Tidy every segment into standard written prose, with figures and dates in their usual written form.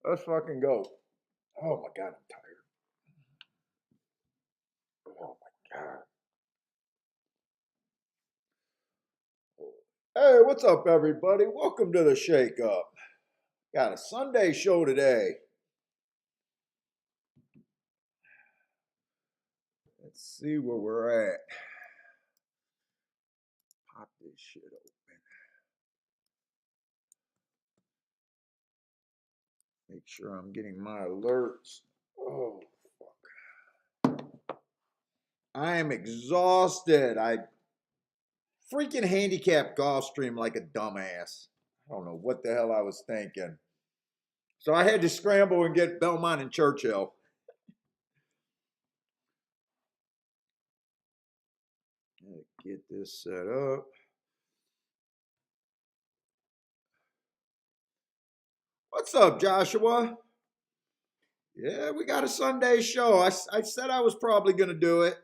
Let's fucking go. Oh my God, I'm tired. Oh my God. Hey, what's up, everybody? Welcome to the Shake Up. Got a Sunday show today. Let's see where we're at. Pop this shit open. Make sure I'm getting my alerts. Oh, fuck. I am exhausted. I freaking handicapped Gulfstream like a dumbass. I don't know what the hell I was thinking. So I had to scramble and get Belmont and Churchill. Get this set up. What's up, Joshua? Yeah, we got a Sunday show. I said I was probably going to do it.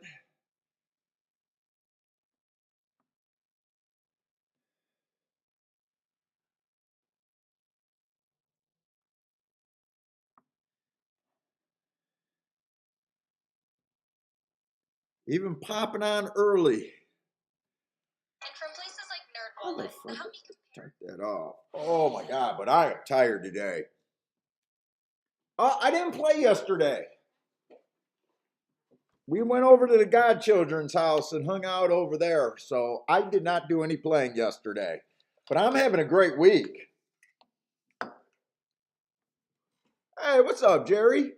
Even popping on early. And from places like NerdWallet, how do you Turn that off. Oh my God, but I am tired today. I didn't play yesterday. We went over to the godchildren's house and hung out over there. So I did not do any playing yesterday. But I'm having a great week. Hey, what's up, Jerry?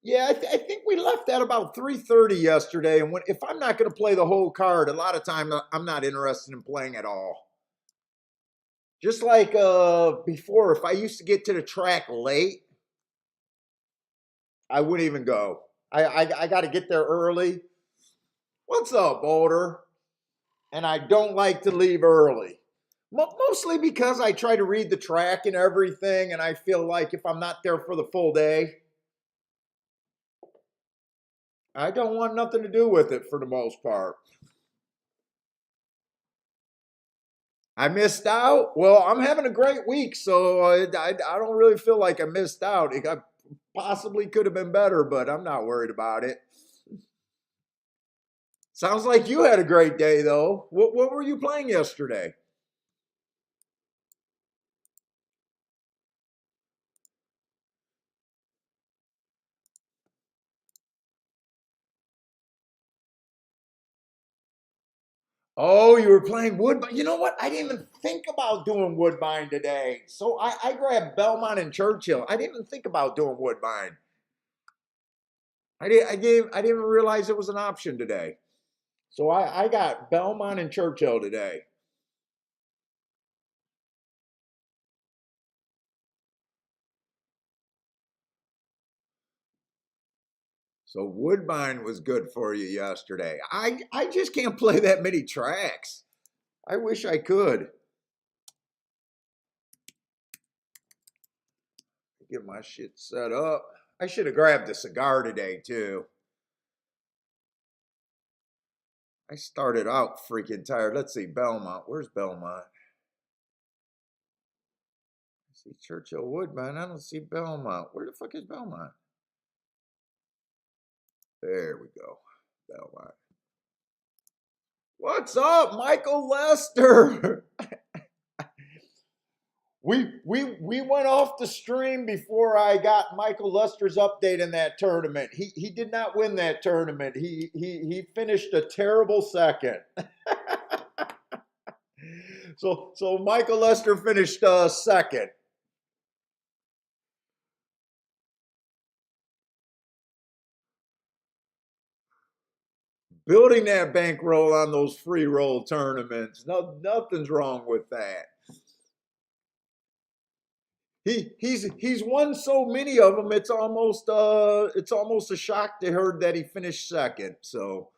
Yeah, I think we left at about 3:30 yesterday. And if I'm not going to play the whole card, a lot of time I'm not interested in playing at all. Just like before, if I used to get to the track late, I wouldn't even go. I got to get there early. What's up, Boulder? And I don't like to leave early. Mostly because I try to read the track and everything, and I feel like if I'm not there for the full day, I don't want nothing to do with it for the most part. I missed out. Well, I'm having a great week, so I don't really feel like I missed out. It possibly could have been better, but I'm not worried about it. Sounds like you had a great day, though. What were you playing yesterday? Oh, you were playing Woodbine. You know what? I didn't even think about doing Woodbine today. So I grabbed Belmont and Churchill. I didn't even think about doing Woodbine. I didn't even realize it was an option today. So I got Belmont and Churchill today. So Woodbine was good for you yesterday. I just can't play that many tracks. I wish I could. Get my shit set up. I should have grabbed a cigar today too. I started out freaking tired. Let's see, Belmont. Where's Belmont? I see Churchill Woodbine. I don't see Belmont. Where the fuck is Belmont? There we go. Belmont. What's up, Michael Lester? we went off the stream before I got Michael Lester's update in that tournament. He did not win that tournament. He finished a terrible second. So Michael Lester finished second. Building that bankroll on those free roll tournaments. Nothing's wrong with that. He's won so many of them. It's almost a shock to her that he finished second. So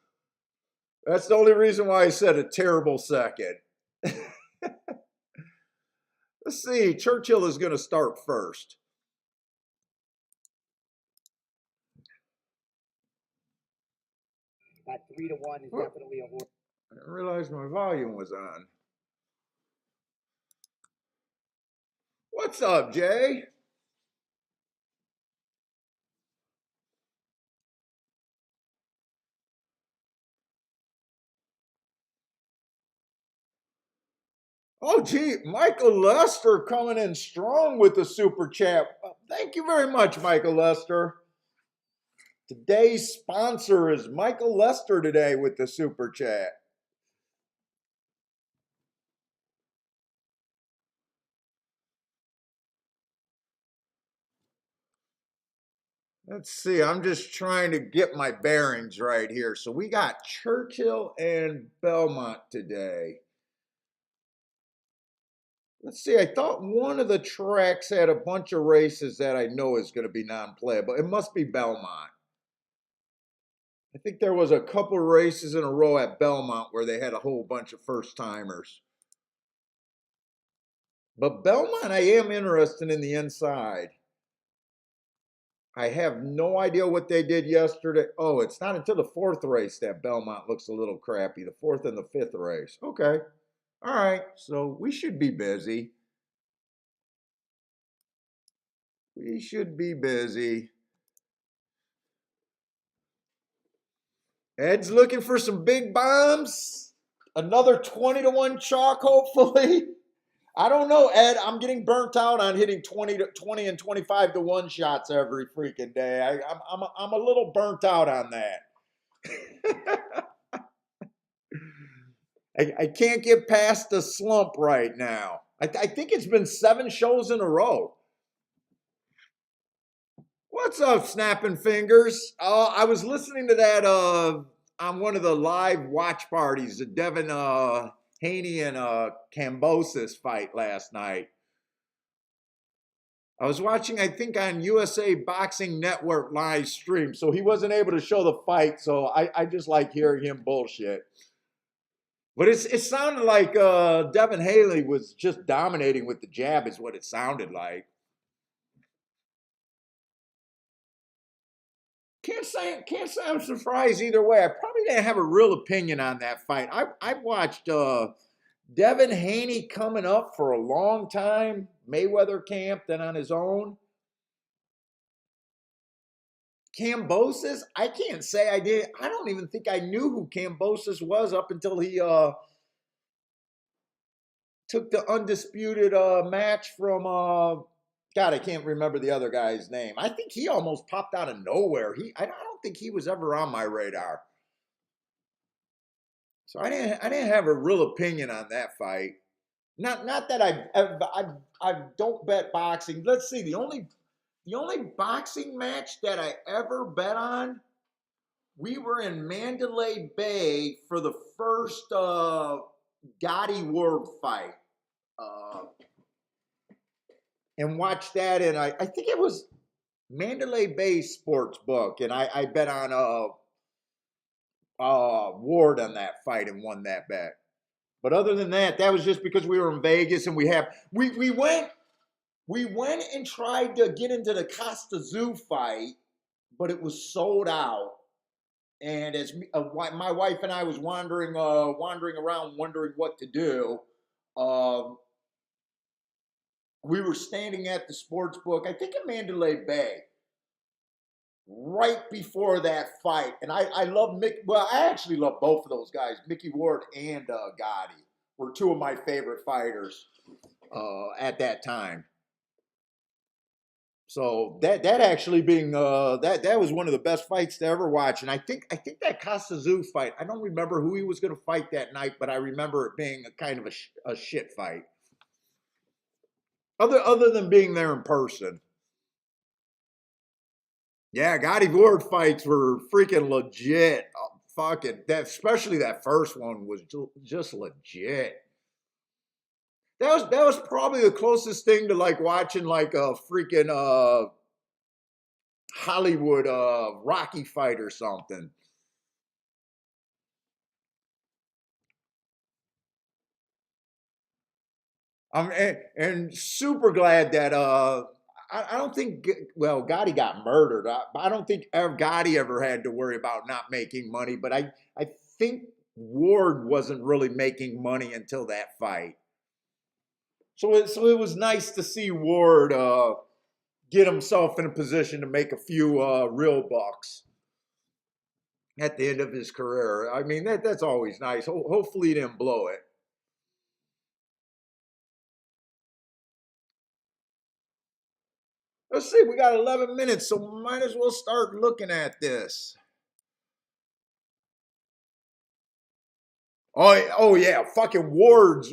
that's the only reason why I said a terrible second. Let's see. Churchill is going to start first. That 3-1 is definitely a horse. I didn't realize my volume was on. What's up, Jay? Oh, gee, Michael Lester coming in strong with the super chat. Thank you very much, Michael Lester. Today's sponsor is Michael Lester today with the super chat. Let's see, I'm just trying to get my bearings right here. So we got Churchill and Belmont today. Let's see, I thought one of the tracks had a bunch of races that I know is going to be non-playable. It must be Belmont. I think there was a couple races in a row at Belmont where they had a whole bunch of first-timers. But Belmont, I am interested in the inside. I have no idea what they did yesterday. Oh, it's not until the fourth race that Belmont looks a little crappy. The fourth and the fifth race. Okay. All right. So we should be busy. We should be busy. Ed's looking for some big bombs. Another 20-1 chalk, hopefully. I don't know, Ed. I'm getting burnt out on hitting 20 and 25-1 shots every freaking day. I'm a little burnt out on that. I can't get past the slump right now. I think it's been 7 shows in a row. What's up, Snapping Fingers? I was listening to that on one of the live watch parties, the Devin Haney and Kambosos fight last night. I was watching, I think, on USA Boxing Network live stream, so he wasn't able to show the fight, so I just like hearing him bullshit. But it sounded like Devin Haley was just dominating with the jab is what it sounded like. Can't say I'm surprised either way. I probably didn't have a real opinion on that fight. I've watched Devin Haney coming up for a long time, Mayweather camp, then on his own. Kambosos, I can't say I did. I don't even think I knew who Kambosos was up until he took the undisputed match from God, I can't remember the other guy's name. I think he almost popped out of nowhere. I don't think he was ever on my radar. So I didn't have a real opinion on that fight. Not that I don't bet boxing. Let's see, the only boxing match that I ever bet on, we were in Mandalay Bay for the first Gotti Ward fight. And watched that, and I think it was Mandalay Bay Sports Book, and I bet on Ward on that fight and won that bet. But other than that, that was just because we were in Vegas and we went and tried to get into the Costa Zoo fight, but it was sold out. And as my wife and I was wandering around, wondering what to do, we were standing at the sports book, I think in Mandalay Bay, right before that fight. And I love I actually love both of those guys. Mickey Ward and Gotti were two of my favorite fighters at that time. So that actually being that was one of the best fights to ever watch. And I think that Costa Zoo fight, I don't remember who he was going to fight that night, but I remember it being a kind of a shit fight. Other than being there in person. Yeah, Gotti Ward fights were freaking legit. Fucking that, especially that first one was just legit. That was probably the closest thing to like watching like a freaking Hollywood Rocky fight or something. And super glad that I don't think, well, Gotti got murdered. I don't think Gotti ever had to worry about not making money, but I think Ward wasn't really making money until that fight. So it was nice to see Ward get himself in a position to make a few real bucks at the end of his career. I mean, that's always nice. Hopefully he didn't blow it. Let's see, we got 11 minutes, so might as well start looking at this. Oh yeah, fucking Ward's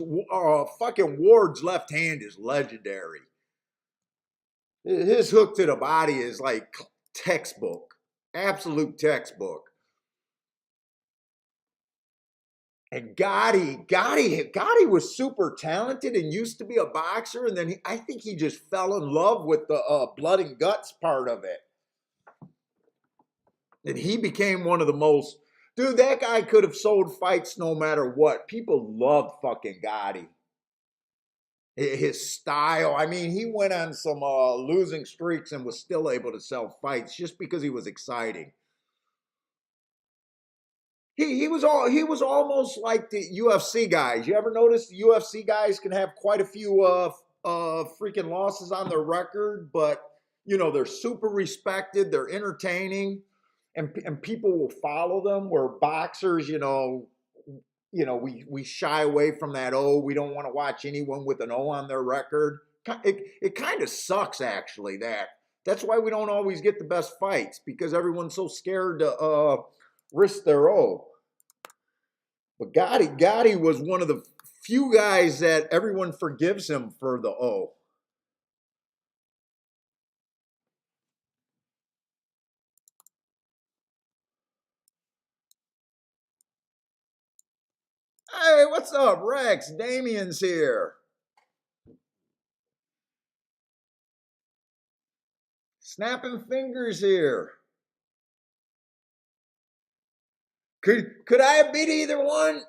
left hand is legendary. His hook to the body is like textbook, absolute textbook. And Gotti was super talented and used to be a boxer, and then I think he just fell in love with the blood and guts part of it, and he became one of the most. Dude, that guy could have sold fights no matter what. People loved fucking Gotti. His style. I mean, he went on some losing streaks and was still able to sell fights just because he was exciting. He was almost like the UFC guys. You ever notice the UFC guys can have quite a few freaking losses on their record, but you know they're super respected. They're entertaining, and people will follow them. Where boxers, we shy away from that. Oh, we don't want to watch anyone with an O on their record. It kind of sucks actually. That's why we don't always get the best fights because everyone's so scared to risk their O. But Gotti was one of the few guys that everyone forgives him for the O. Hey, what's up, Rex? Damien's here. Snapping fingers here. Could I have beat either one?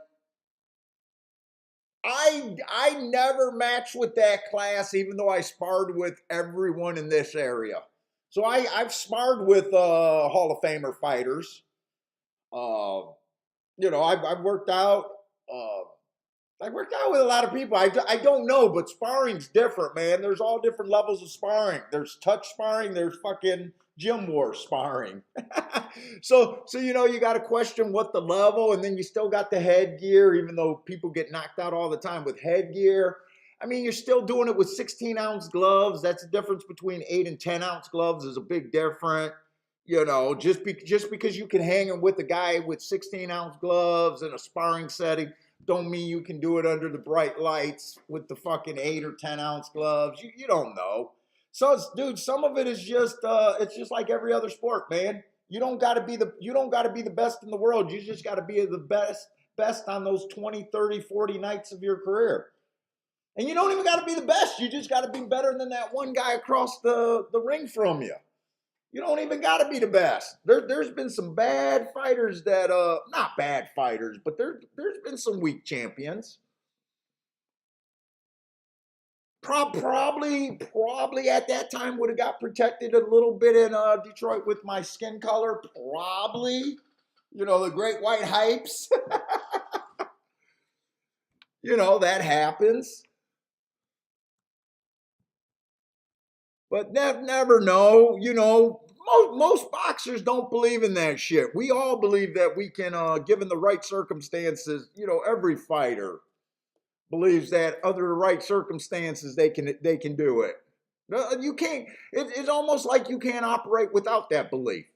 I never matched with that class, even though I sparred with everyone in this area. So I've sparred with Hall of Famer fighters. Uh, I've worked out. I worked out with a lot of people. I don't know, but sparring's different, man. There's all different levels of sparring. There's touch sparring. There's fucking gym war sparring. so you got to question what the level, and then you still got the headgear. Even though people get knocked out all the time with headgear, I mean, you're still doing it with 16-ounce gloves. That's the difference between 8 and 10-ounce gloves. Is a big difference. Just because you can hang with a guy with 16-ounce gloves in a sparring setting don't mean you can do it under the bright lights with the fucking 8 or 10-ounce gloves. You don't know. So, dude, some of it is just it's just like every other sport, man. You don't got to be the best in the world. You just got to be the best on those 20, 30, 40 nights of your career. And you don't even got to be the best. You just got to be better than that one guy across the ring from you. You don't even got to be the best. There's been some bad fighters that, not bad fighters, but there's been some weak champions. Probably at that time would have got protected a little bit in Detroit with my skin color. Probably, the great white hypes. That happens. But never know, most boxers don't believe in that shit. We all believe that we can, given the right circumstances, every fighter believes that under the right circumstances they can do it. You can't. It's almost like you can't operate without that belief.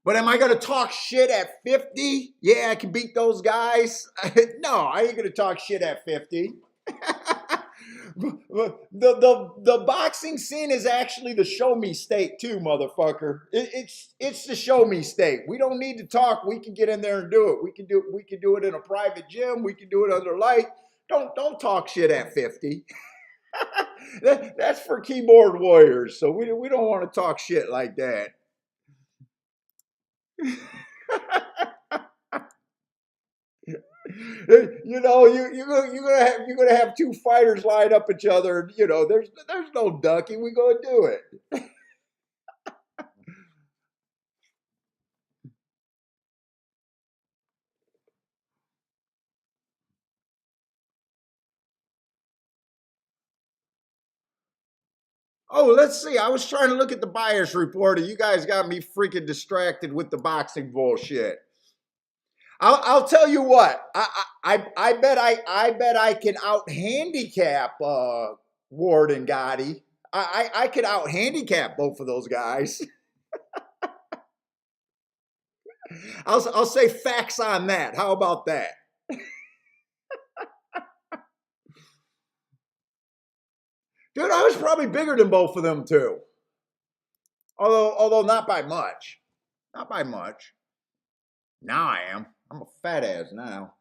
But am I going to talk shit at 50? Yeah, I can beat those guys. No, I ain't going to talk shit at 50. the boxing scene is actually the show me state too, motherfucker. It's the show me state. We don't need to talk. We can get in there and do it. We can do it in a private gym. We can do it under light. Don't talk shit at 50. That's for keyboard warriors. So we don't want to talk shit like that. You're gonna have two fighters line up each other. There's no ducking. We gonna do it. Oh, let's see. I was trying to look at the bias report, and you guys got me freaking distracted with the boxing bullshit. I'll tell you what. I bet I can out handicap Ward and Gotti. I could out handicap both of those guys. I'll say facts on that. How about that? Dude, I was probably bigger than both of them too. Although not by much. Not by much. Now I am. I'm a fat ass now.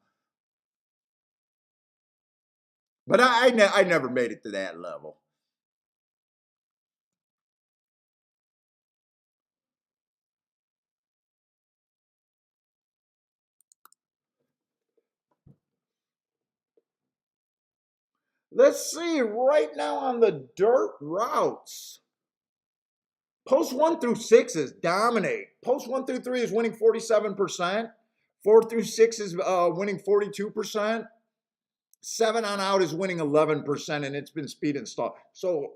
But I never made it to that level. Let's see, right now on the dirt routes. Post 1 through 6 is dominate. Post 1 through 3 is winning 47%. 4 through 6 is winning 42%. 7 on out is winning 11%, and it's been speed and stall. So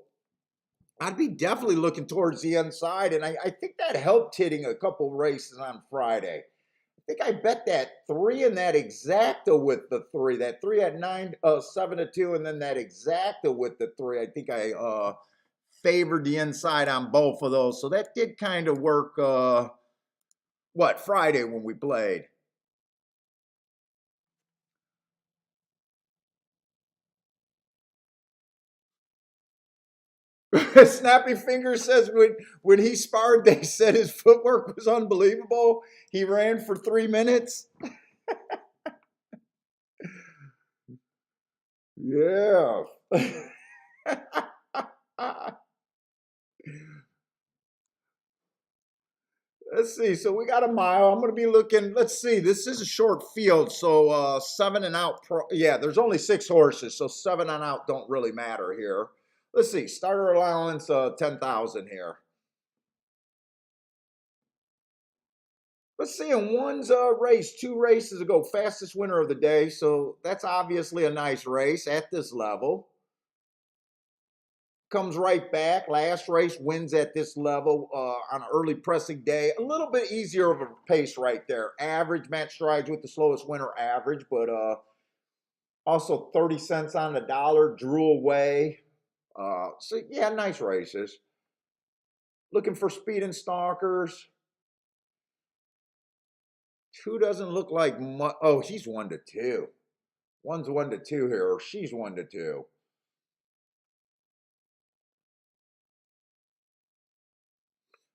I'd be definitely looking towards the inside, and I think that helped hitting a couple races on Friday. I think I bet that 3 and that exacta with the 3. That 3 at 9, 7-2, and then that exacta with the 3. I think I favored the inside on both of those. So that did kind of work, Friday when we played. Snappy Fingers says when he sparred, they said his footwork was unbelievable. He ran for 3 minutes. Yeah. Let's see. So we got a mile. I'm going to be looking. Let's see. This is a short field. So 7 and out. Yeah, there's only 6 horses. So 7 on out don't really matter here. Let's see. Starter allowance 10,000 here. Let's see. In one's race, 2 races ago, fastest winner of the day. So that's obviously a nice race at this level. Comes right back. Last race wins at this level on an early pressing day. A little bit easier of a pace right there. Average match strides with the slowest winner average, but also 30 cents on the dollar, drew away. So yeah, nice races. Looking for speed and stalkers. 2 doesn't look like much. Oh, he's 1-2. One's 1-2 here, or she's 1-2.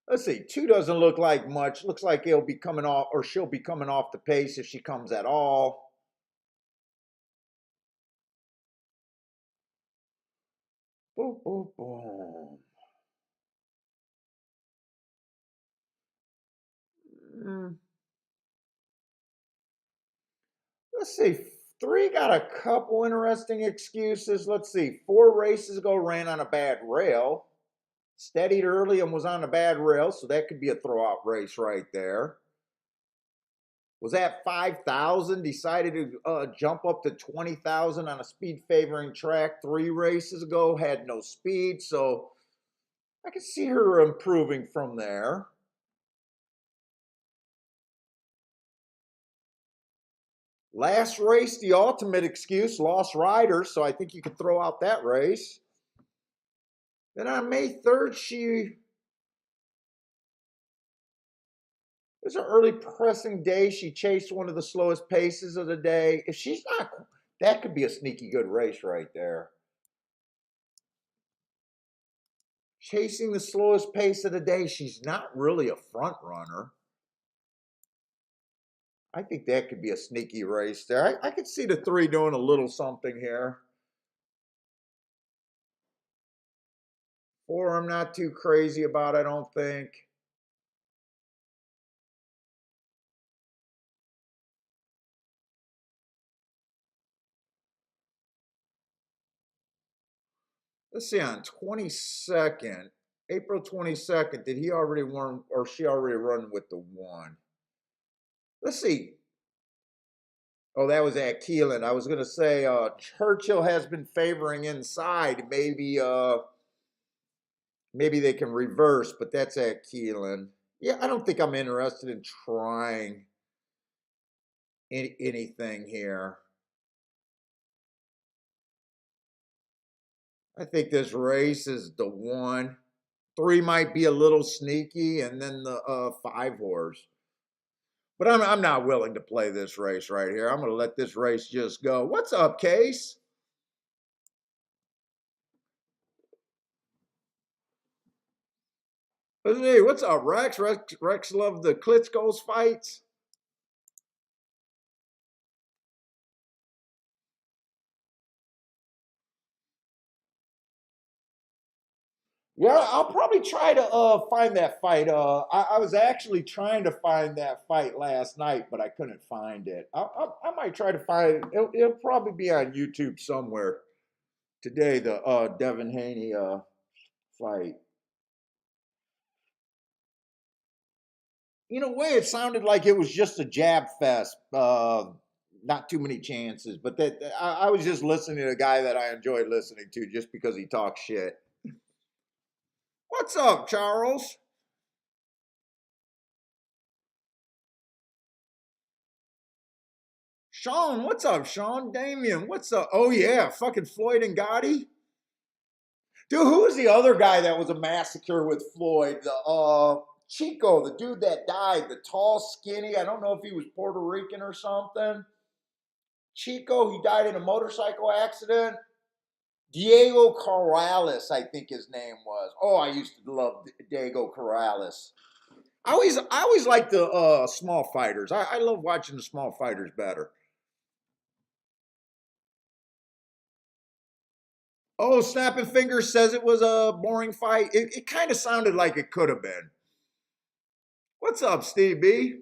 Let's see, 2 doesn't look like much. Looks like he'll be coming off, or she'll be coming off the pace if she comes at all. Boom, boom, boom. Let's see, 3 got a couple interesting excuses. Let's see, 4 races ago ran on a bad rail. Steadied early and was on a bad rail, so that could be a throwout race right there. Was at 5,000, decided to jump up to 20,000 on a speed favoring track 3 races ago, had no speed, so I can see her improving from there. Last race, the ultimate excuse, lost riders, so I think you could throw out that race. Then on May 3rd, it was an early pressing day. She chased one of the slowest paces of the day. If she's not, that could be a sneaky good race right there. Chasing the slowest pace of the day. She's not really a front runner. I think that could be a sneaky race there. I could see the 3 doing a little something here. 4, I'm not too crazy about, I don't think. Let's see, on 22nd, April 22nd, did he already run, or she already run with the 1? Let's see. Oh, that was at Keelan. I was going to say Churchill has been favoring inside. Maybe Maybe they can reverse, but that's at Keelan. Yeah, I don't think I'm interested in trying anything here. I think this race is the one. 3 might be a little sneaky, and then the 5 horse. But I'm not willing to play this race right here. I'm going to let this race just go. What's up, Case? Hey, what's up, Rex? Rex loved the Klitschko's fights. Yeah, I'll probably try to find that fight. I was actually trying to find that fight last night, but I couldn't find it. I might try to find it. It'll probably be on YouTube somewhere today. The Devin Haney fight. In a way, it sounded like it was just a jab fest. Not too many chances, but that I was just listening to a guy that I enjoyed listening to just because he talks shit. What's up, Charles? Sean, what's up, Sean? Damien, what's up? Oh, yeah, fucking Floyd and Gotti. Dude, who was the other guy that was a massacre with Floyd? The Chico, the dude that died, the tall, skinny. I don't know if he was Puerto Rican or something. Chico, he died in a motorcycle accident. Diego Corrales, I think his name was. Oh, I used to love Diego Corrales. I always like the small fighters. I love watching the small fighters better. Oh, Snapping Fingers says it was a boring fight. It kind of sounded like it could have been. What's up, Steve B?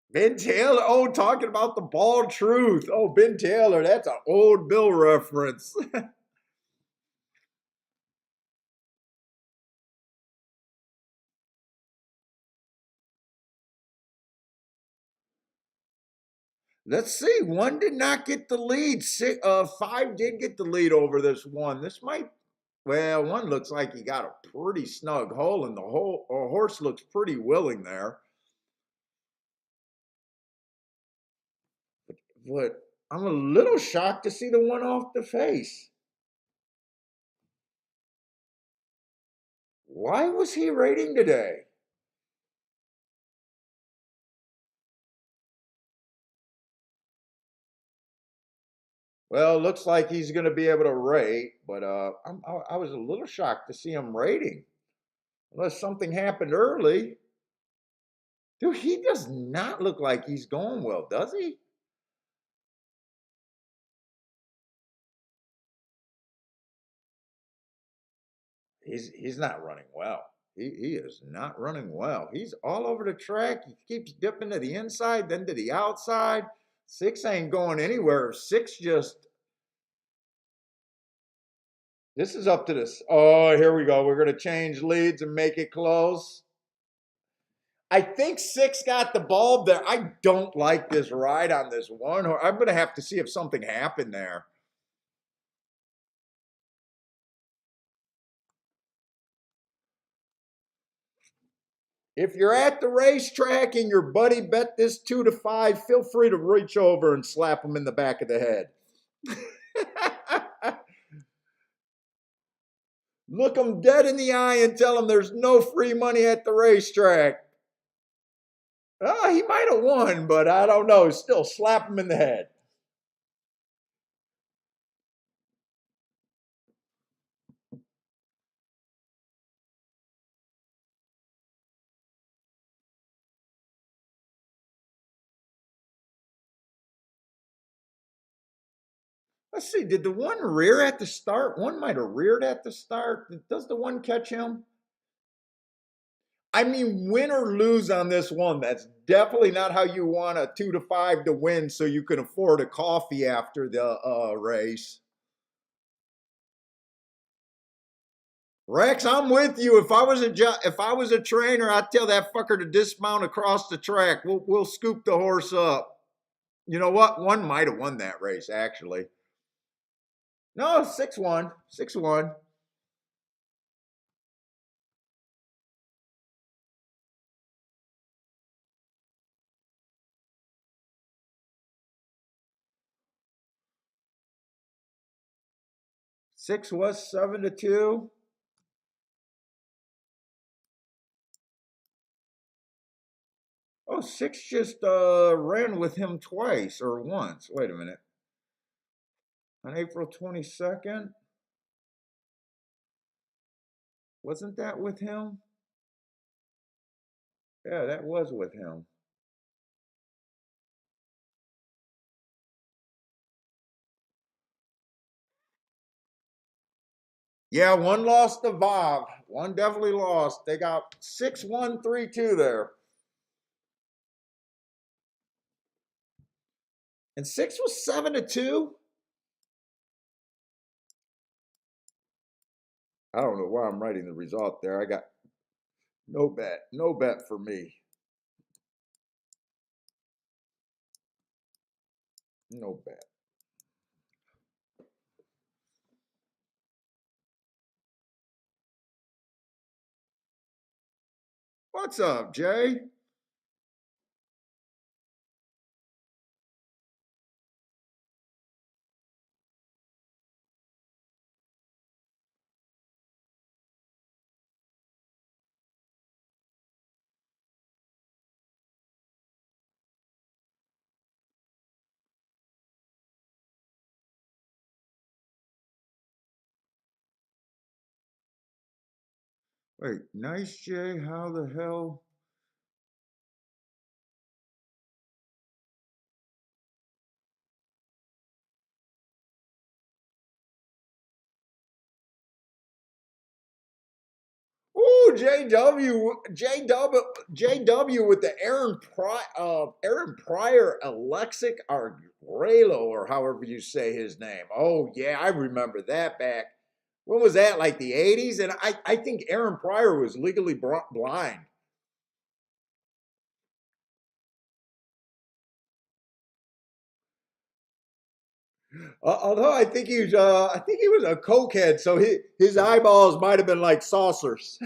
Ben Taylor. Oh, talking about the bald truth. Oh, Ben Taylor. That's an old Bill reference. Let's see. 1 did not get the lead. 5 did get the lead over this one. This might. Well, 1 looks like he got a pretty snug hole, and the whole horse looks pretty willing there. But I'm a little shocked to see the 1 off the face. Why was he rating today? Well, looks like he's going to be able to rate, but I was a little shocked to see him rating. Unless something happened early. Dude, he does not look like he's going well, does he? He's not running well. He is not running well. He's all over the track. He keeps dipping to the inside, then to the outside. 6 ain't going anywhere. 6 just. This is up to this. Oh, here we go. We're going to change leads and make it close. I think 6 got the bulb there. I don't like this ride on this one. I'm going to have to see if something happened there. If you're at the racetrack and your buddy bet this 2 to 5, feel free to reach over and slap him in the back of the head. Look him dead in the eye and tell him there's no free money at the racetrack. Oh, he might have won, but I don't know. Still slap him in the head. Let's see. Did the 1 rear at the start? 1 might have reared at the start. Does the 1 catch him? I mean, win or lose on this 1. That's definitely not how you want a 2 to 5 to win so you can afford a coffee after the race. Rex, I'm with you. If I was a trainer, I'd tell that fucker to dismount across the track. We'll scoop the horse up. You know what? 1 might have won that race, actually. No, 6-1. 6-1. Six was 7-2. Oh, six just ran with him twice or once. Wait a minute. On April 22nd? Wasn't that with him? Yeah, that was with him. Yeah, one lost to Bob. One definitely lost. They got 6-1, 3-2 there. And six was 7-2. I don't know why I'm writing the result there. I got no bet. No bet for me. No bet. What's up, Jay? Wait, nice Jay? How the hell? Ooh, JW with the Aaron Pryor Alexic Argrelo, or however you say his name. Oh yeah, I remember that back. When was that? Like the 80s? And I think Aaron Pryor was legally blind. Although I think he was a cokehead, so his eyeballs might have been like saucers.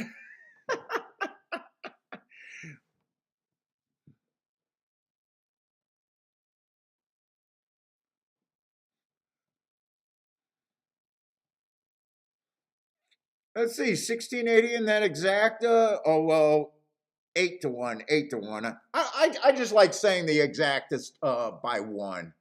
Let's see, 1680 in that exacta. Oh well, 8-1, 8-1. I just like saying the exactest by one.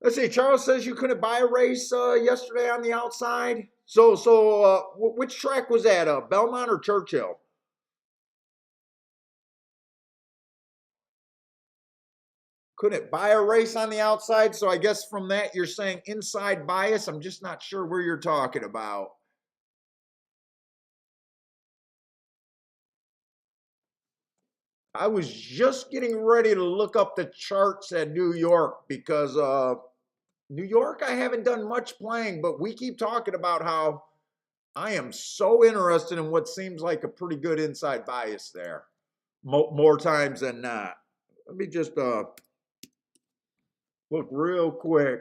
Let's see. Charles says you couldn't buy a race yesterday on the outside. Which track was that? Belmont or Churchill? Couldn't buy a race on the outside. So I guess from that you're saying inside bias. I'm just not sure where you're talking about. I was just getting ready to look up the charts at New York because New York I haven't done much playing, but we keep talking about how I am so interested in what seems like a pretty good inside bias there, more times than not. Let me just look real quick.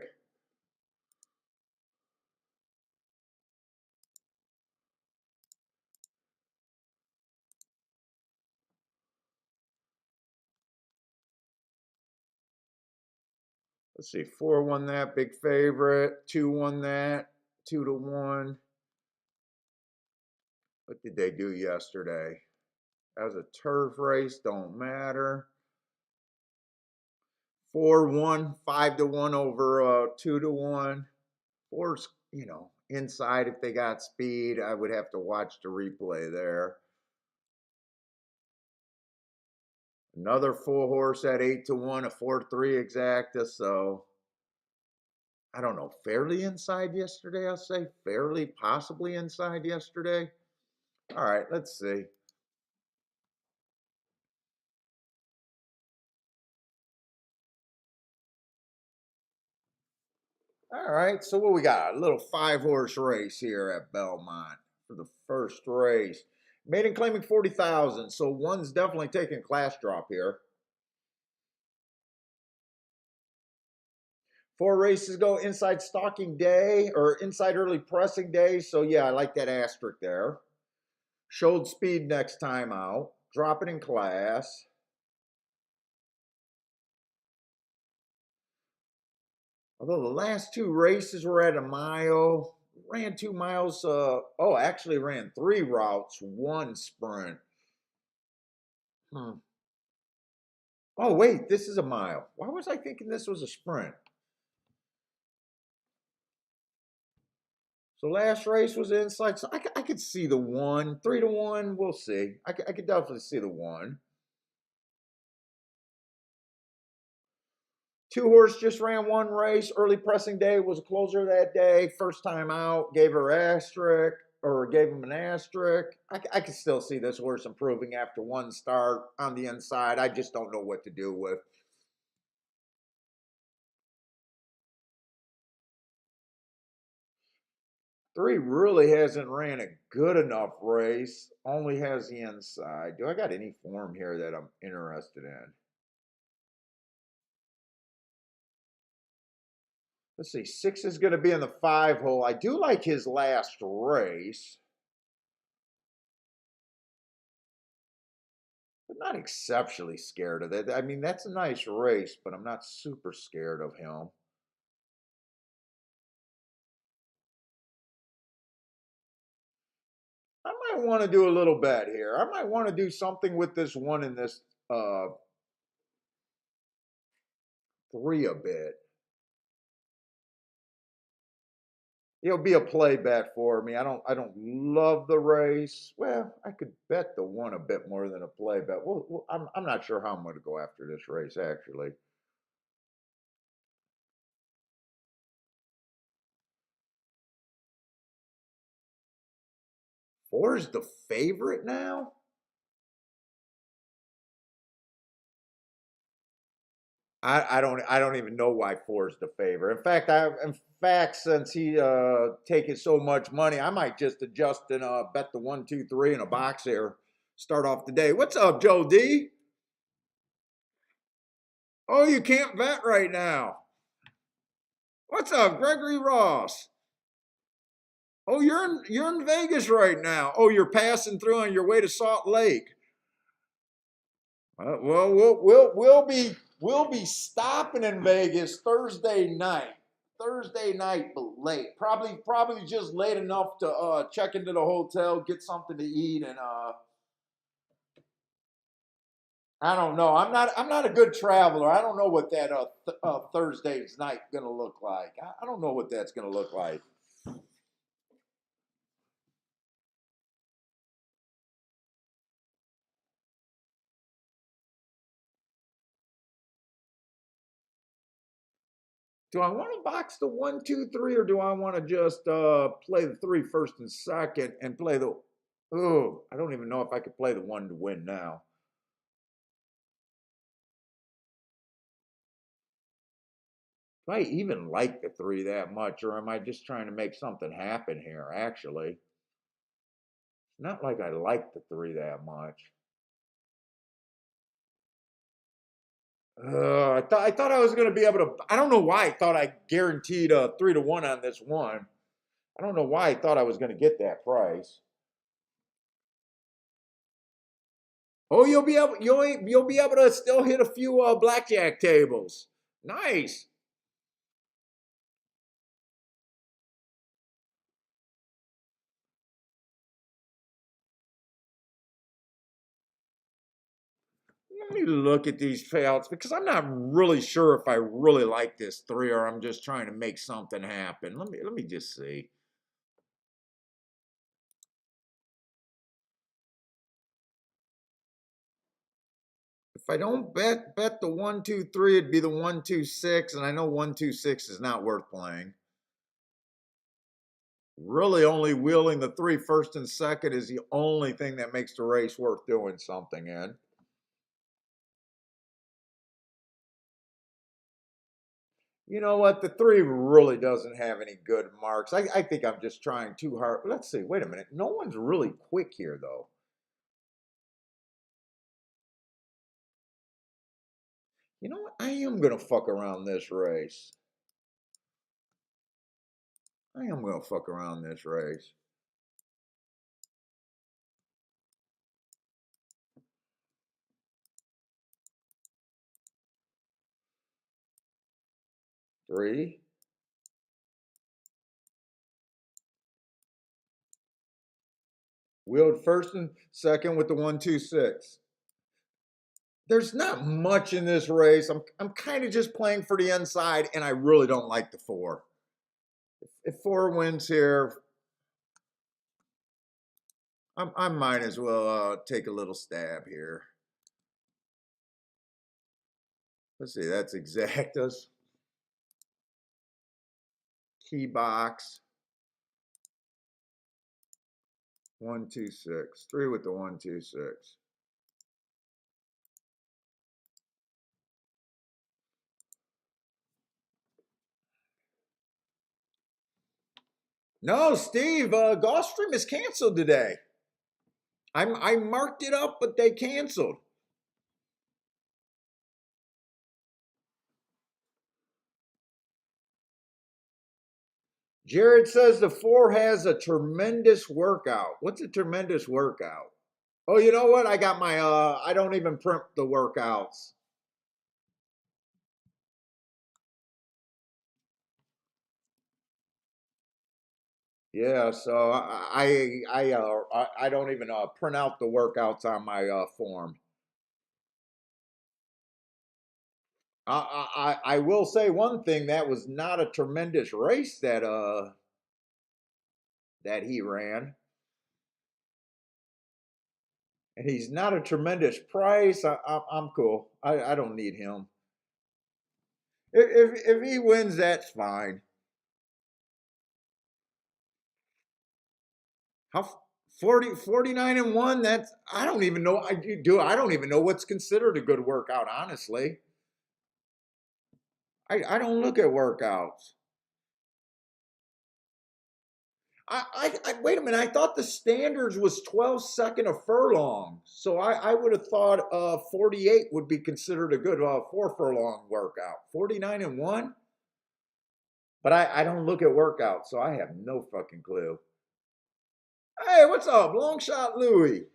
Let's see, 4 won that, big favorite. 2 won that, 2-1. What did they do yesterday? That was a turf race, don't matter. 4-1, 5-1 over 2-1. Four's, inside if they got speed. I would have to watch the replay there. Another full horse at 8-1, a 4-3 exacta. So I don't know, fairly inside yesterday, I'll say. Fairly possibly inside yesterday. All right, let's see. All right, so what we got? A little 5-horse race here at Belmont. for the first race. Maiden claiming 40,000, so one's definitely taking class drop here. 4 races go inside stalking day or inside early pressing day. So yeah, I like that asterisk there. Showed speed next time out. Drop it in class. Although the last 2 races were at a mile. Ran 2 miles. Actually ran 3 routes, 1 sprint. Oh, wait, this is a mile. Why was I thinking this was a sprint? So last race was inside. So I could see the 1. 3 to 1, we'll see. I could definitely see the 1. 2 horse just ran 1 race. Early pressing day was a closer that day. First time out, gave her asterisk or gave him an asterisk. I can still see this horse improving after 1 start on the inside. I just don't know what to do with. Three really hasn't ran a good enough race. Only has the inside. Do I got any form here that I'm interested in? Let's see. 6 is going to be in the 5 hole. I do like his last race, but not exceptionally scared of that. I mean, that's a nice race, but I'm not super scared of him. I might want to do a little bet here. I might want to do something with this 1 in this 3 a bit. It'll be a play bet for me. I don't love the race. Well, I could bet the 1 a bit more than a play bet. I'm not sure how I'm going to go after this race actually. Four's the favorite now? I don't even know why 4's the favorite. In fact, since he taking so much money, I might just adjust and bet the 1, 2, 3 in a box here. Start off the day. What's up, Joe D? Oh, you can't bet right now. What's up, Gregory Ross? Oh, you're in Vegas right now. Oh, you're passing through on your way to Salt Lake. Well, we'll be stopping in Vegas Thursday night. Thursday night, but late. Probably just late enough to check into the hotel, get something to eat, and I don't know. I'm not a good traveler. I don't know what that Thursday's night gonna look like. I don't know what that's gonna look like. Do I want to box the 1, 2, 3, or do I want to just play the 3 first and second and play the? Oh, I don't even know if I could play the 1 to win now. Do I even like the 3 that much, or am I just trying to make something happen here? Actually, it's not like I like the 3 that much. I thought I was going to be able to. I don't know why I thought I guaranteed a 3 to 1 on this one. I don't know why I thought I was going to get that price. Oh, you'll be able to still hit a few blackjack tables. Nice. Let me look at these payouts because I'm not really sure if I really like this 3 or I'm just trying to make something happen. Let me just see. If I don't bet the 1, 2, 3, it'd be the 1, 2, 6, and I know 1, 2, 6 is not worth playing. Really, only wheeling the 3 first and second is the only thing that makes the race worth doing something in. You know what? The 3 really doesn't have any good marks. I think I'm just trying too hard. Let's see. Wait a minute. No one's really quick here, though. You know what? I am going to fuck around this race. I am going to fuck around this race. Three. Wheeled first and second with the 1-2-6. There's not much in this race. I'm kind of just playing for the inside, and I really don't like the 4. If 4 wins here, I might as well take a little stab here. Let's see, that's exactas. Key box. 1-2-6. 3 with the 1-2-6. No, Steve, Gulfstream is canceled today. I marked it up, but they canceled. Jared says the 4 has a tremendous workout. What's a tremendous workout? Oh, you know what? I got my I don't even print the workouts. Yeah, so I don't even print out the workouts on my form. I will say one thing, that was not a tremendous race that he ran. And he's not a tremendous price. I'm cool. I don't need him. If he wins, that's fine. How 49-1? That's, I don't even know. I don't even know what's considered a good workout, honestly. I don't look at workouts. Wait a minute. I thought the standards was 12 a furlong. So I would have thought 48 would be considered a good 4 furlong workout. 49-1? But I don't look at workouts, so I have no fucking clue. Hey, what's up? Long shot Louie.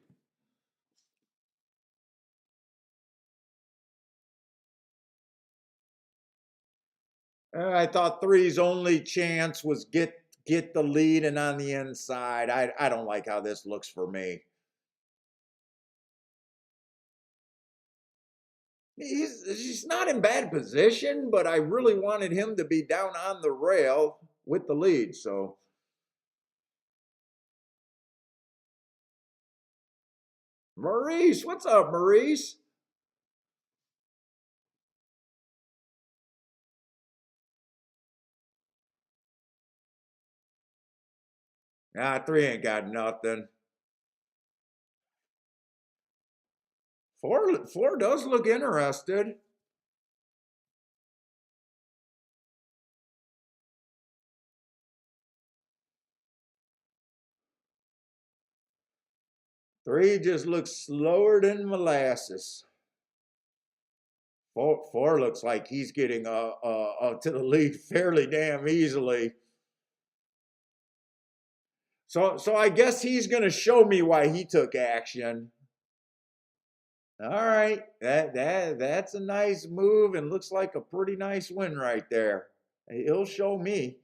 I thought 3's only chance was get the lead and on the inside. I don't like how this looks for me. He's not in bad position, but I really wanted him to be down on the rail with the lead. So Maurice, what's up, Maurice? Ah, 3 ain't got nothing. 4 does look interested. Three just looks slower than molasses. Four looks like he's getting to the lead fairly damn easily. So I guess he's going to show me why he took action. All right, that's a nice move and looks like a pretty nice win right there. He'll show me.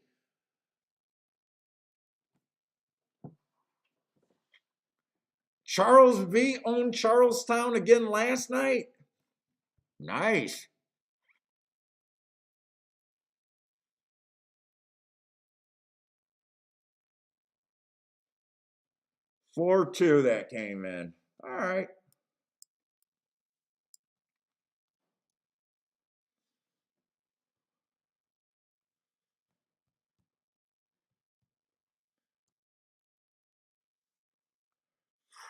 Charles V owned Charlestown again last night. Nice. 4-2 that came in. All right.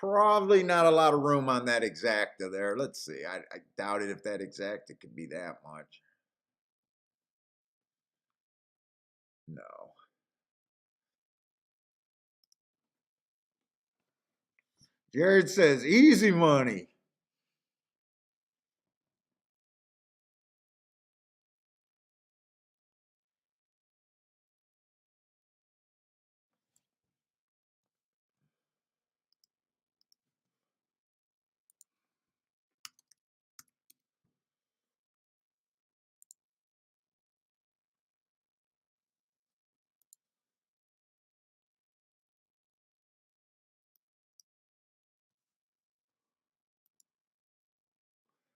Probably not a lot of room on that exacta there. Let's see. I doubt it if that exacta could be that much. Jared says easy money.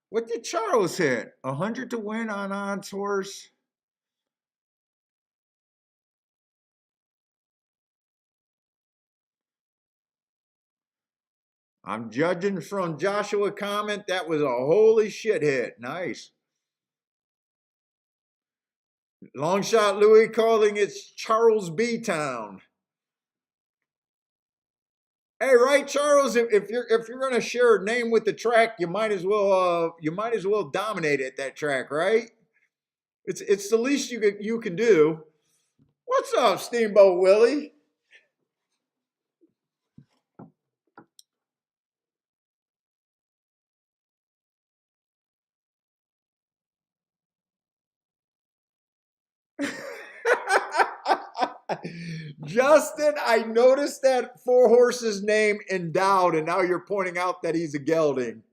What did Charles hit? 100 to win on odds horse. I'm judging from Joshua comment that was a holy shit hit. Nice. Long shot Louis calling it Charles B Town. Hey, right, Charles. If you're gonna share a name with the track, you might as well dominate at that track, right? It's the least you can do. What's up, Steamboat Willie? Justin, I noticed that four horse's name endowed, and now you're pointing out that he's a gelding.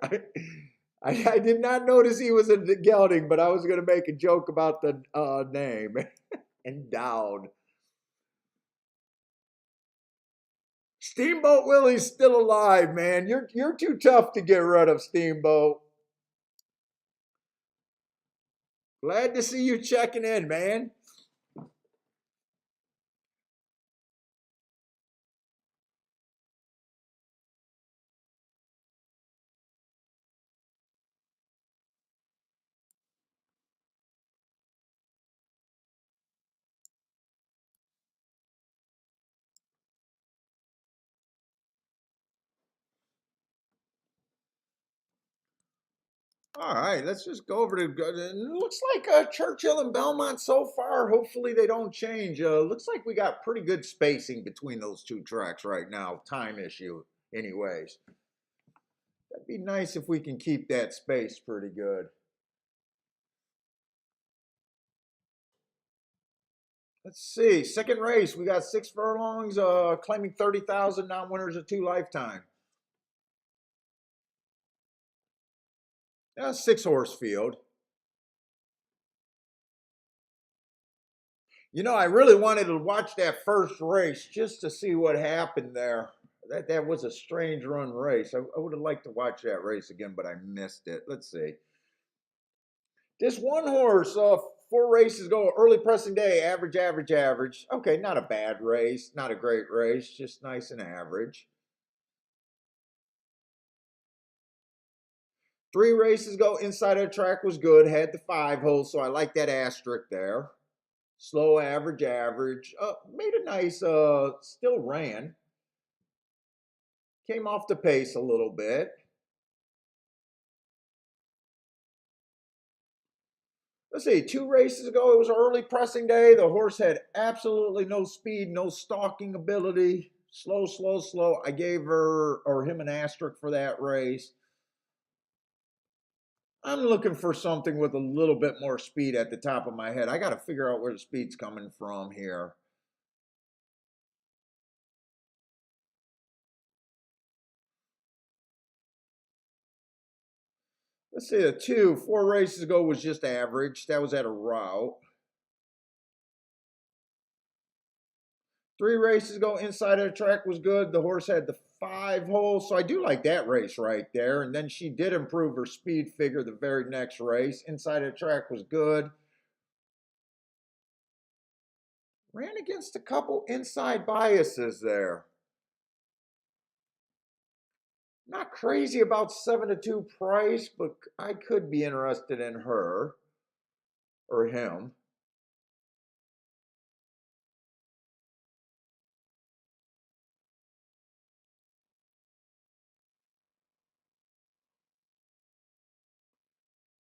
I, I did not notice he was a gelding, but I was going to make a joke about the name. Endowed. Steamboat Willie's still alive, man. You're too tough to get rid of, Steamboat. Glad to see you checking in, man. All right, let's just go over to. It looks like Churchill and Belmont so far. Hopefully they don't change. Looks like we got pretty good spacing between those two tracks right now. Time issue, anyways. That'd be nice if we can keep that space pretty good. Let's see. Second race, we got 6 furlongs, claiming 30,000 non-winners of 2 lifetime. That's 6 horse field. I really wanted to watch that first race just to see what happened there. That was a strange run race. I would have liked to watch that race again, but I missed it. Let's see. This one horse, 4 races ago, early pressing day, average, average, average. Okay, not a bad race, not a great race, just nice and average. 3 races ago, inside of the track was good, had the 5 hole, so I like that asterisk there. Slow, average, average. Made a nice, still ran. Came off the pace a little bit. Let's see, 2 races ago, it was an early pressing day. The horse had absolutely no speed, no stalking ability. Slow, slow, slow. I gave her or him an asterisk for that race. I'm looking for something with a little bit more speed at the top of my head. I got to figure out where the speed's coming from here. Let's see, 4 races ago was just average. That was at a route. 3 races ago, inside of the track was good. The horse had the 5 hole, so I do like that race right there. And then she did improve her speed figure the very next race. Inside of the track was good. Ran against a couple inside biases there. Not crazy about 7-2 price, but I could be interested in her or him.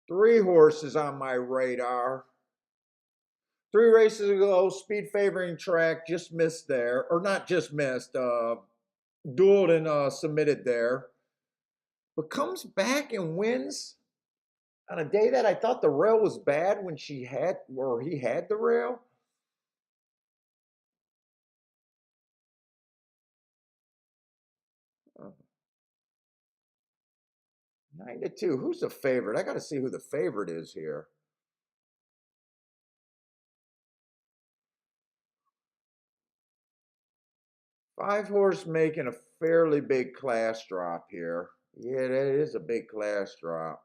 3 horses on my radar. 3 races ago, speed favoring track, just missed there. Or not just missed, dueled and submitted there. But comes back and wins on a day that I thought the rail was bad when he had the rail. Oh. 9-2. Who's the favorite? I got to see who the favorite is here. Five horse making a fairly big class drop here. Yeah, that is a big class drop.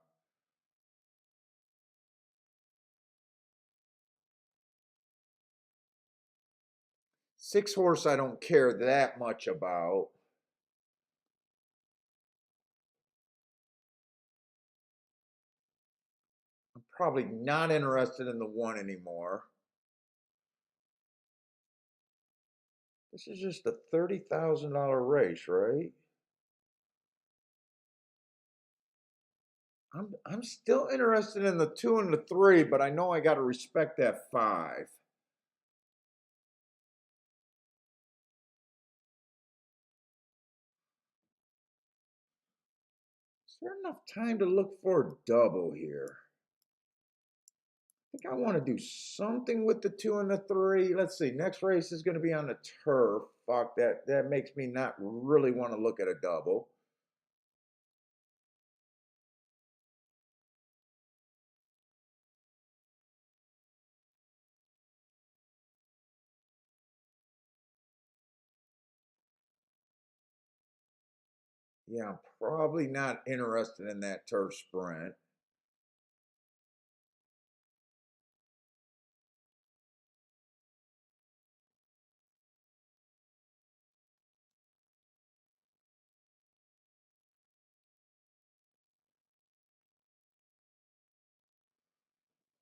Six horse I don't care that much about. I'm probably not interested in the 1 anymore. This is just a $30,000 race, right? I'm still interested in the 2 and the 3, but I know I got to respect that 5. Is there enough time to look for a double here? I think I want to do something with the 2 and the 3. Let's see. Next race is going to be on the turf. Fuck that. That makes me not really want to look at a double. Yeah, I'm probably not interested in that turf sprint.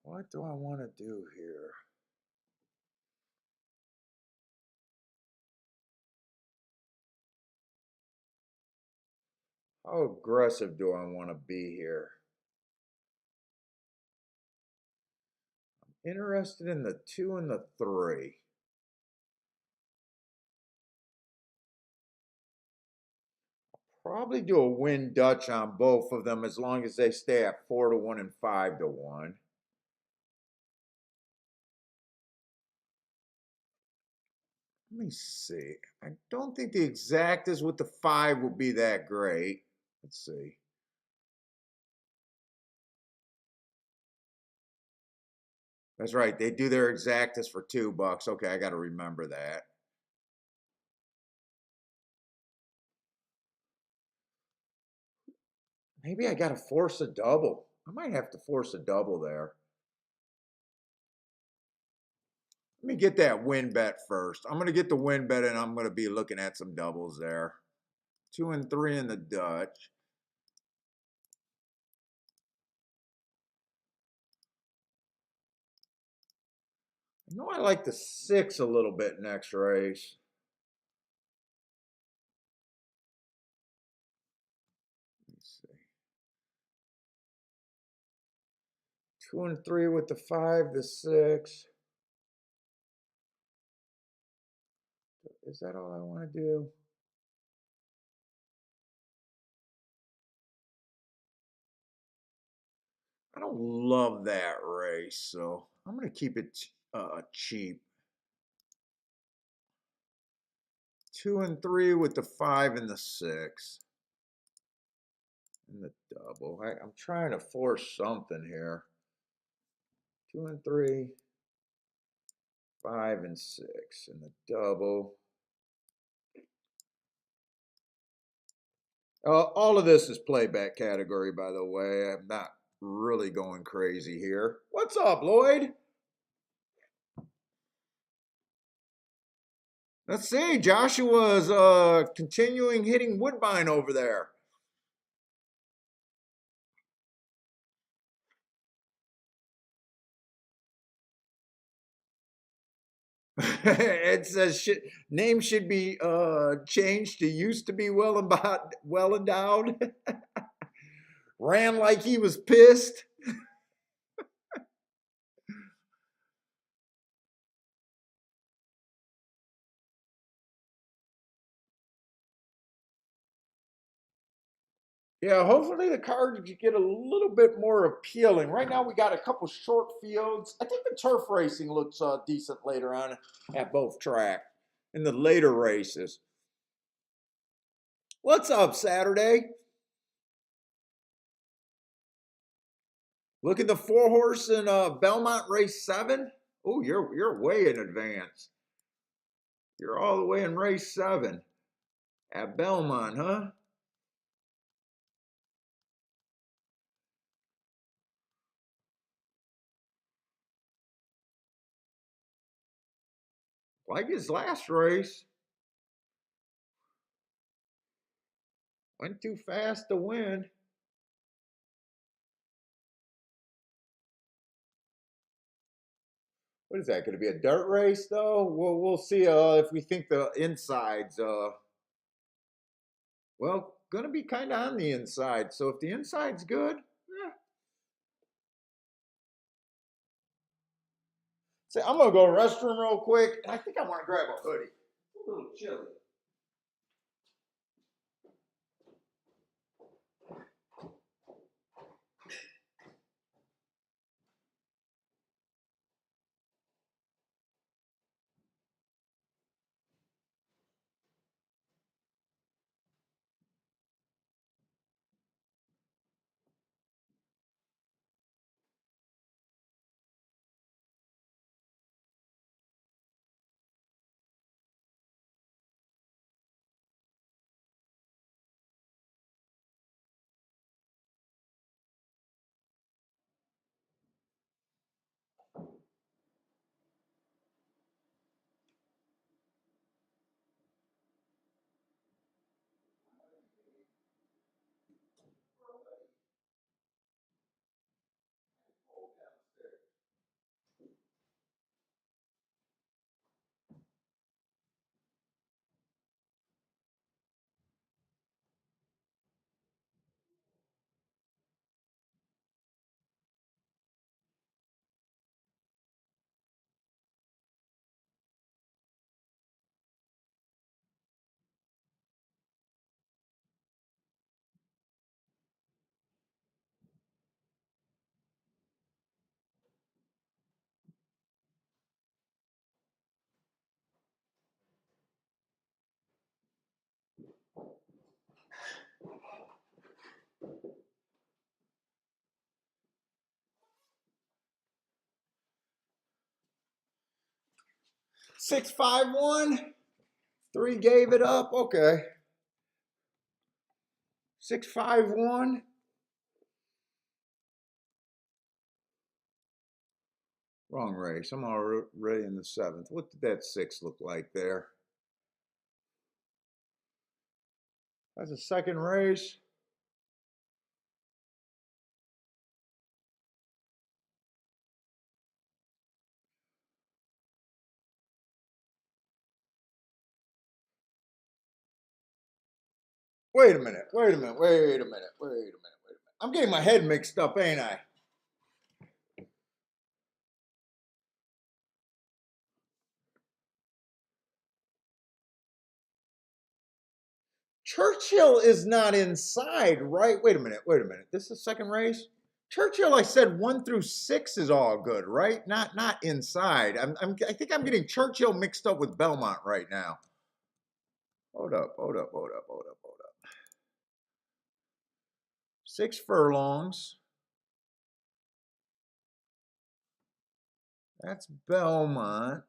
What do I want to do here? How aggressive do I want to be here? I'm interested in the 2 and the 3. Probably do a win Dutch on both of them as long as they stay at 4-1 and 5-1. Let me see. I don't think the exactas with the 5 will be that great. Let's see. That's right. They do their exactas for $2. Okay, I got to remember that. Maybe I got to force a double. I might have to force a double there. Let me get that win bet first. I'm going to get the win bet and I'm going to be looking at some doubles there. 2 and 3 in the Dutch. I know I like the 6 a little bit next race. Let's see. 2 and 3 with the 5, the 6. Is that all I want to do? I don't love that race, so I'm going to keep it cheap. 2 and 3 with the 5 and the 6. And the double. I'm trying to force something here. 2 and 3, 5 and 6, and the double. All of this is playback category, by the way. I'm not really going crazy here. What's up, Lloyd? Let's see. Joshua's continuing hitting Woodbine over there. It says name should be changed to used to be well endowed. Ran like he was pissed. Yeah, hopefully the cards get a little bit more appealing. Right now we got a couple short fields. I think the turf racing looks decent later on at both tracks in the later races. What's up, Saturday? Look at the 4-horse in Belmont race 7. Oh, you're way in advance. You're all the way in race 7 at Belmont, huh? Like his last race. Went too fast to win. What is that? Going to be a dirt race, though? We'll see if we think the insides. Well, going to be kind of on the inside. So if the inside's good, eh. Say, I'm going to go to the restroom real quick. And I think I want to grab a hoodie. It's a little chilly. 6-5-1. 3 gave it up. Okay. 6-5-1. Wrong race. I'm already in the 7th. What did that 6 look like there? That's a second race. Wait a minute. Wait a minute. Wait a minute. Wait a minute. Wait a minute. I'm getting my head mixed up, ain't I? Churchill is not inside, right? Wait a minute. Wait a minute. This is the second race. Churchill, I said 1 through 6 is all good, right? Not inside. I think I'm getting Churchill mixed up with Belmont right now. Hold up. Hold up. Hold up. Hold up. Hold up. 6 furlongs. That's Belmont.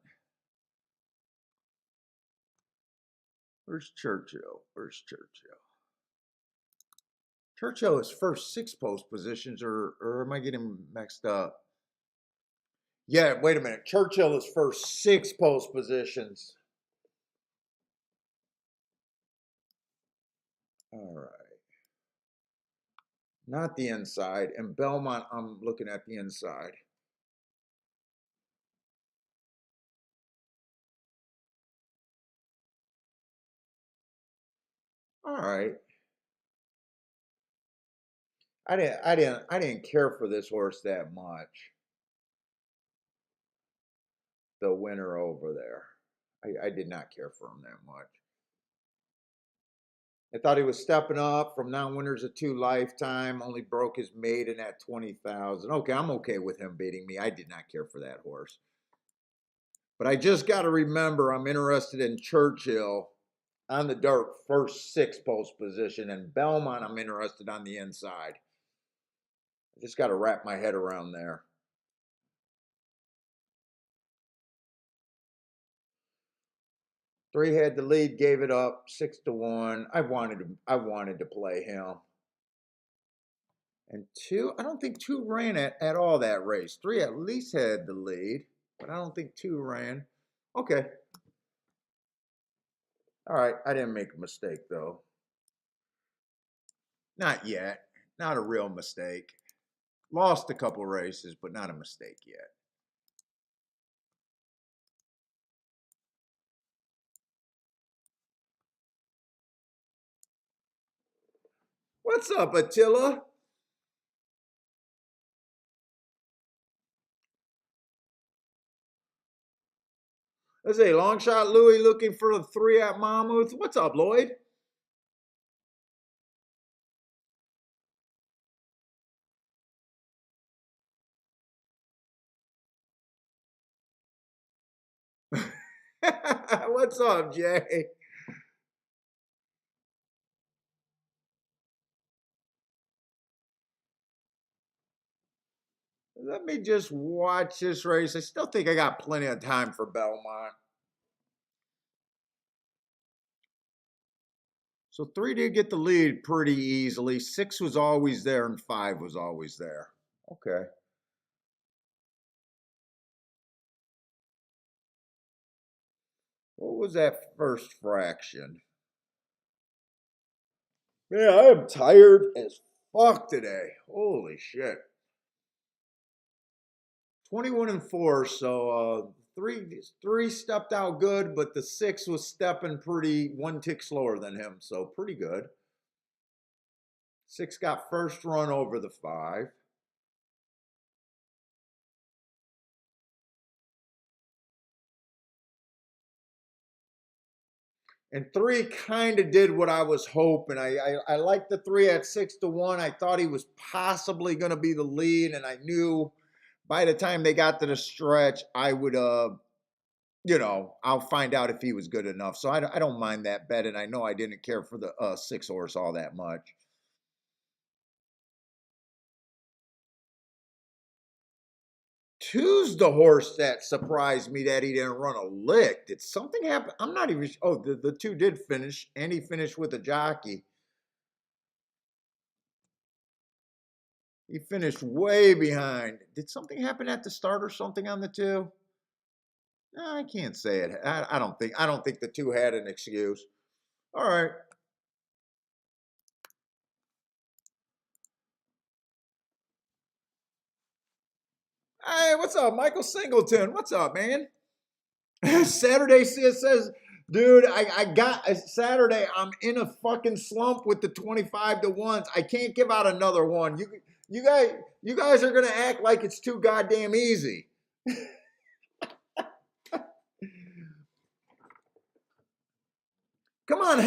Where's Churchill? Where's Churchill? Churchill is first 6 post positions, or am I getting mixed up? Yeah, wait a minute. Churchill is first 6 post positions. All right. Not the inside. And Belmont, I'm looking at the inside. All right. I didn't care for this horse that much. The winner over there. I did not care for him that much. I thought he was stepping up from non-winners of 2 lifetime. Only broke his maiden at 20,000. Okay, I'm okay with him beating me. I did not care for that horse. But I just got to remember I'm interested in Churchill on the dirt, first 6 post position, and Belmont I'm interested on the inside. I just got to wrap my head around there. 3 had the lead, gave it up 6-1. I wanted to play him. And 2, I don't think 2 ran at all that race. 3 at least had the lead, but I don't think 2 ran. Okay. All right, I didn't make a mistake though. Not yet. Not a real mistake. Lost a couple races, but not a mistake yet. What's up, Attila? Let's say long shot Louis looking for a 3 at Monmouth. What's up, Lloyd? What's up, Jay? Let me just watch this race. I still think I got plenty of time for Belmont. So 3 did get the lead pretty easily. 6 was always there and 5 was always there. Okay. What was that first fraction? Man, I am tired as fuck today. Holy shit. 21-4, so 3 stepped out good, but the 6 was stepping pretty 1 tick slower than him, so pretty good. 6 got first run over the 5. And 3 kind of did what I was hoping. I liked the 3 at 6-1. I thought he was possibly going to be the lead, and I knew by the time they got to the stretch, I would, I'll find out if he was good enough. So I don't mind that bet, and I know I didn't care for the 6 horse all that much. Two's the horse that surprised me that he didn't run a lick. Did something happen? I'm not even. Oh, the 2 did finish, and he finished with a jockey. He finished way behind. Did something happen at the start or something on the 2? No, I can't say it. I don't think. I don't think the 2 had an excuse. All right. Hey, what's up, Michael Singleton? What's up, man? Saturday says, dude, I got Saturday. I'm in a fucking slump with the 25-1s. I can't give out another one. You guys are gonna act like it's too goddamn easy. Come on,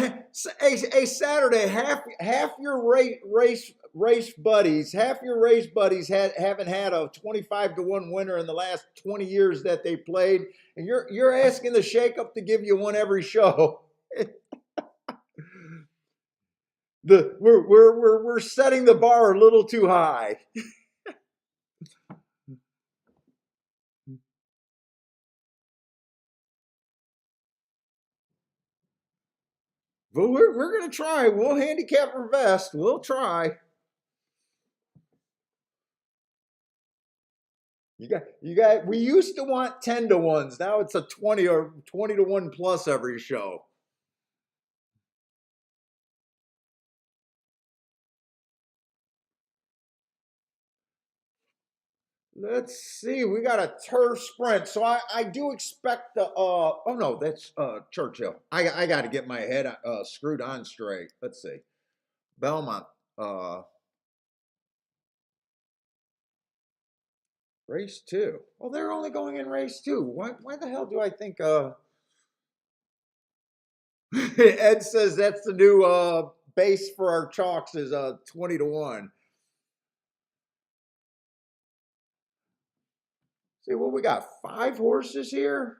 hey Saturday, half your race buddies, haven't had a 25-1 winner in the last 20 years that they played, and you're asking the shakeup to give you one every show. We're setting the bar a little too high. But we're gonna try. We'll handicap our best. We'll try. You got. We used to want 10-1s. Now it's a 20 or 20-1 plus every show. Let's see. We got a turf sprint, so I do expect the. Oh no, that's Churchill. I got to get my head screwed on straight. Let's see. Belmont. Race 2. Oh, they're only going in race 2. Why the hell do I think Ed says that's the new base for our chalks is 20-1. See what we got? 5 horses here.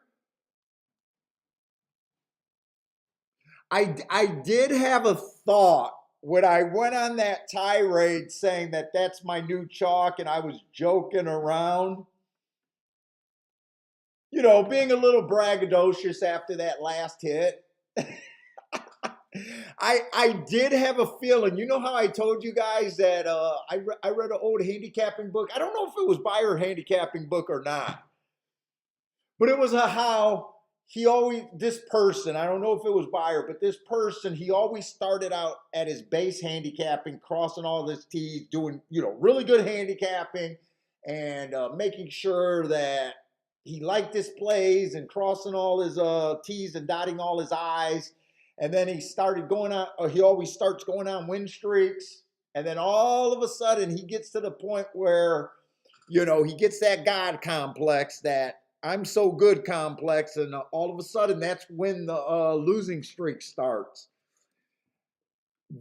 I did have a thought when I went on that tirade saying that that's my new chalk, and I was joking around. You know, being a little braggadocious after that last hit. I did have a feeling. You know how I told you guys that I read an old handicapping book. I don't know if it was by her handicapping book or not, but it was a how he always, this person, I don't know if it was by her, but this person, he always started out at his base handicapping, crossing all his T's, doing, you know, really good handicapping, and making sure that he liked his plays and crossing all his T's and dotting all his I's. And then he started going on, or he always starts going on win streaks. And then all of a sudden he gets to the point where, you know, he gets that God complex, that I'm so good complex, and all of a sudden that's when the losing streak starts.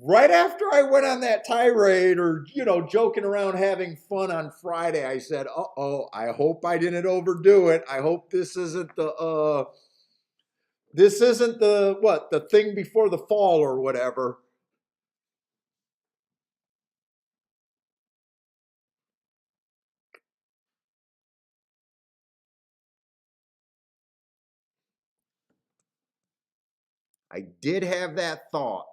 Right after I went on that tirade, or, you know, joking around having fun on Friday, I said, uh-oh, I hope I didn't overdo it. I hope this isn't the what, the thing before the fall or whatever. I did have that thought.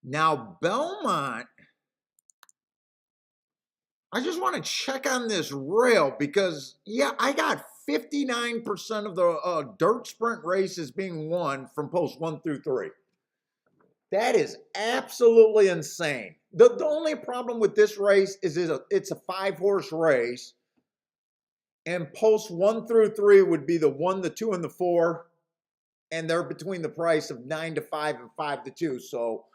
Now, Belmont, I just want to check on this rail because, yeah, I got 59% of the dirt sprint races being won from posts 1 through 3. That is absolutely insane. The only problem with this race is it's a 5-horse race, and posts 1 through 3 would be the 1, the 2, and the 4, and they're between the price of 9 to 5 and 5 to 2. So,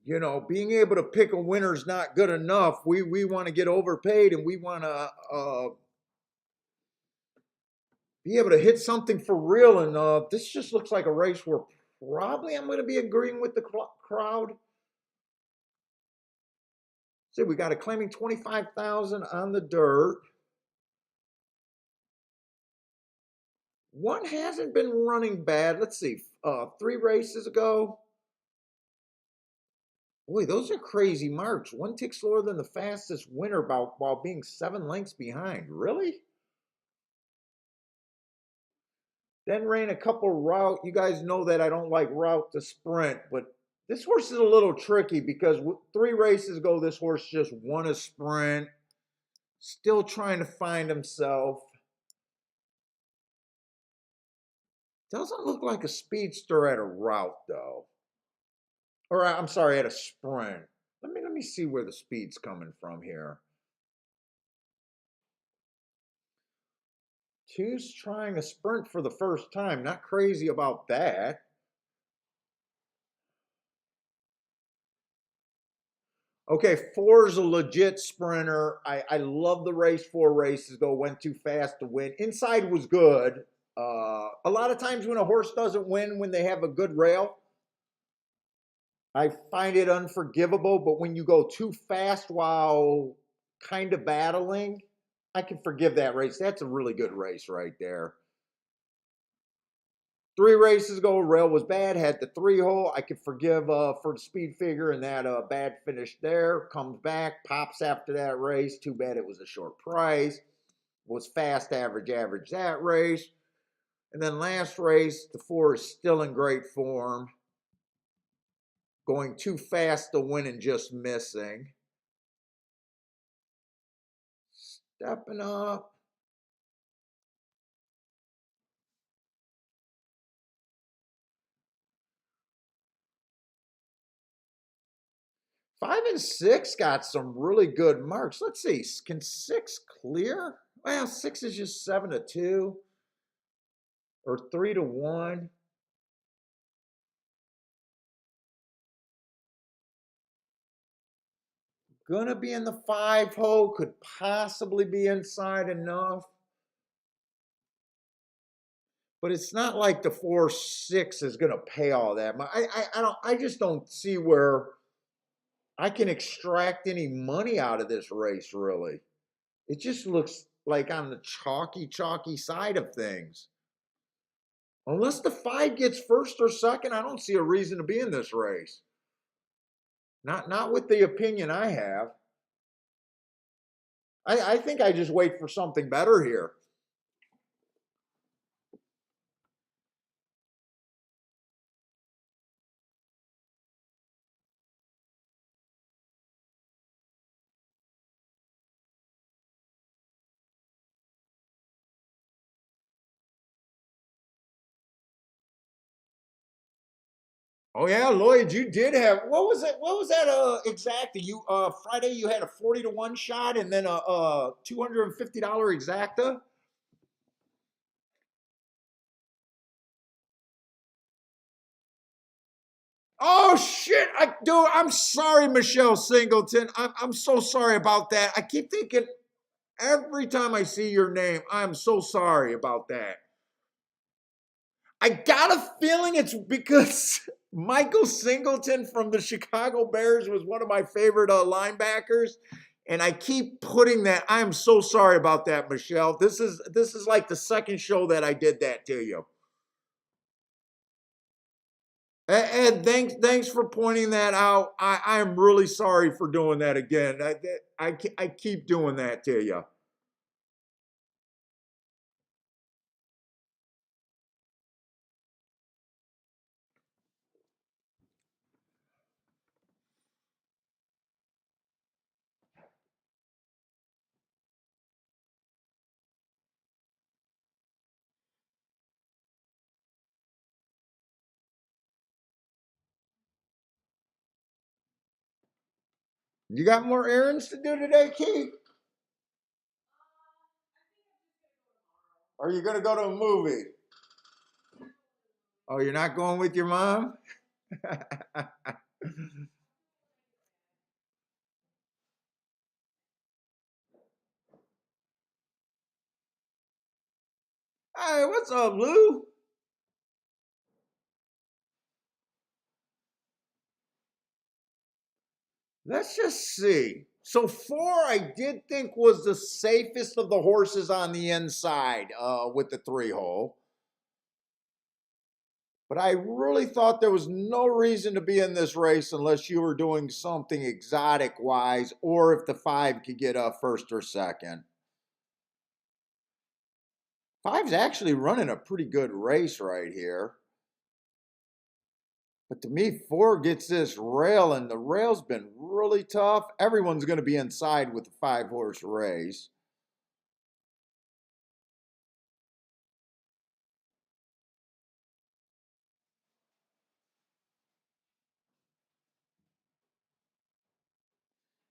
you know, being able to pick a winner is not good enough. We want to get overpaid, and we want to be able to hit something for real. And this just looks like a race where probably I'm going to be agreeing with the crowd. See, we got a claiming 25,000 on the dirt. One hasn't been running bad. Let's see, 3 races ago. Boy, those are crazy marks. One tick slower than the fastest winner while being 7 lengths behind. Really? Then ran a couple route. You guys know that I don't like route to sprint, but this horse is a little tricky because 3 races ago, this horse just won a sprint. Still trying to find himself. Doesn't look like a speedster at a route though. Or I'm sorry, at a sprint. Let me see where the speed's coming from here. 2's trying a sprint for the first time. Not crazy about that. Okay, 4's a legit sprinter. I love the race. 4 races ago, went too fast to win. Inside was good. A lot of times when a horse doesn't win when they have a good rail, I find it unforgivable. But when you go too fast while kind of battling, I can forgive that race. That's a really good race right there. 3 races ago, rail was bad, had the 3-hole. I could forgive for the speed figure and that bad finish there. Comes back, pops after that race. Too bad it was a short price. Was fast, average that race. And then last race, the 4 is still in great form. Going too fast to win and just missing. Stepping up. Five and 6 got some really good marks. Let's see, can 6 clear? Well, 6 is just 7 to 2 or 3 to 1. Gonna be in the 5-hole, could possibly be inside enough. But it's not like the 4-6 is gonna pay all that. I just don't see where I can extract any money out of this race, really. It just looks like on the chalky side of things. Unless the 5 gets first or second, I don't see a reason to be in this race. Not with the opinion I have. I think I just wait for something better here. Oh yeah, Lloyd, you did have what was it? What was that exacta? You Friday you had a 40-1 shot and then a $250 exacta? Oh shit! I'm sorry, Michelle Singleton. I'm so sorry about that. I keep thinking every time I see your name, I'm so sorry about that. I got a feeling it's because Michael Singleton from the Chicago Bears was one of my favorite linebackers, and I keep putting that. I am so sorry about that, Michelle. This is like the second show that I did that to you. And thanks for pointing that out. I am really sorry for doing that again. I keep doing that to you. You got more errands to do today, Keith? Or are you going to go to a movie? Oh, you're not going with your mom? Hey, what's up, Lou? Let's just see. So 4, I did think was the safest of the horses on the inside with the 3-hole. But I really thought there was no reason to be in this race unless you were doing something exotic wise, or if the 5 could get a first or second. 5's actually running a pretty good race right here. But to me, 4 gets this rail, and the rail's been really tough. Everyone's going to be inside with the 5-horse race.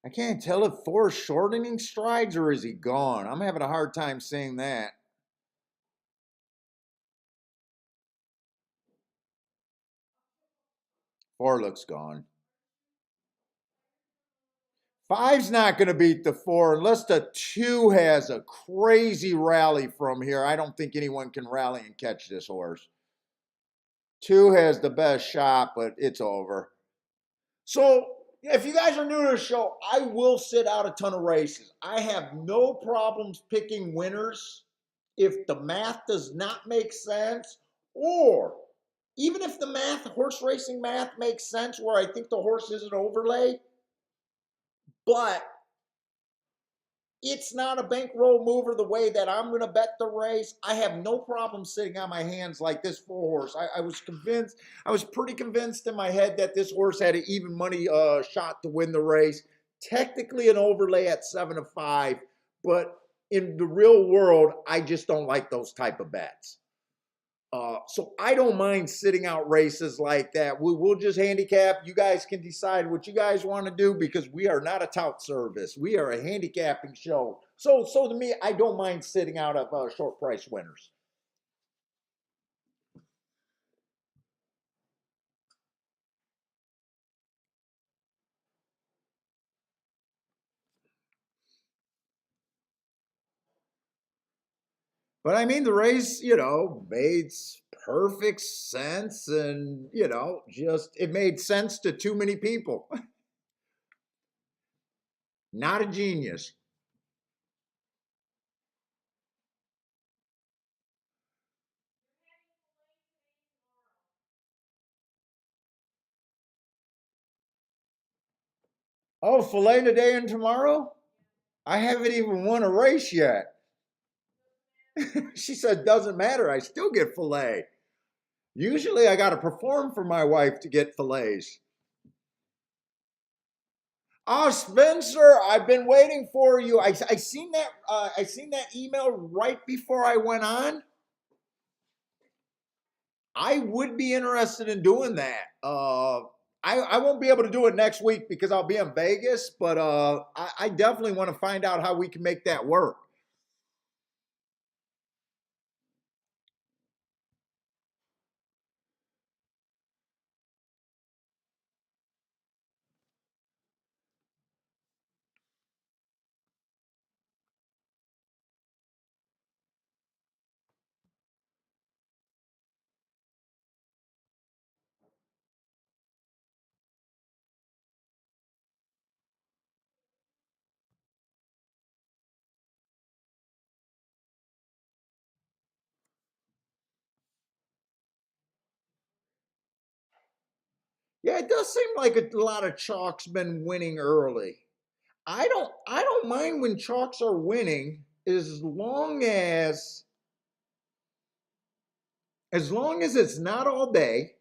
I can't tell if 4 is shortening strides or is he gone. I'm having a hard time seeing that. 4 looks gone. 5's not going to beat the 4 unless the 2 has a crazy rally from here. I don't think anyone can rally and catch this horse. 2 has the best shot, but it's over. So, if you guys are new to the show, I will sit out a ton of races. I have no problems picking winners if the math does not make sense, or even if the math, horse racing math, makes sense where I think the horse is an overlay, but it's not a bankroll mover the way that I'm going to bet the race. I have no problem sitting on my hands like this 4-horse. I was convinced, I was pretty convinced in my head that this horse had an even money shot to win the race. Technically an overlay at 7-5, but in the real world, I just don't like those type of bets. So I don't mind sitting out races like that. We'll just handicap. You guys can decide what you guys want to do because we are not a tout service. We are a handicapping show. So to me, I don't mind sitting out of short price winners. But I mean, the race, made perfect sense, and just it made sense to too many people. Not a genius. Oh, filet today and tomorrow? I haven't even won a race yet. She said, doesn't matter. I still get filet. Usually I got to perform for my wife to get fillets. Oh, Spencer, I've been waiting for you. I seen that. I seen that email right before I went on. I would be interested in doing that. I won't be able to do it next week because I'll be in Vegas, but I definitely want to find out how we can make that work. Yeah, it does seem like a lot of chalk's been winning early. I don't mind when chalks are winning as long as it's not all day,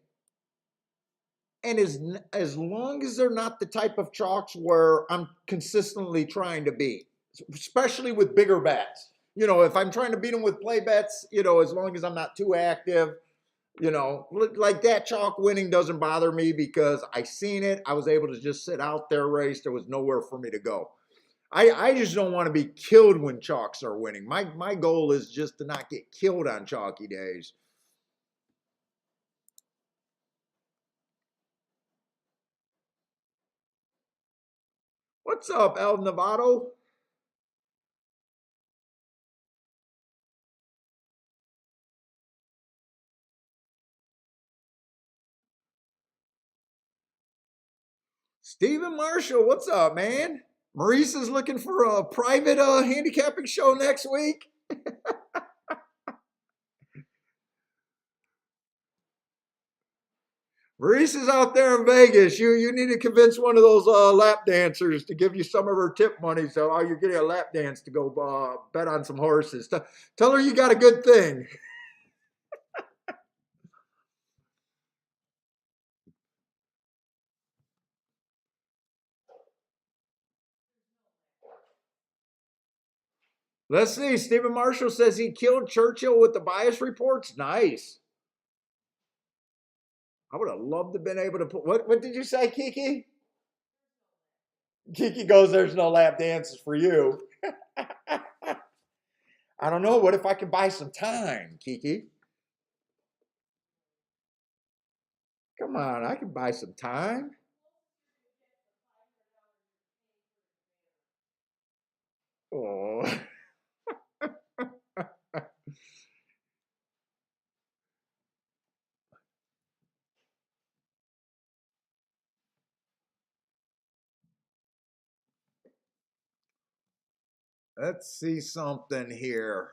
and as long as they're not the type of chalks where I'm consistently trying to beat, especially with bigger bets. If I'm trying to beat them with play bets, as long as I'm not too active, like that chalk winning doesn't bother me because I seen it. I was able to just sit out there, race. There was nowhere for me to go. I just don't want to be killed when chalks are winning. My goal is just to not get killed on chalky days. What's up, El Nevado? Stephen Marshall, what's up, man? Maurice is looking for a private handicapping show next week. Maurice is out there in Vegas. You need to convince one of those lap dancers to give you some of her tip money, so you're getting a lap dance to go bet on some horses. Tell her you got a good thing. Let's see. Stephen Marshall says he killed Churchill with the bias reports. Nice. I would have loved to have been able to put. What did you say, Kiki? Kiki goes, "There's no lap dances for you." I don't know. What if I could buy some time, Kiki? Come on, I can buy some time. Oh. Let's see something here.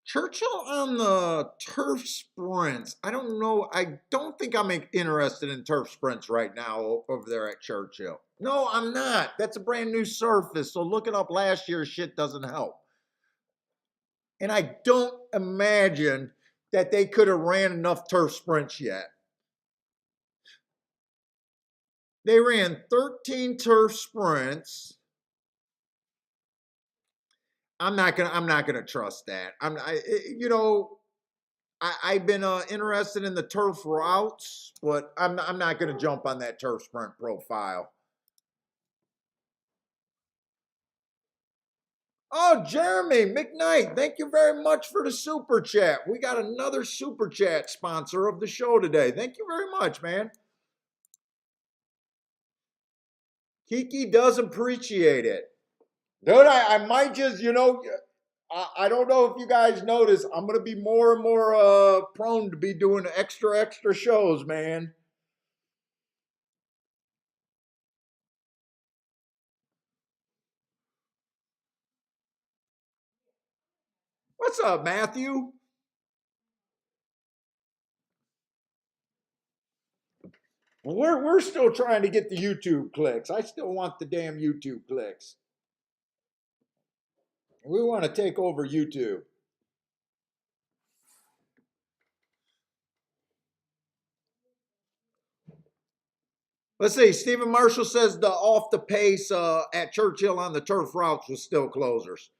Churchill on the turf sprints. I don't know. I don't think I'm interested in turf sprints right now over there at Churchill. No, I'm not. That's a brand new surface. So looking up last year's shit doesn't help. And I don't imagine that they could have ran enough turf sprints yet. They ran 13 turf sprints. I'm not gonna trust that. I've been interested in the turf routes, but I'm not gonna jump on that turf sprint profile. Oh, Jeremy McKnight, thank you very much for the super chat. We got another super chat sponsor of the show today. Thank you very much, man. Kiki does appreciate it. Dude, I might just, I don't know if you guys notice, I'm gonna be more and more prone to be doing extra shows, man. What's up, Matthew? Well, we're still trying to get the YouTube clicks. I still want the damn YouTube clicks. We want to take over YouTube. Let's see. Stephen Marshall says the off the pace at Churchill on the turf routes was still closers.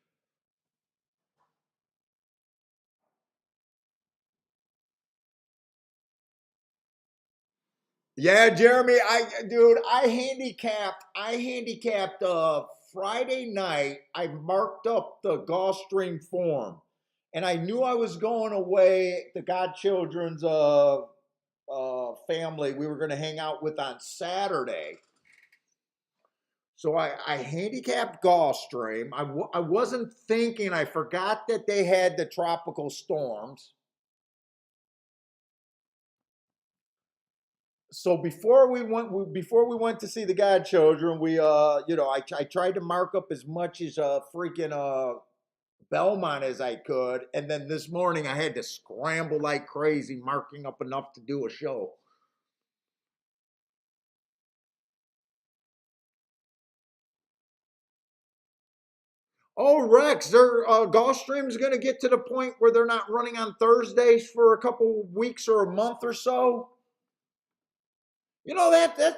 Yeah, Jeremy, I handicapped Friday night. I marked up the Gulfstream form. And I knew I was going away, the godchildren's family we were going to hang out with on Saturday. So I handicapped Gulfstream. I wasn't thinking, I forgot that they had the tropical storms. So before we went to see the godchildren, I tried to mark up as much as freaking Belmont as I could, and then this morning I had to scramble like crazy, marking up enough to do a show. Oh, Rex, their Gulfstream's going to get to the point where they're not running on Thursdays for a couple weeks or a month or so. You know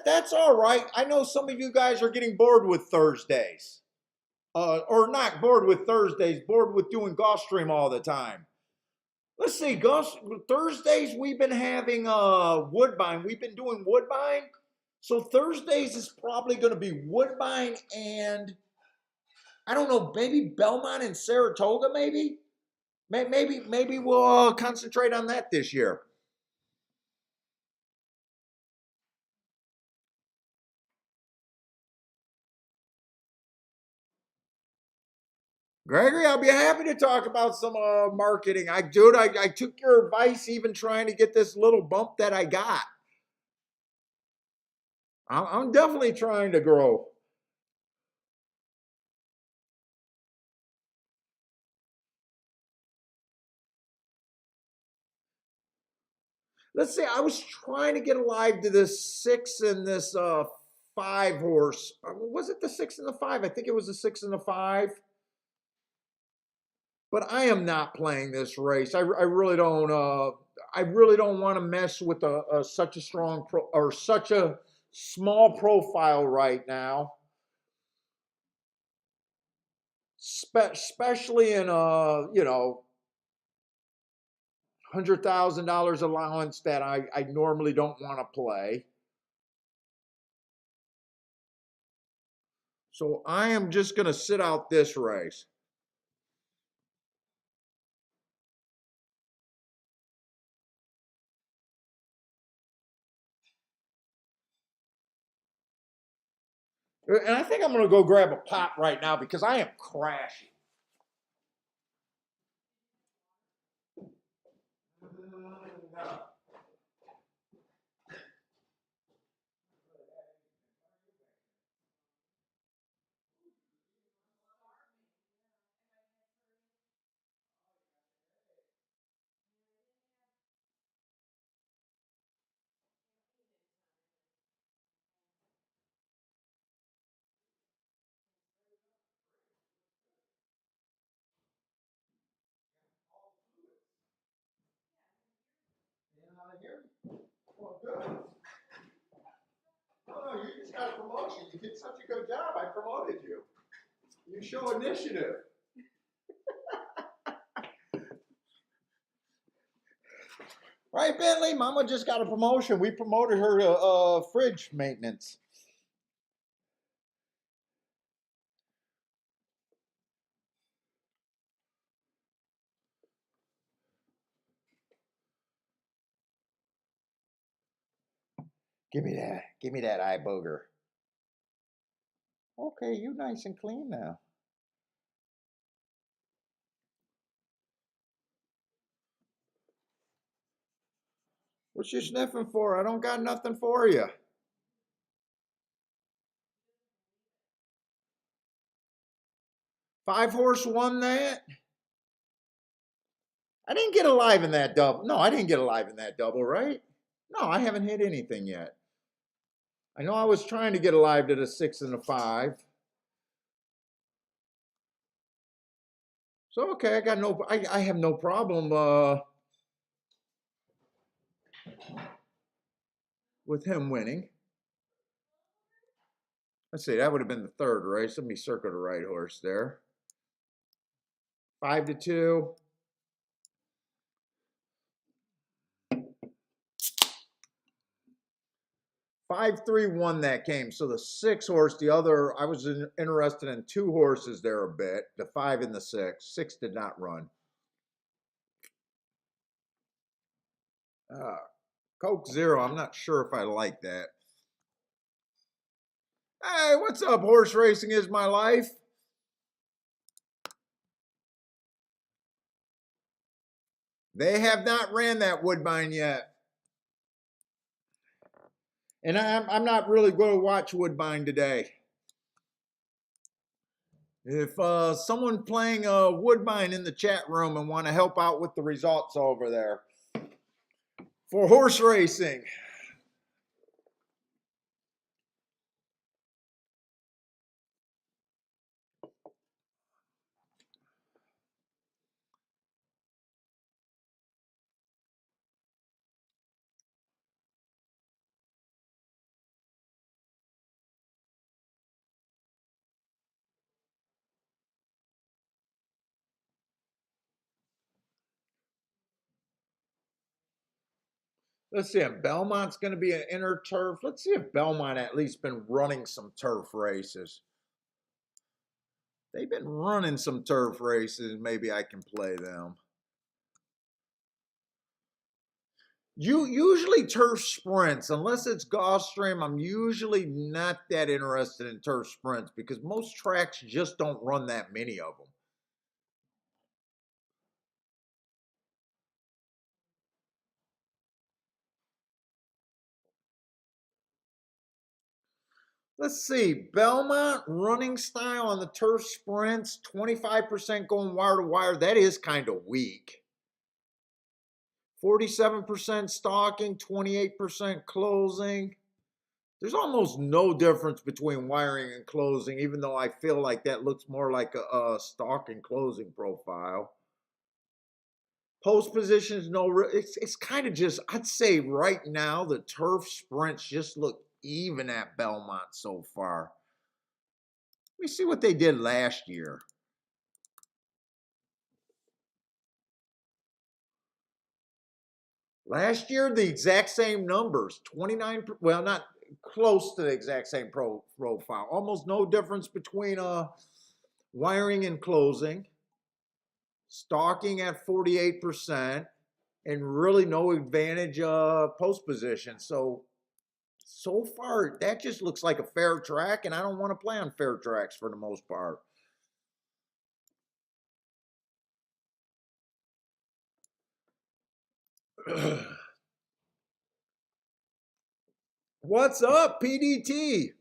that's all right. I know some of you guys are getting bored with Thursdays, or not bored with Thursdays, bored with doing Gulfstream all the time. Let's see, Thursdays we've been having Woodbine. We've been doing Woodbine, so Thursdays is probably going to be Woodbine and I don't know, maybe Belmont and Saratoga, maybe. Maybe we'll concentrate on that this year. Gregory, I'll be happy to talk about some marketing. I took your advice even trying to get this little bump that I got. I'm definitely trying to grow. Let's see, I was trying to get alive to this 6 and this 5 horse. Was it the 6 and the 5? I think it was the 6 and the 5. But I am not playing this race. I really don't. I really don't want to mess with such a strong or such a small profile right now. Especially in $100,000 allowance that I normally don't want to play. So I am just going to sit out this race. And I think I'm going to go grab a pot right now because I am crashing. Well, good. Oh, no, you just got a promotion. You did such a good job. I promoted you. You show initiative. Right, Bentley? Mama just got a promotion. We promoted her to fridge maintenance. Give me that. Give me that eye booger. Okay, you nice and clean now. What you sniffing for? I don't got nothing for you. Five horse won that? I didn't get alive in that double. No, I didn't get alive in that double, right? No, I haven't hit anything yet. I know I was trying to get alive to the 6 and the 5. So okay, I have no problem with him winning. Let's see, that would have been the third race. Let me circle the right horse there. 5-2. 5-3 won that game. So the 6 horse, the other, I was interested in 2 horses there a bit, the 5 and the 6. 6 did not run. Coke Zero, I'm not sure if I like that. Hey, what's up? Horse racing is my life. They have not ran that Woodbine yet. And I'm not really going to watch Woodbine today. If someone playing Woodbine in the chat room and want to help out with the results over there for horse racing. Let's see if Belmont's going to be an inner turf. Let's see if Belmont at least been running some turf races. They've been running some turf races. Maybe I can play them. Usually turf sprints, unless it's Gulfstream, I'm usually not that interested in turf sprints because most tracks just don't run that many of them. Let's see, Belmont running style on the turf sprints, 25% going wire to wire. That is kind of weak. 47% stalking, 28% closing. There's almost no difference between wiring and closing, even though I feel like that looks more like a stalking closing profile. Post positions, no, it's kind of just, I'd say right now, the turf sprints just look even at Belmont so far. Let me see what they did last year. Last year, the exact same numbers, 29, well, not close to the exact same profile. Almost no difference between wiring and closing. Stalking at 48%, and really no advantage post position. So far, that just looks like a fair track, and I don't want to play on fair tracks for the most part. What's up, PDT?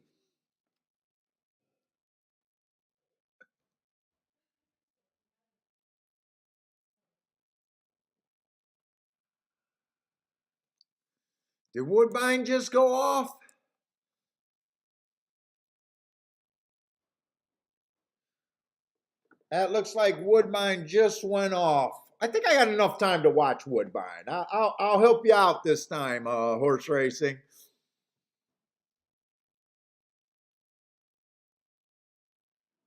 Did Woodbine just go off? That looks like Woodbine just went off. I think I got enough time to watch Woodbine. I'll help you out this time, horse racing.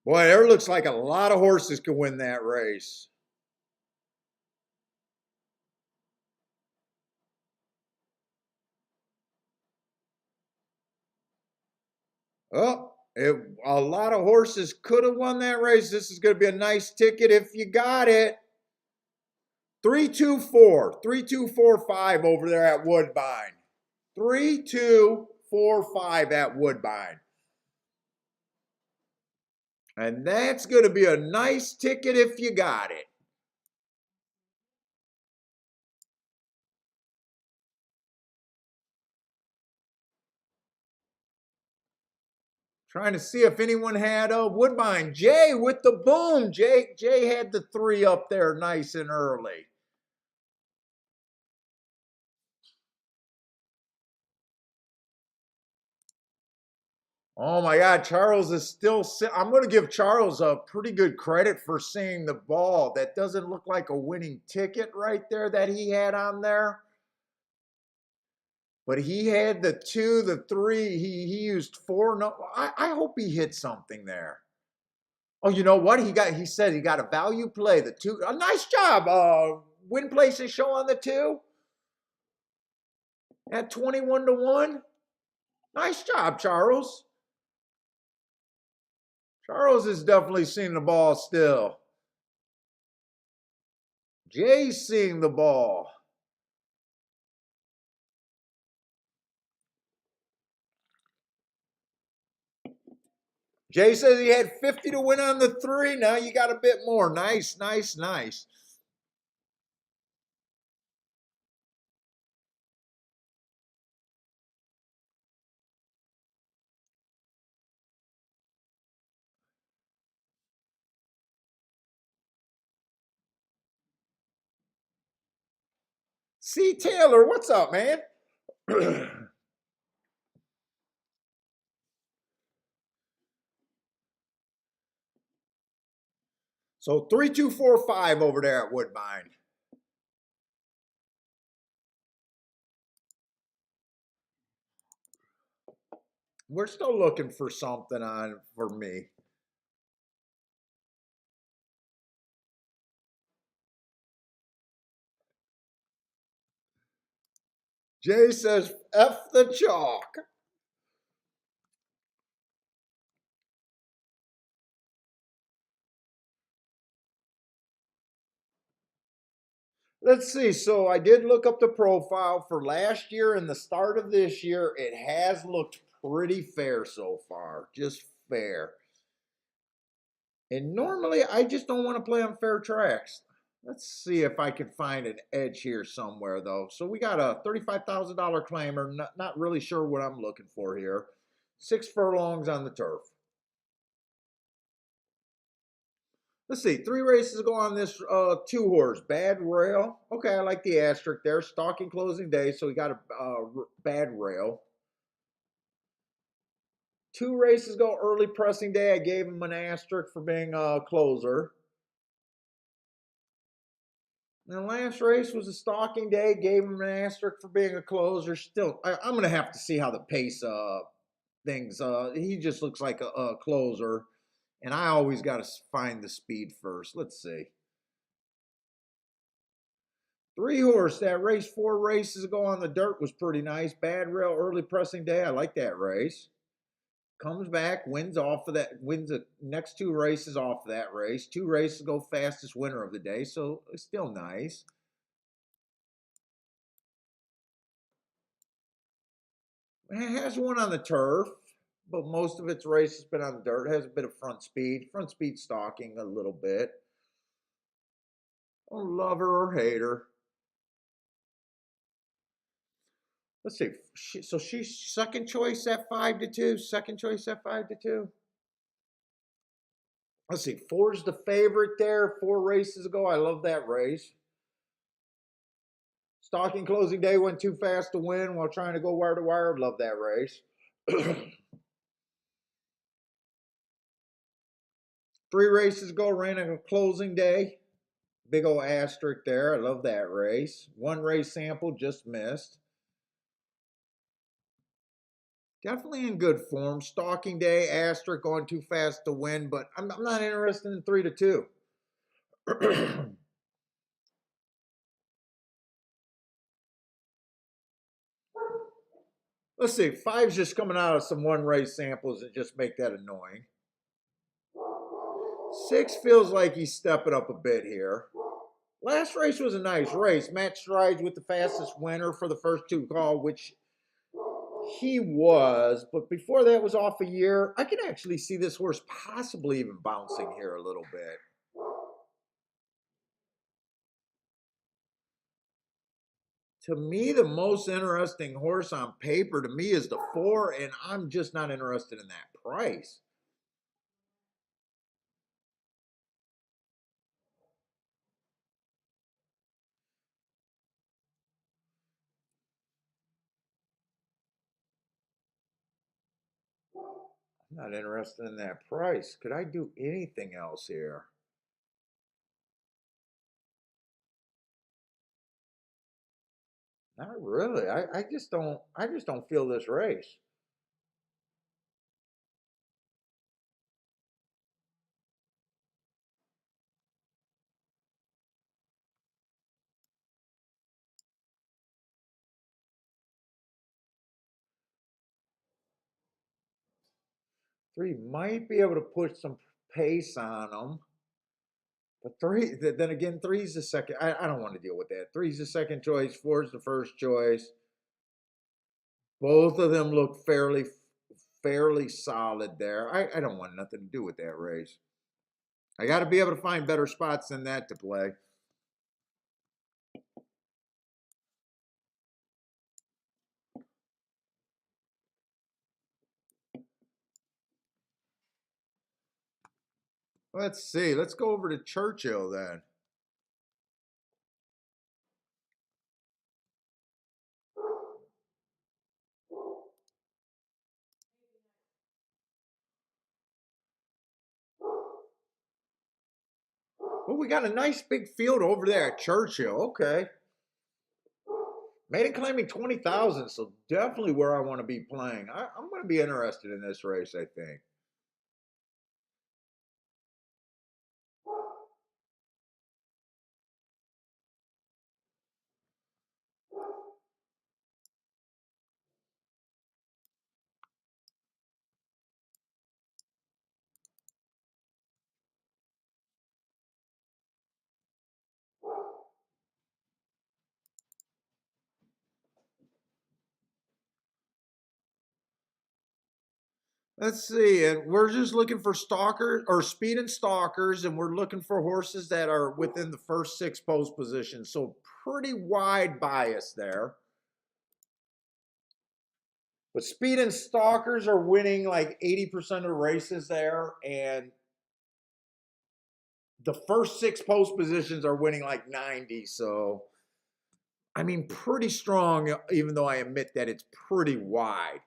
Boy, there looks like a lot of horses can win that race. Oh, a lot of horses could have won that race. This is going to be a nice ticket if you got it. 3-2-4, 3-2-4-5 over there at Woodbine. 3-2-4-5 at Woodbine. And that's going to be a nice ticket if you got it. Trying to see if anyone had Woodbine. Jay with the boom. Jay had the 3 up there nice and early. Oh my God, Charles is still. I'm going to give Charles a pretty good credit for seeing the ball. That doesn't look like a winning ticket right there that he had on there. But he had the 2, the 3. He used 4. No, I hope he hit something there. Oh, you know what? He said he got a value play. The 2. A nice job. Win places show on the 2 at 21-1. Nice job, Charles. Charles is definitely seeing the ball still. Jay's seeing the ball. Jay says he had 50 to win on the 3. Now you got a bit more. Nice, nice, nice. C. Taylor, what's up, man? So 3-2-4-5 over there at Woodbine. We're still looking for something on for me. Jay says, F the chalk. Let's see. So I did look up the profile for last year and the start of this year. It has looked pretty fair so far. Just fair. And normally I just don't want to play on fair tracks. Let's see if I can find an edge here somewhere, though. So we got a $35,000 claimer. Not really sure what I'm looking for here. 6 furlongs on the turf. Let's see. 3 races go on this 2 horse. Bad Rail. Okay, I like the asterisk there. Stalking closing day, so we got a Bad Rail. 2 races go early pressing day. I gave him an asterisk for being a closer. And the last race was a stalking day. Gave him an asterisk for being a closer. Still, I'm going to have to see how the pace things. He just looks like a closer. And I always got to find the speed first. Let's see. 3 horse, that race 4 races ago on the dirt was pretty nice. Bad Rail, early pressing day. I like that race. Comes back, wins off of that, wins the next 2 races off of that race. 2 races go fastest winner of the day, so it's still nice. It has one on the turf, but most of its race has been on the dirt. It has a bit of front speed stalking a little bit. Oh, love her or hate her. Let's see. So she's second choice at 5-2. Second choice at 5-2. Let's see. 4's the favorite there. 4 races ago. I love that race. Stalking closing day went too fast to win while trying to go wire to wire. Love that race. 3 races ago, ran a closing day. Big old asterisk there. I love that race. 1 race sample, just missed. Definitely in good form. Stalking day, asterisk, going too fast to win, but I'm not interested in 3-2. Let's see. 5's just coming out of some 1 race samples that just make that annoying. 6 feels like he's stepping up a bit here. Last race was a nice race. Matt Strides with the fastest winner for the first 2 call, which he was. But before that was off a year. I can actually see this horse possibly even bouncing here a little bit. To me, the most interesting horse on paper to me is the 4, and I'm just not interested in that price. I'm not interested in that price. Could I do anything else here? Not really. I just don't feel this race. Three might be able to put some pace on them. But three, then again, three's the second. I don't want to deal with that. Three's the second choice. Four's the first choice. Both of them look fairly solid there. I don't want nothing to do with that race. I got to be able to find better spots than that to play. Let's see. Let's go over to Churchill then. Well, we got a nice big field over there at Churchill. Okay. Made it claiming 20,000, so definitely where I want to be playing. I'm going to be interested in this race, I think. Let's see, and we're just looking for stalkers or speed and stalkers, and we're looking for horses that are within the first 6 post positions. So pretty wide bias there. But speed and stalkers are winning like 80% of races there, and the first 6 post positions are winning like 90. So I mean, pretty strong, even though I admit that it's pretty wide.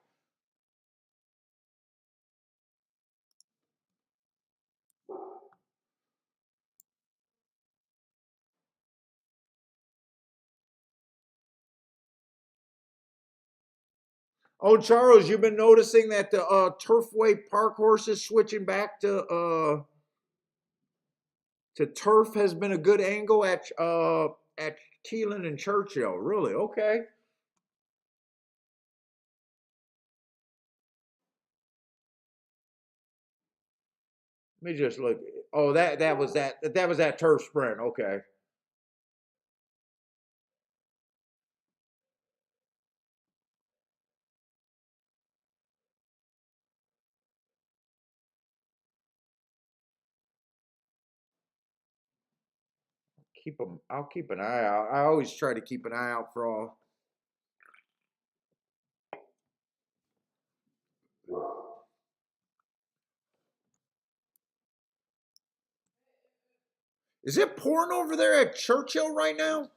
Oh, Charles, you've been noticing that the Turfway Park horses switching back to turf has been a good angle at Keelan and Churchill. Really? Okay. Let me just look. Oh, that was that turf sprint. Okay. Keep them. I'll keep an eye out. I always try to keep an eye out for all. Is it pouring over there at Churchill right now?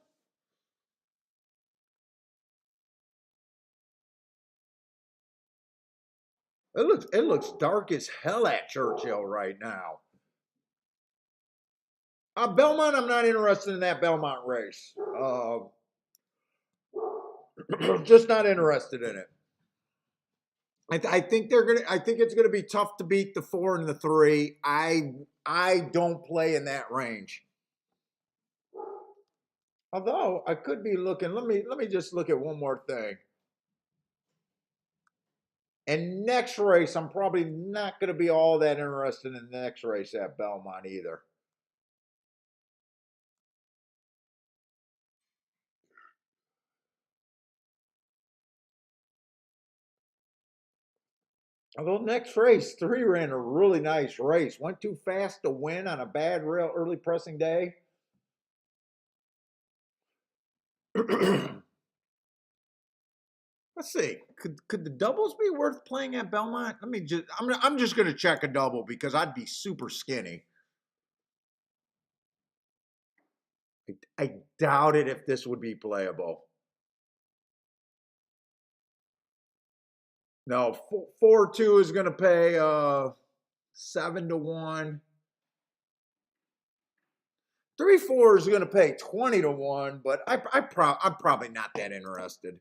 It looks dark as hell at Churchill right now. Belmont, I'm not interested in that Belmont race. Just not interested in it. I think they're gonna. I think it's gonna be tough to beat the 4 and the 3. I don't play in that range. Although I could be looking. Let me just look at one more thing. And next race, I'm probably not going to be all that interested in the next race at Belmont either. Although next race, 3 ran a really nice race. Went too fast to win on a bad real early pressing day. Let's see. Could the doubles be worth playing at Belmont? Let me just. I'm just gonna check a double because I'd be super skinny. I doubt it if this would be playable. No, 4-2 is gonna pay 7-1. 3-4 is gonna pay 20-1, but I'm probably not that interested.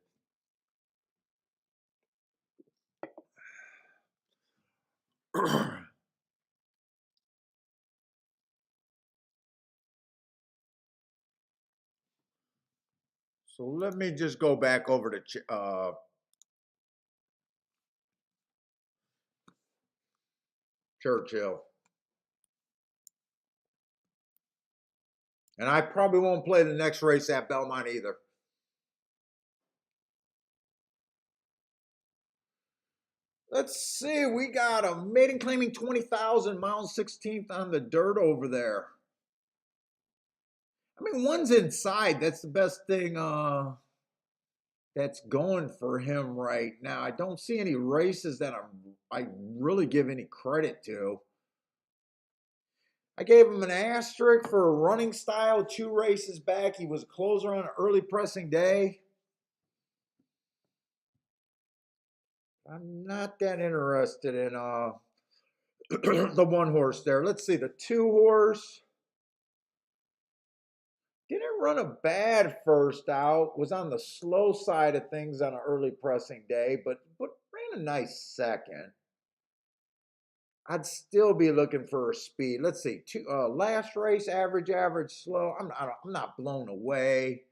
So let me just go back over to Churchill. And I probably won't play the next race at Belmont either. Let's see. We got a maiden claiming 20,000, miles 16th on the dirt over there. I mean, one's inside. That's the best thing that's going for him right now. I don't see any races that I really give any credit to. I gave him an asterisk for a running style 2 races back. He was a closer on an early pressing day. I'm not that interested in the 1 horse there. Let's see, the 2 horse didn't run a bad first out, was on the slow side of things on an early pressing day, but ran a nice second. I'd still be looking for a speed. Let's see, last race, average, slow. I'm not blown away.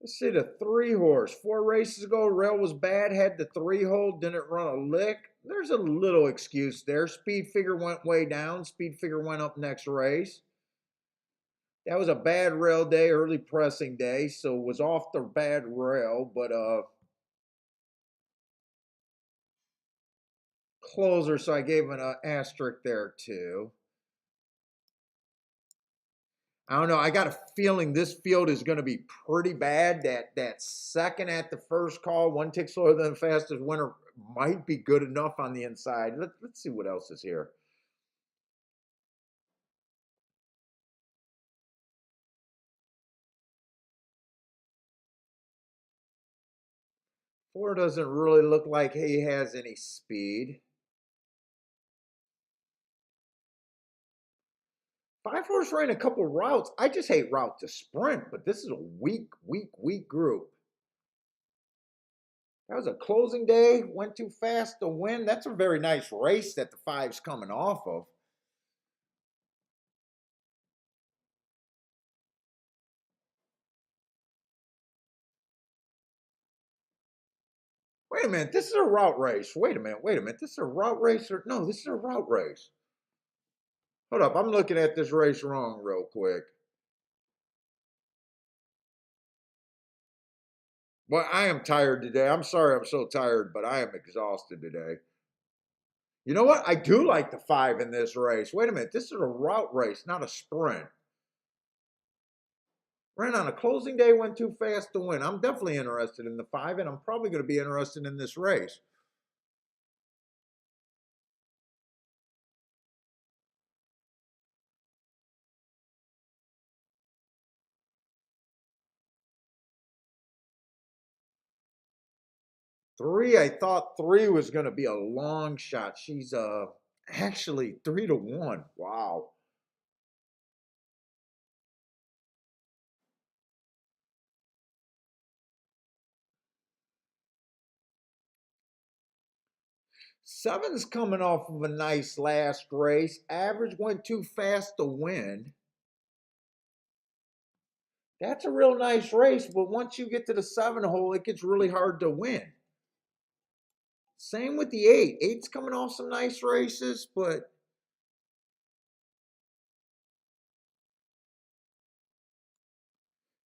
Let's see the 3 horse. 4 races ago, rail was bad, had the 3 hole, didn't run a lick. There's a little excuse there. Speed figure went way down. Speed figure went up next race. That was a bad rail day, early pressing day, so it was off the bad rail, but closer, so I gave him an asterisk there too. I don't know. I got a feeling this field is going to be pretty bad. That second at the first call, 1 tick slower than the fastest winner, might be good enough on the inside. Let's see what else is here. Four doesn't really look like he has any speed. 5 horse ran a couple routes. I just hate route to sprint, but this is a weak group. That was a closing day. Went too fast to win. That's a very nice race that the 5's coming off of. Wait a minute. This is a route race. Wait a minute. This is a route race or no? This is a route race. Hold up. I'm looking at this race wrong real quick. Well, I am tired today. I'm sorry I'm so tired, but I am exhausted today. You know what? I do like the 5 in this race. Wait a minute. This is a route race, not a sprint. Ran on a closing day, went too fast to win. I'm definitely interested in the 5, and I'm probably going to be interested in this race. Three, I thought 3 was going to be a long shot. She's actually 3-1. Wow. Seven's coming off of a nice last race. Average went too fast to win. That's a real nice race, but once you get to the 7 hole, it gets really hard to win. Same with the 8. 8's coming off some nice races, but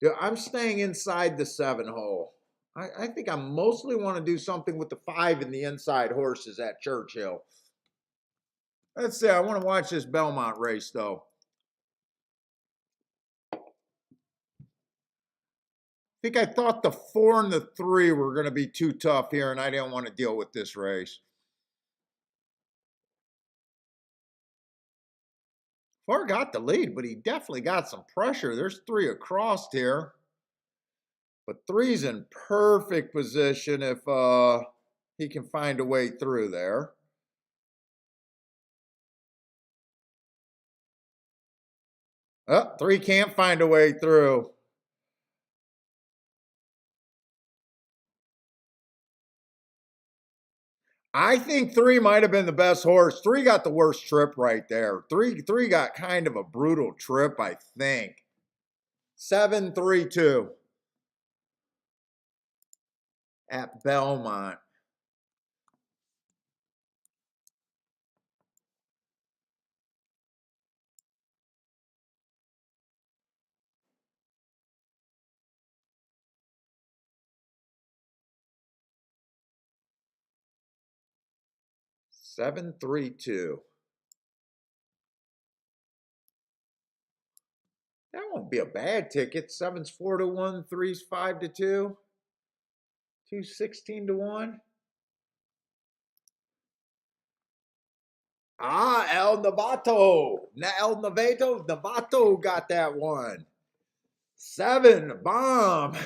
yeah, I'm staying inside the 7 hole. I think I mostly want to do something with the 5 and the inside horses at Churchill. Let's see. I want to watch this Belmont race, though. think I thought the 4 and the 3 were going to be too tough here, and I didn't want to deal with this race. 4 got the lead, but he definitely got some pressure. There's 3 across here. But 3's in perfect position if he can find a way through there. Oh, 3 can't find a way through. I think 3 might have been the best horse. 3 got the worst trip right there. 3 got kind of a brutal trip, I think. 7-3-2 at Belmont. Seven, 3-2. That won't be a bad ticket. 7's 4-1, 3's 5-2, 2's 16-1. Ah, El Novato. El Novato got that one. 7, bomb.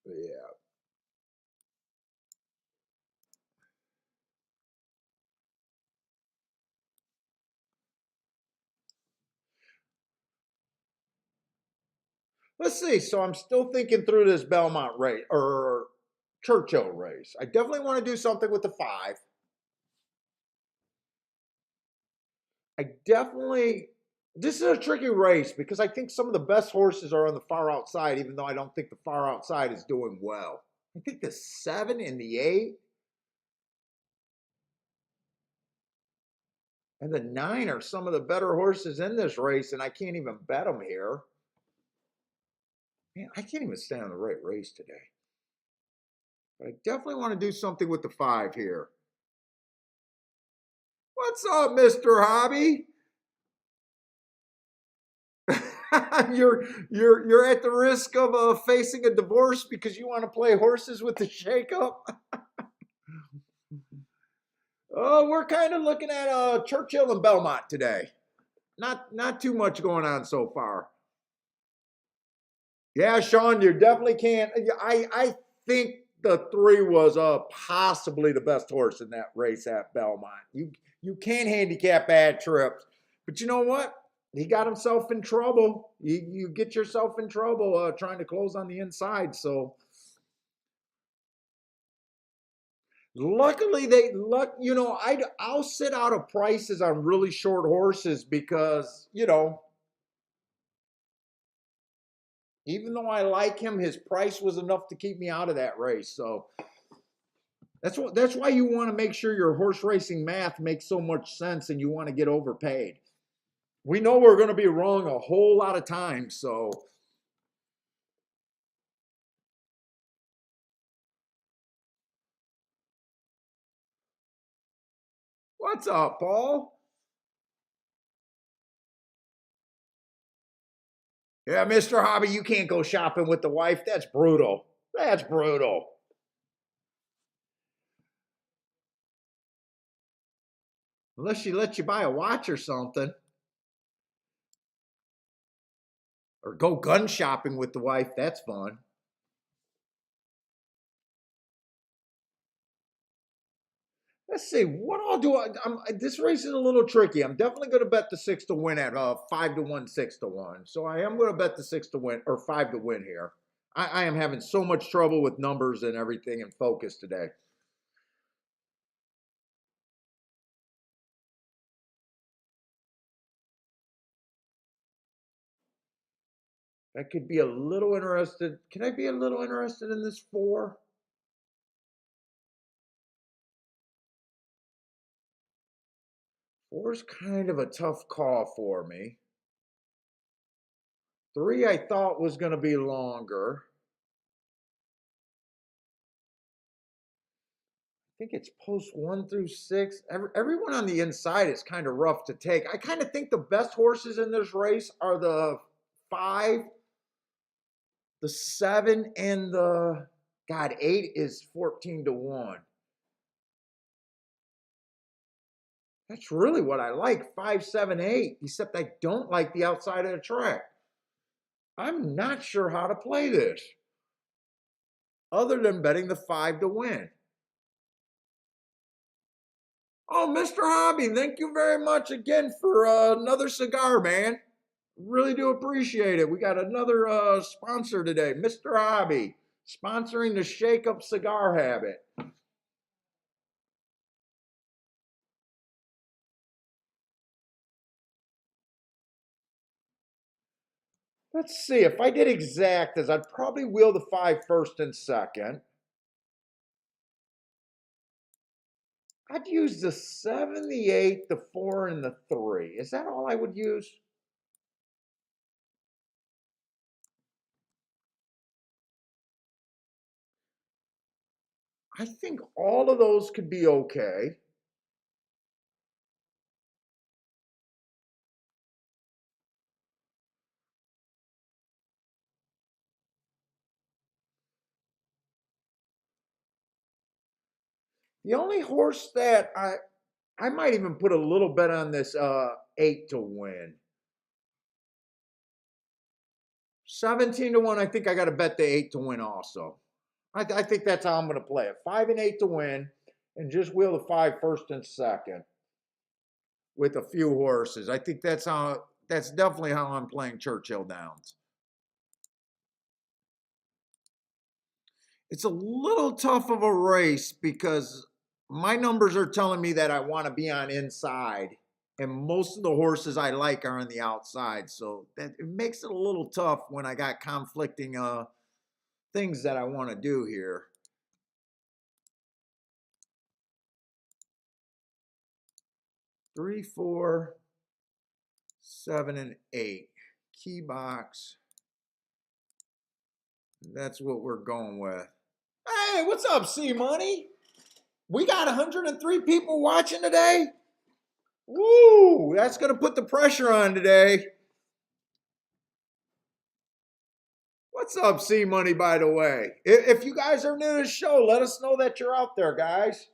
Yeah. Let's see. So I'm still thinking through this Belmont race or Churchill race. I definitely want to do something with the 5. I definitely, this is a tricky race because I think some of the best horses are on the far outside, even though I don't think the far outside is doing well. I think the 7 and the 8 and the 9 are some of the better horses in this race, and I can't even bet them here. Man, I can't even stay on the right race today. But I definitely want to do something with the 5 here. What's up, Mr. Hobby? you're at the risk of facing a divorce because you want to play horses with the shakeup. Oh, we're kind of looking at Churchill and Belmont today. Not too much going on so far. Yeah, Sean, you definitely can't. I think the 3 was possibly the best horse in that race at Belmont. You can't handicap bad trips, but you know what? He got himself in trouble. You get yourself in trouble trying to close on the inside. So luckily I'll sit out of prices on really short horses because even though I like him, his price was enough to keep me out of that race. So that's why you want to make sure your horse racing math makes so much sense and you want to get overpaid. We know we're going to be wrong a whole lot of times, so what's up, Paul? Yeah, Mr. Hobby, you can't go shopping with the wife. That's brutal. That's brutal. Unless she lets you buy a watch or something. Or go gun shopping with the wife. That's fun. Let's see. What I'll do. This race is a little tricky. I'm definitely going to bet the 6 to win at 5-1, 6-1. So I am going to bet the 6 to win or 5 to win here. I am having so much trouble with numbers and everything and focus today. I could be a little interested. Can I be a little interested in this 4? 4's kind of a tough call for me. 3 I thought was going to be longer. I think it's post 1 through 6. Everyone on the inside is kind of rough to take. I kind of think the best horses in this race are the 5, the 7, and the, God, 8 is 14 to 1. That's really what I like, 5, 7, 8, except I don't like the outside of the track. I'm not sure how to play this, other than betting the 5 to win. Oh, Mr. Hobby, thank you very much again for another cigar, man. Really do appreciate it. We got another sponsor today, Mr. Hobby, sponsoring the Shake Up Cigar Habit. Let's see, if I did exact as, I'd probably wheel the 5 first and second. I'd use the 7, the 8, the 4, and the 3. Is that all I would use? I think all of those could be okay. The only horse that I might even put a little bet on this 8 to win. 17 to 1, I think I got to bet the 8 to win also. I think that's how I'm going to play it. 5 and 8 to win, and just wheel the 5 first and second with a few horses. I think that's definitely how I'm playing Churchill Downs. It's a little tough of a race because my numbers are telling me that I want to be on inside, and most of the horses I like are on the outside. So that it makes it a little tough when I got conflicting things that I want to do here. Three, 4, 7, and 8. Key box. That's what we're going with. Hey, what's up, C-Money? We got 103 people watching today. Woo, that's going to put the pressure on today. What's up, C-Money, by the way? If you guys are new to the show, let us know that you're out there, guys.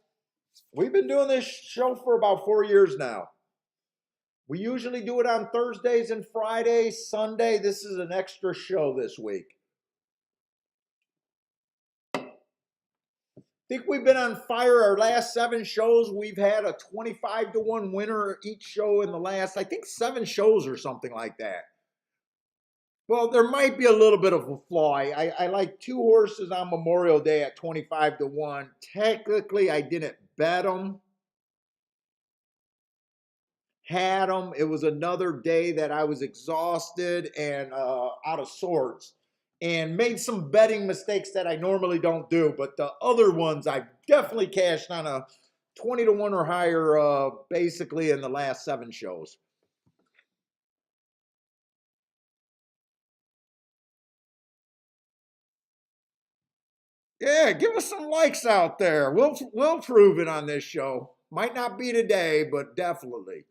We've been doing this show for about 4 years now. We usually do it on Thursdays and Fridays. Sunday, this is an extra show this week. I think we've been on fire. Our last 7 shows, we've had a 25 to 1 winner each show in the last, I think, 7 shows or something like that. Well, there might be a little bit of a flaw. I like 2 horses on Memorial Day at 25 to 1. Technically, I didn't bet them. Had them. It was another day that I was exhausted and out of sorts, and made some betting mistakes that I normally don't do. But the other ones, I definitely cashed on a 20 to 1 or higher, basically in the last 7 shows. Yeah, give us some likes out there. We'll prove it on this show. Might not be today, but definitely.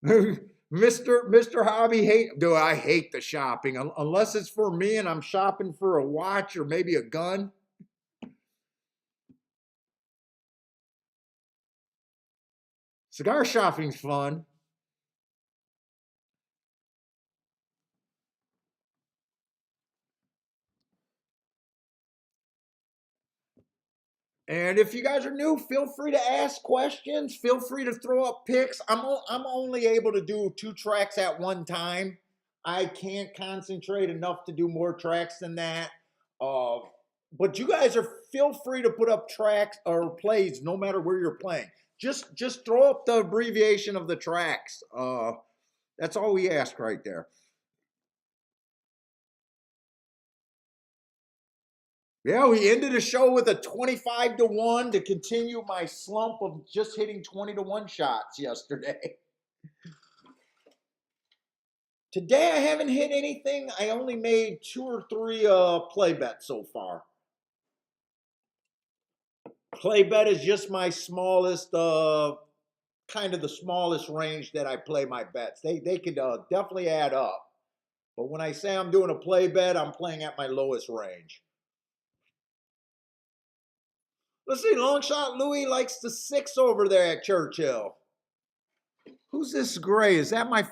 Mr. Hobby, I hate the shopping unless it's for me and I'm shopping for a watch or maybe a gun. Cigar shopping's fun. And if you guys are new, feel free to ask questions. Feel free to throw up picks. I'm only able to do 2 tracks at one time. I can't concentrate enough to do more tracks than that. But you guys feel free to put up tracks or plays no matter where you're playing. Just throw up the abbreviation of the tracks. That's all we ask right there. Yeah, we ended the show with a 25-1 to continue my slump of just hitting 20-1 shots yesterday. Today I haven't hit anything. I only made 2 or 3 play bets so far. Play bet is just my smallest, kind of the smallest range that I play my bets. They could definitely add up. But when I say I'm doing a play bet, I'm playing at my lowest range. Let's see, long shot Louis likes the 6 over there at Churchill. Who's this gray? Is that my...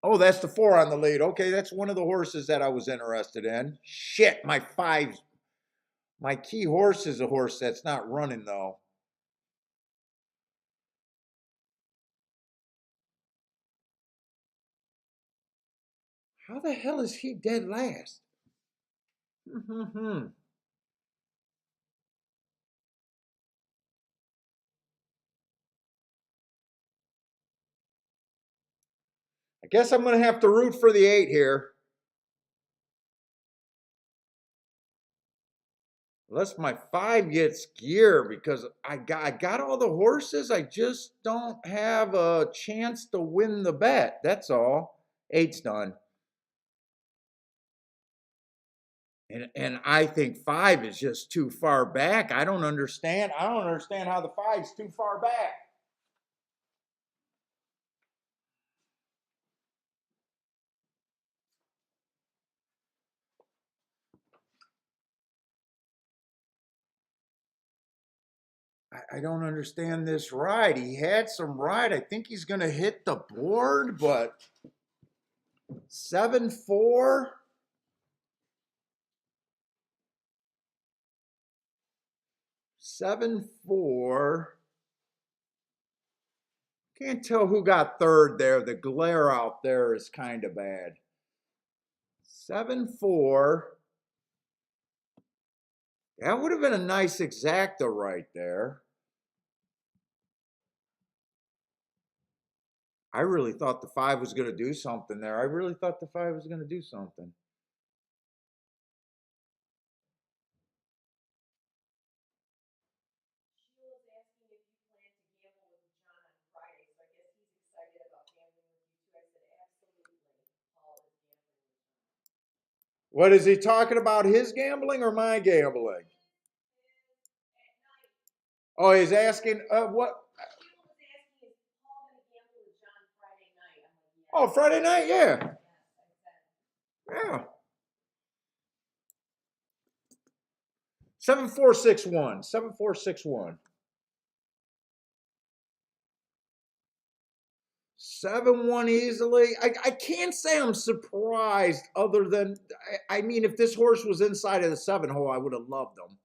Oh, that's the 4 on the lead. Okay, that's one of the horses that I was interested in. Shit, my 5. My key horse is a horse that's not running, though. How the hell is he dead last? I guess I'm going to have to root for the 8 here. Unless my 5 gets gear, because I got all the horses. I just don't have a chance to win the bet. That's all. 8's done. And I think 5 is just too far back. I don't understand. I don't understand how the 5's too far back. I don't understand this ride. He had some ride. I think he's going to hit the board, but 7-4. 7-4. Can't tell who got third there. The glare out there is kind of bad. 7-4. That would have been a nice exacta right there. I really thought the 5 was going to do something there. I really thought the 5 was going to do something. Sheila's asking if you plan to gamble with John on Friday, so I guess he's excited about gambling with you too. I said, absolutely. Paul is gambling with John. What is he talking about? His gambling or my gambling? At night. Oh, he's asking what? Sheila was asking, is Paul going to gamble with John Friday night? I'm like, yes. Oh, Friday night, yeah. Yes, I said. Yeah. 7-4-6-1. 7-4-6-1. 7-1 easily. I can't say I'm surprised other than, I mean, if this horse was inside of the 7 hole, I would have loved him.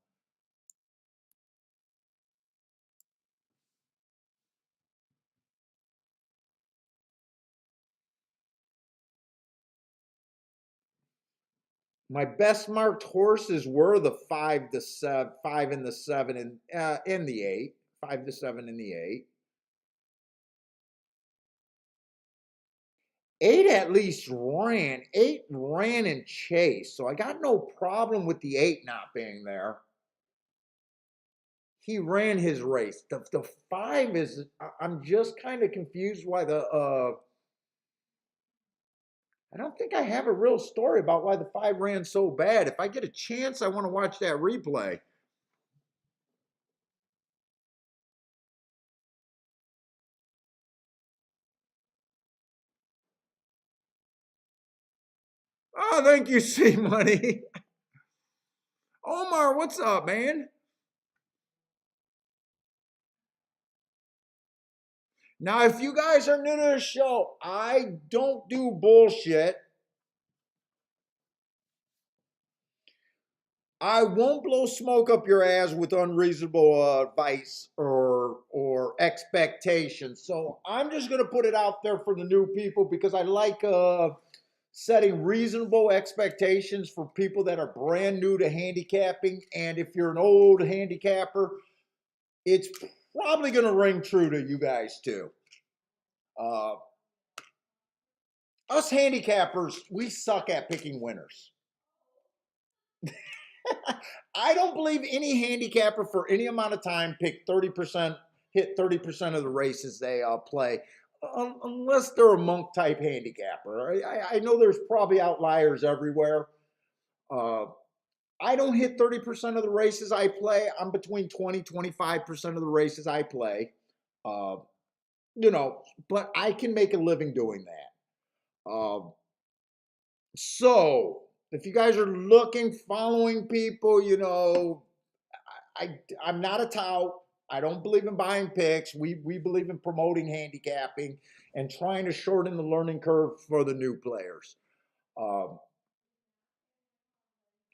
My best marked horses were the 5 to 7, 5 and the 7 and the 8. 5 to 7 and the 8. 8 at least ran. 8 ran and chased. So I got no problem with the 8 not being there. He ran his race. The 5 is, I'm just kind of confused why I don't think I have a real story about why the 5 ran so bad. If I get a chance, I want to watch that replay. Oh, thank you, C Money. Omar, what's up, man? Now, if you guys are new to the show, I don't do bullshit. I won't blow smoke up your ass with unreasonable advice or expectations. So I'm just gonna put it out there for the new people because I like setting reasonable expectations for people that are brand new to handicapping. And if you're an old handicapper, it's probably gonna ring true to you guys too. Uh, us handicappers, we suck at picking winners. I don't believe any handicapper for any amount of time hit 30% of the races they play, unless they're a monk type handicapper. I know there's probably outliers everywhere. Uh, I don't hit 30% of the races I play. I'm between 25% of the races I play. Uh, but I can make a living doing that. So if you guys are looking, following people, I'm not a tout. I don't believe in buying picks. We believe in promoting handicapping and trying to shorten the learning curve for the new players.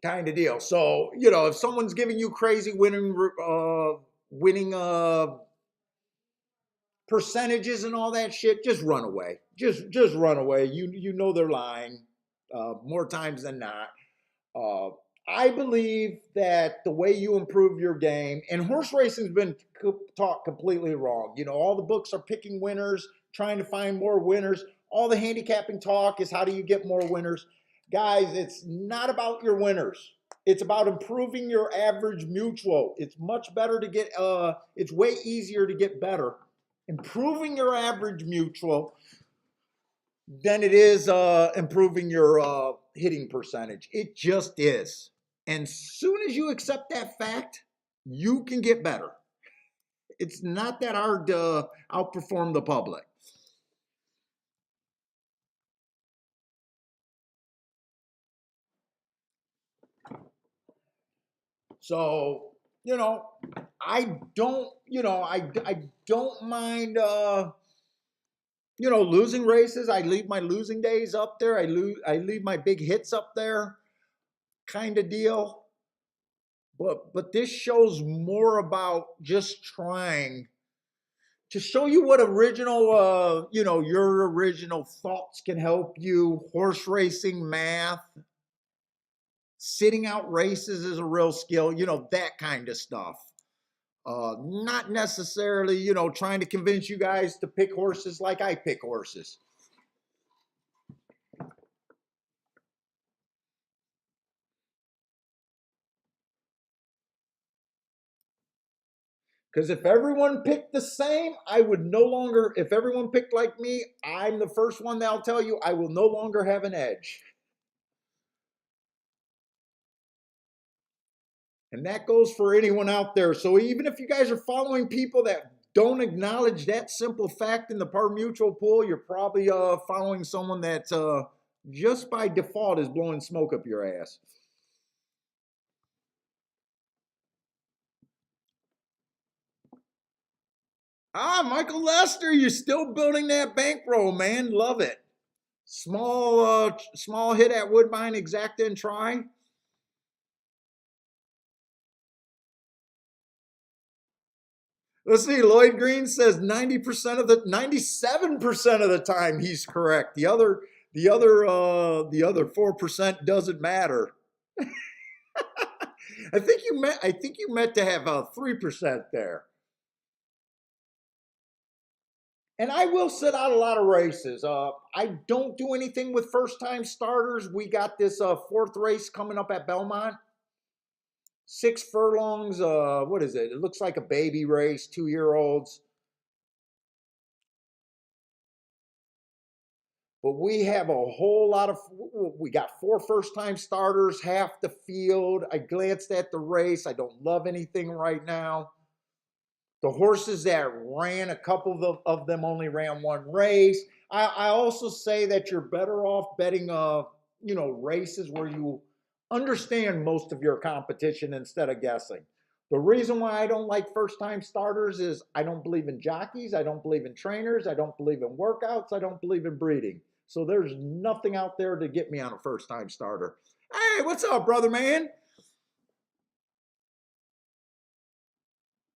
Kind of deal. So, if someone's giving you crazy winning percentages and all that shit, just run away. Just run away. You know they're lying more times than not. Uh, I believe that the way you improve your game, and horse racing's been taught completely wrong. All the books are picking winners, trying to find more winners. All the handicapping talk is how do you get more winners? Guys, it's not about your winners. It's about improving your average mutual. It's much better to get, it's way easier to get better. Improving your average mutual than it is improving your hitting percentage. It just is. And soon as you accept that fact, you can get better. It's not that hard to outperform the public. So, I don't, I don't mind, losing races. I leave my losing days up there. I leave my big hits up there, kind of deal. But this shows more about just trying to show you what original, your original thoughts can help you. Horse racing, math, sitting out races is a real skill, that kind of stuff. Not necessarily, trying to convince you guys to pick horses like I pick horses. Because if everyone picked the same, I would no longer, if everyone picked like me, I'm the first one that'll tell you I will no longer have an edge. And that goes for anyone out there. So even if you guys are following people that don't acknowledge that simple fact in the par mutual pool, you're probably following someone that just by default is blowing smoke up your ass. Michael Lester, you're still building that bankroll, man. Love it. Small hit at Woodbine, exacta and try. Let's see. Lloyd Green says 90% of the 97% of the time he's correct. The other 4% doesn't matter. I think you meant to have 3% there. And I will sit out a lot of races. I don't do anything with first time starters. We got this fourth race coming up at Belmont. 6 furlongs. What is it? It looks like a baby race, 2-year-olds. But we have a whole lot of, we got 4 first time starters, half the field. I glanced at the race. I don't love anything right now. The horses that ran, a couple of them only ran 1 race. I also say that you're better off betting, races where you understand most of your competition instead of guessing. The reason why I don't like first time starters is I don't believe in jockeys. I don't believe in trainers. I don't believe in workouts. I don't believe in breeding. So there's nothing out there to get me on a first time starter. Hey, what's up, brother man?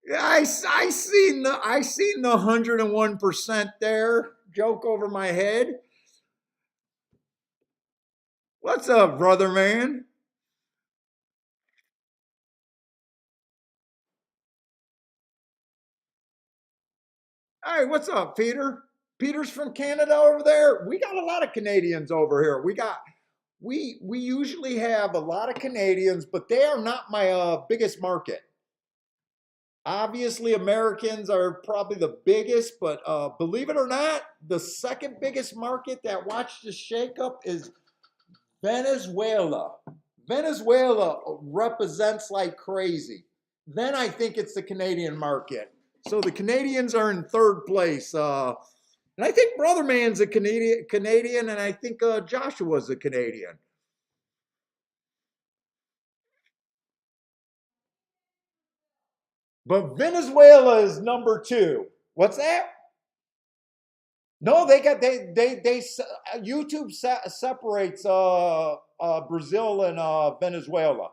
Yeah, I seen the 101% there. Joke over my head. What's up, brother man? Hey, what's up, Peter? Peter's from Canada over there. We got a lot of Canadians over here. we usually have a lot of Canadians, but they are not my biggest market. Obviously, Americans are probably the biggest, but believe it or not, the second biggest market that watched the shakeup is Venezuela. Venezuela represents like crazy. Then I think it's the Canadian market. So the Canadians are in third place. And I think Brother Man's a Canadian, and I think Joshua's a Canadian. But Venezuela is number two. What's that? No, they got they YouTube separates Brazil and Venezuela.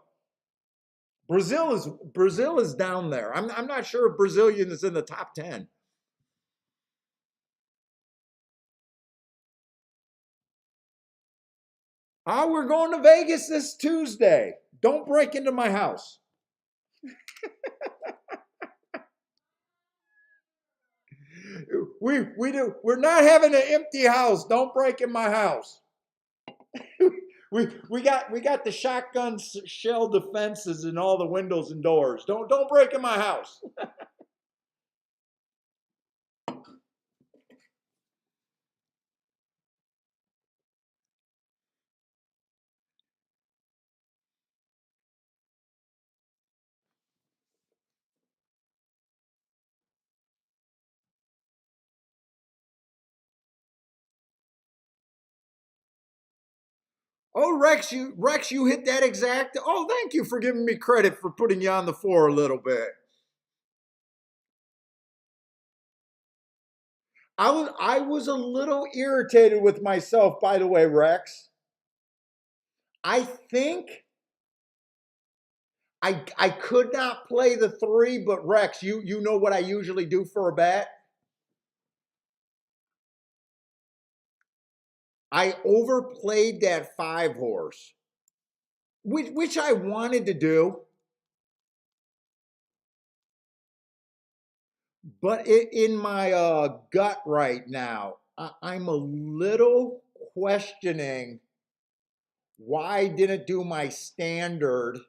Brazil is down there. I'm not sure if Brazilian is in the top 10. We're going to Vegas this Tuesday. Don't break into my house. We're not having an empty house. Don't break in my house. we got the shotgun shell defenses in all the windows and doors. Don't break in my house. Oh, Rex, you hit that exact. Oh, thank you for giving me credit for putting you on the floor a little bit. I was a little irritated with myself, by the way, Rex. I think I could not play the three, but Rex, you know what I usually do for a bet? I overplayed that five horse, which I wanted to do, but in my gut right now, I'm a little questioning why I didn't do my standard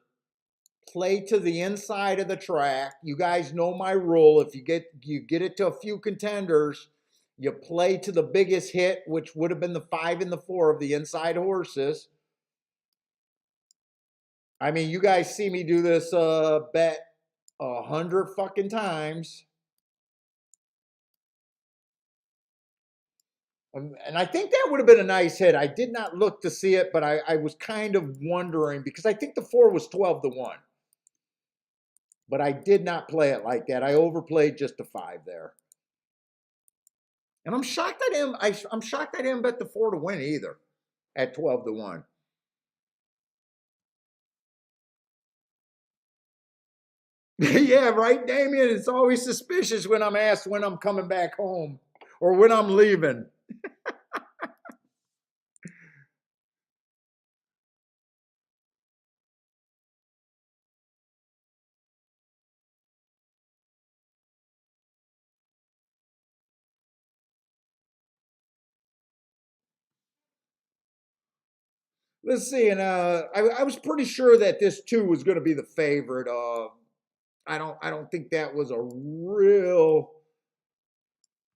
play to the inside of the track. You guys know my rule. If you get it to a few contenders, you play to the biggest hit, which would have been the 5 and the 4 of the inside horses. I mean, you guys see me do this bet 100 fucking times. And I think that would have been a nice hit. I did not look to see it, but I was kind of wondering because I think the 4 was 12-1. But I did not play it like that. I overplayed just a 5 there. And I'm shocked at him. I'm shocked I didn't bet the 4 to win either at 12-1. Yeah, right, Damien? It's always suspicious when I'm asked when I'm coming back home or when I'm leaving. Let's see, and I was pretty sure that this 2 was going to be the favorite. I don't think that was a real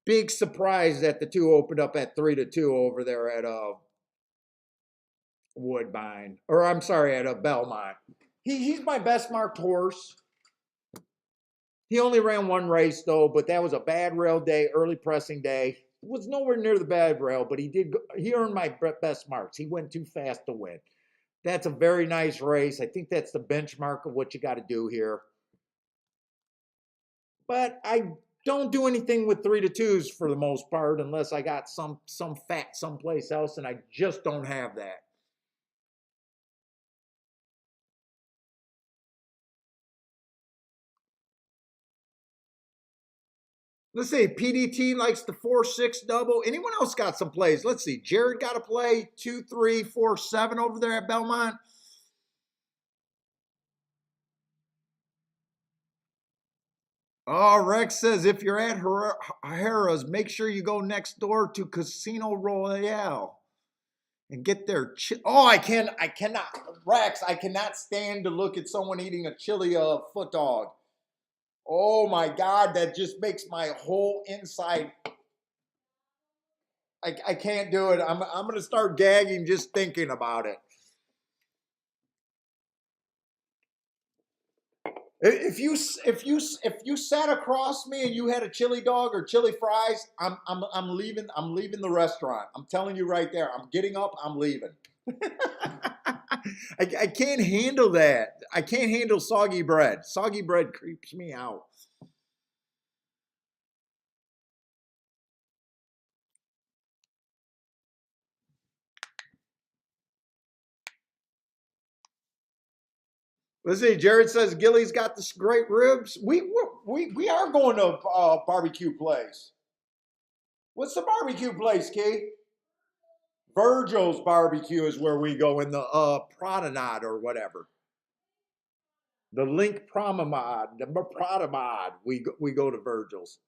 big surprise that the 2 opened up at 3-2 over there at Woodbine, or I'm sorry, at Belmont. He's my best marked horse. He only ran one race though, but that was a bad rail day, early pressing day. It was nowhere near the bad rail, but he earned my best marks. He went too fast to win. That's a very nice race. I think that's the benchmark of what you got to do here. But I don't do anything with 3-2s for the most part unless I got some fat someplace else, and I just don't have that. Let's see. PDT likes the 4-6 double. Anyone else got some plays? Let's see. Jared got a play 2, 3, 4, 7 over there at Belmont. Oh, Rex says if you're at Harrah's, make sure you go next door to Casino Royale and get their oh, I cannot, Rex, I cannot stand to look at someone eating a chili foot dog. Oh my God, that just makes my whole inside. I can't do it. I'm going to start gagging just thinking about it. If you sat across me and you had a chili dog or chili fries, I'm leaving. I'm leaving the restaurant. I'm telling you right there. I'm getting up. I'm leaving. I can't handle that. I can't handle soggy bread. Soggy bread creeps me out. Let's see. Jared says Gilly's got this great ribs. We are going to a barbecue place. What's the barbecue place, Key? Virgil's Barbecue is where we go in the promenade or whatever. The Link Promenade, the Promenade. We go to Virgil's.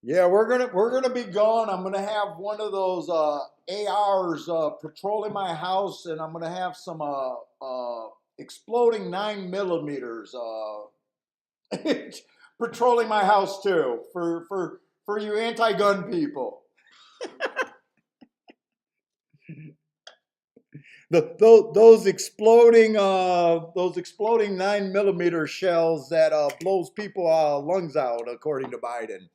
Yeah, we're gonna be gone. I'm gonna have one of those ARs patrolling my house, and I'm gonna have some exploding 9 millimeters patrolling my house too for you anti-gun people. Those exploding 9 millimeter shells that blows people lungs out, according to Biden.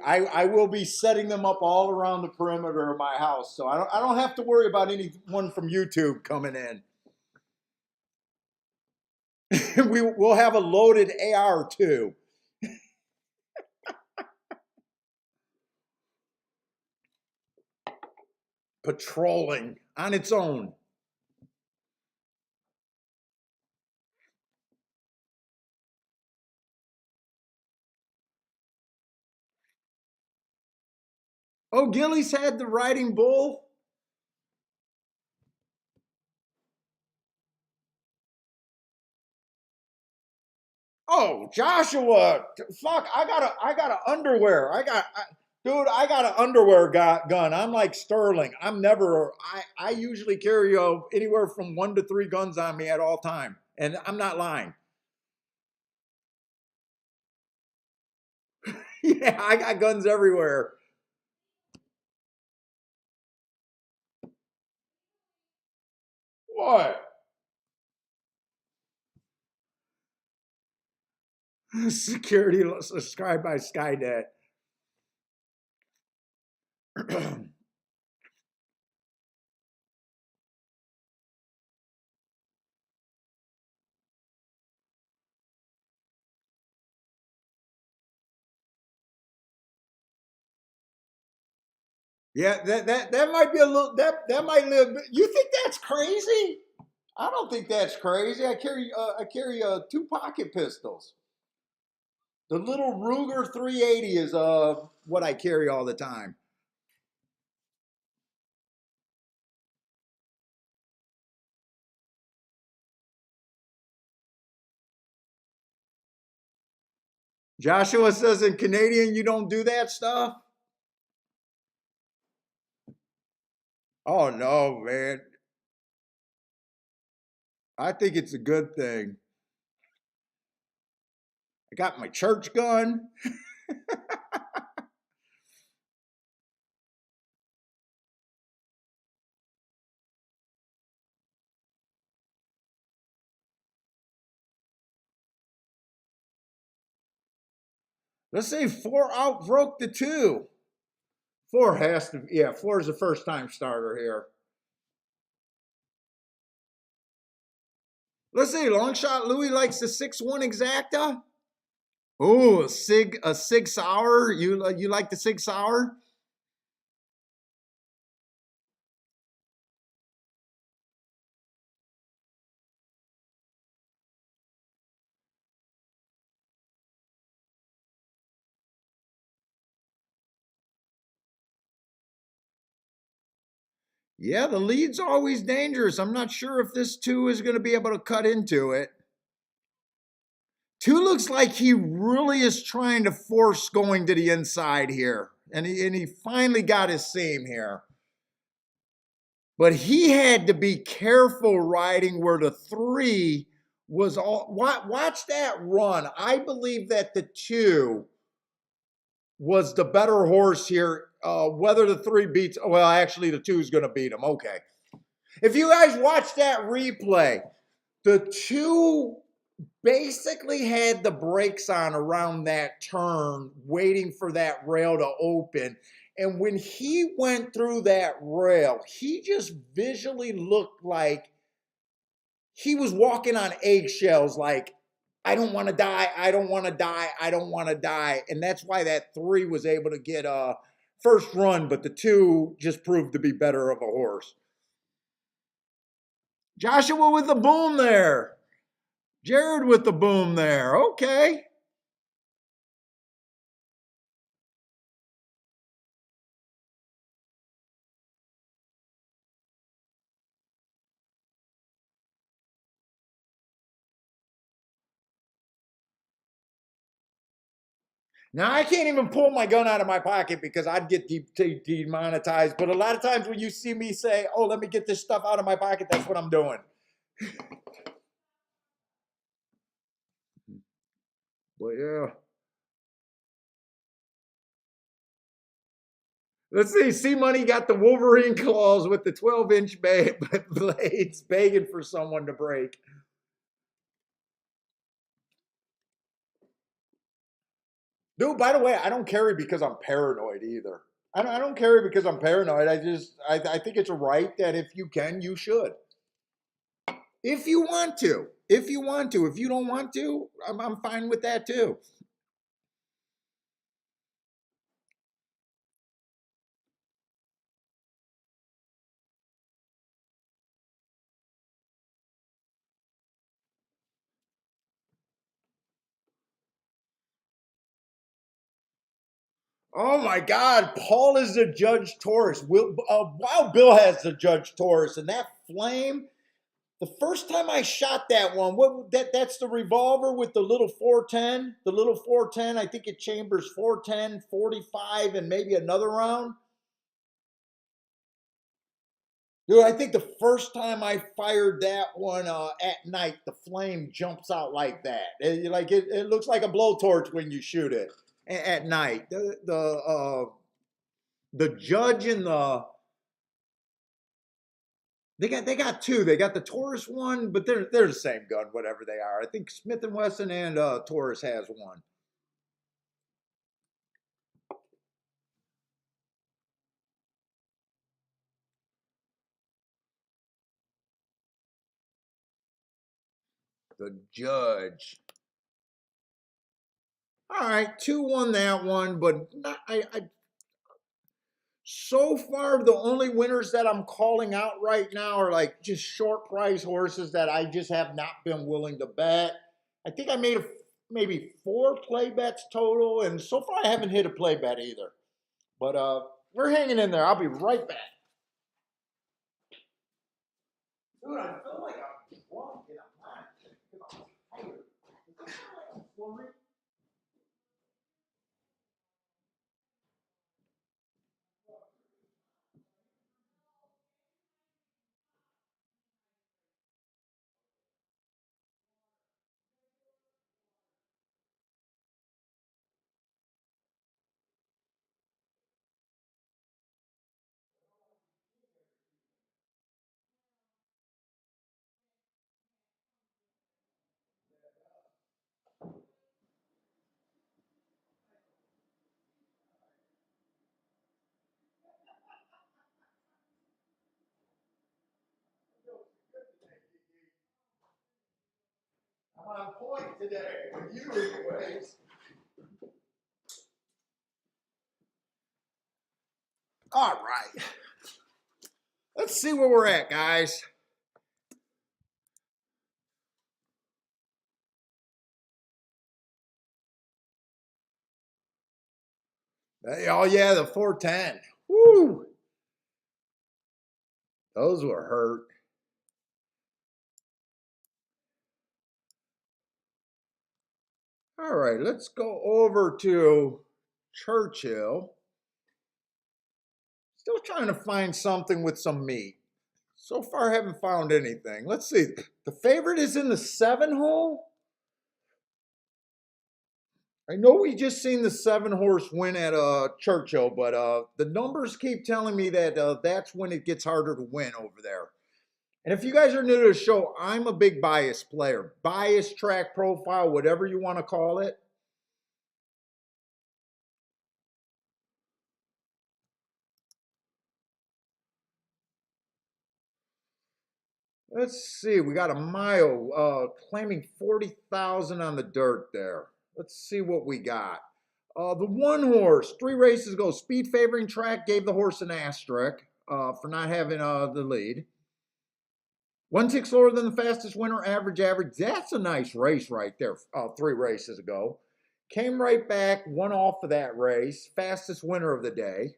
I will be setting them up all around the perimeter of my house, so I don't have to worry about anyone from YouTube coming in. We'll have a loaded AR too. Patrolling on its own. Oh, Gilly's had the riding bull. Oh, Joshua, fuck! I got a underwear. Dude, I got an underwear gun. I'm like Sterling. I usually carry anywhere from 1 to 3 guns on me at all time, and I'm not lying. Yeah, I got guns everywhere. What? Security subscribed by Skynet. Yeah, that might be a little that might live. You think that's crazy? I don't think that's crazy. I carry 2 pocket pistols. The little Ruger 380 is what I carry all the time. Joshua says in Canadian you don't do that stuff. Oh no, man. I think it's a good thing. I got my church gun. Let's say 4 outbroke the 2. 4 has to, yeah, 4 is a first time starter here. Let's see, long shot Louis likes the 6'1" exacta. Oh, a Sig Sauer. You like the Sig Sauer? Yeah, the lead's always dangerous. I'm not sure if this two is going to be able to cut into it. Two looks like he really is trying to force going to the inside here. And he finally got his seam here. But he had to be careful riding where the three was all. Watch that run. I believe that the two was the better horse here. Whether the three beats, well, actually, the two is going to beat him. Okay. If you guys watch that replay, the two basically had the brakes on around that turn, waiting for that rail to open. And when he went through that rail, he just visually looked like he was walking on eggshells, like, I don't want to die, I don't want to die, I don't want to die. And that's why that three was able to get a first run, but the two just proved to be better of a horse. Joshua with the boom there. Jared with the boom there. Okay. Now, I can't even pull my gun out of my pocket because I'd get demonetized. But a lot of times when you see me say, oh, let me get this stuff out of my pocket, that's what I'm doing. But yeah. Let's see. C Money got the Wolverine claws with the 12-inch blades begging for someone to break. Dude, by the way, I don't carry because I'm paranoid either. I don't carry because I'm paranoid. I think it's a right that if you can, you should. If you want to. If you want to. If you don't want to, I'm fine with that too. Oh my God, Paul is the Judge Taurus. Wild Bill has the Judge Taurus, and that flame. The first time I shot that one, that's the revolver with the little 410. The little 410, I think it chambers 410, 45, and maybe another round. Dude, I think the first time I fired that one at night, the flame jumps out like that. It looks like a blowtorch when you shoot it at night. The Judge and they got two. They got the Taurus one, but they're the same gun, whatever they are. I think Smith and Wesson and Taurus has one. The Judge. All right, 2 won that one, but not, so far the only winners that I'm calling out right now are like just short price horses that I just have not been willing to bet. I think I made maybe 4 play bets total, and so far I haven't hit a play bet either. But we're hanging in there. I'll be right back. Dude, I feel like I'm drunk and I'm not because I'm tired. Does this feel like I'm flooring? I'm on point today with you anyways. All right. Let's see where we're at, guys. Oh, yeah, the 410. Woo! Those were hurt. All right, let's go over to Churchill. Still trying to find something with some meat. So far, haven't found anything. Let's see. The favorite is in the 7 hole. I know we just seen the 7 horse win at Churchill, but the numbers keep telling me that that's when it gets harder to win over there. And if you guys are new to the show, I'm a big bias player. Bias, track profile, whatever you want to call it. Let's see. We got a mile claiming 40,000 on the dirt there. Let's see what we got. The 1 horse, 3 races ago, speed favoring track, gave the horse an asterisk for not having the lead. 1 tick slower than the fastest winner, average. That's a nice race right there 3 races ago. Came right back, won off of that race. Fastest winner of the day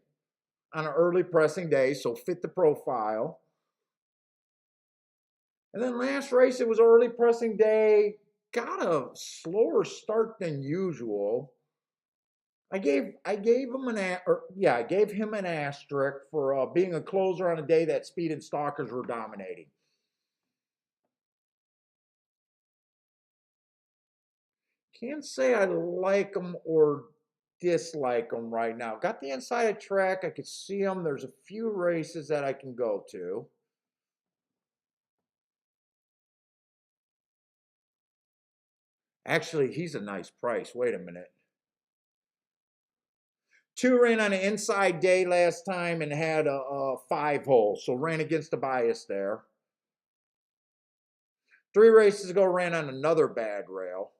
on an early pressing day, so fit the profile. And then last race, it was early pressing day. Got a slower start than usual. I gave him an asterisk for being a closer on a day that speed and stalkers were dominating. Can't say I like him or dislike him right now. Got the inside of track. I could see him. There's a few races that I can go to. Actually, he's a nice price. Wait a minute. 2 ran on an inside day last time and had a 5 hole, so ran against the bias there. 3 races ago, ran on another bad rail.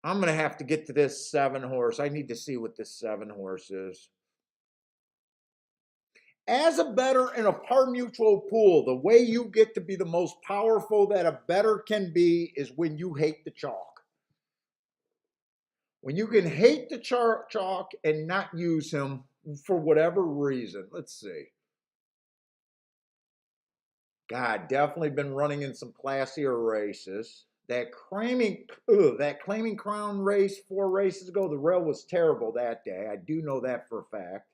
I'm going to have to get to this 7 horse. I need to see what this 7 horse is. As a bettor in a par mutual pool, the way you get to be the most powerful that a bettor can be is when you hate the chalk. When you can hate the chalk and not use him for whatever reason. Let's see. God, definitely been running in some classier races. That claiming crown race 4 races ago, the rail was terrible that day. I do know that for a fact.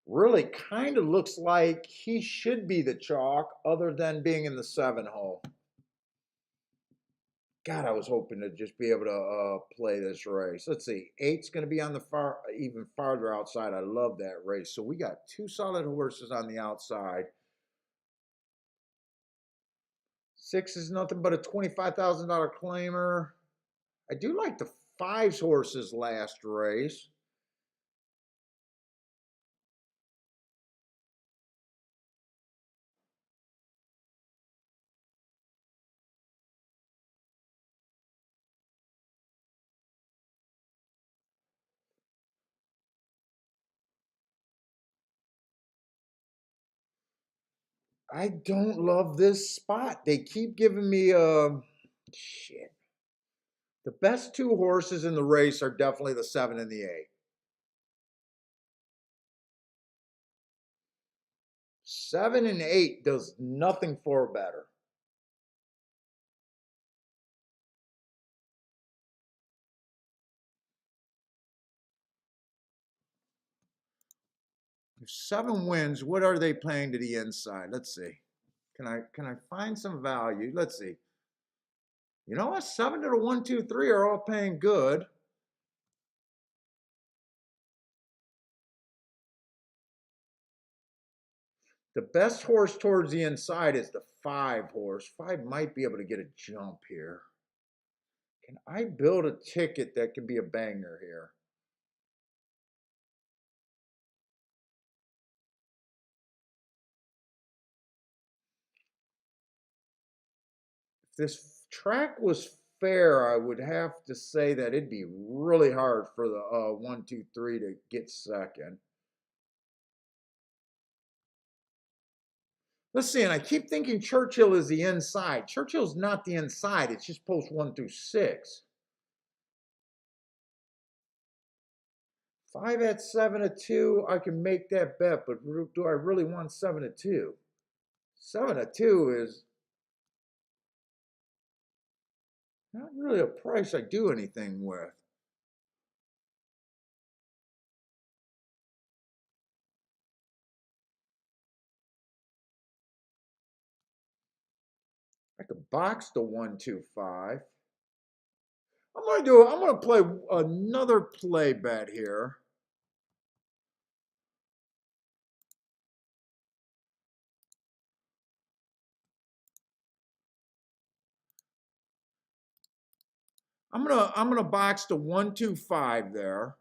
Really kind of looks like he should be the chalk other than being in the 7 hole. God, I was hoping to just be able to play this race. Let's see. 8's going to be on the even farther outside. I love that race. So we got 2 solid horses on the outside. 6 is nothing but a $25,000 claimer. I do like the 5's horses last race. I don't love this spot. They keep giving me shit. The best 2 horses in the race are definitely the 7 and the 8. 7 and 8 does nothing for better. If 7 wins, what are they playing to the inside? Let's see. Can I find some value? Let's see. You know what? 7 to the 1, 2, 3 are all paying good. The best horse towards the inside is the 5 horse. 5 might be able to get a jump here. Can I build a ticket that can be a banger here? this track was fair, I would have to say that it'd be really hard for the 1, 2, 3 to get second. Let's see, and I keep thinking Churchill is the inside. Churchill's not the inside, it's just post 1 through 6. 5 at 7-2, I can make that bet, but do I really want 7-2? 7-2 is not really a price I do anything with. I could box the 1, 2, 5. I'm gonna play another play bet here. I'm gonna box the 1, 2, 5 there.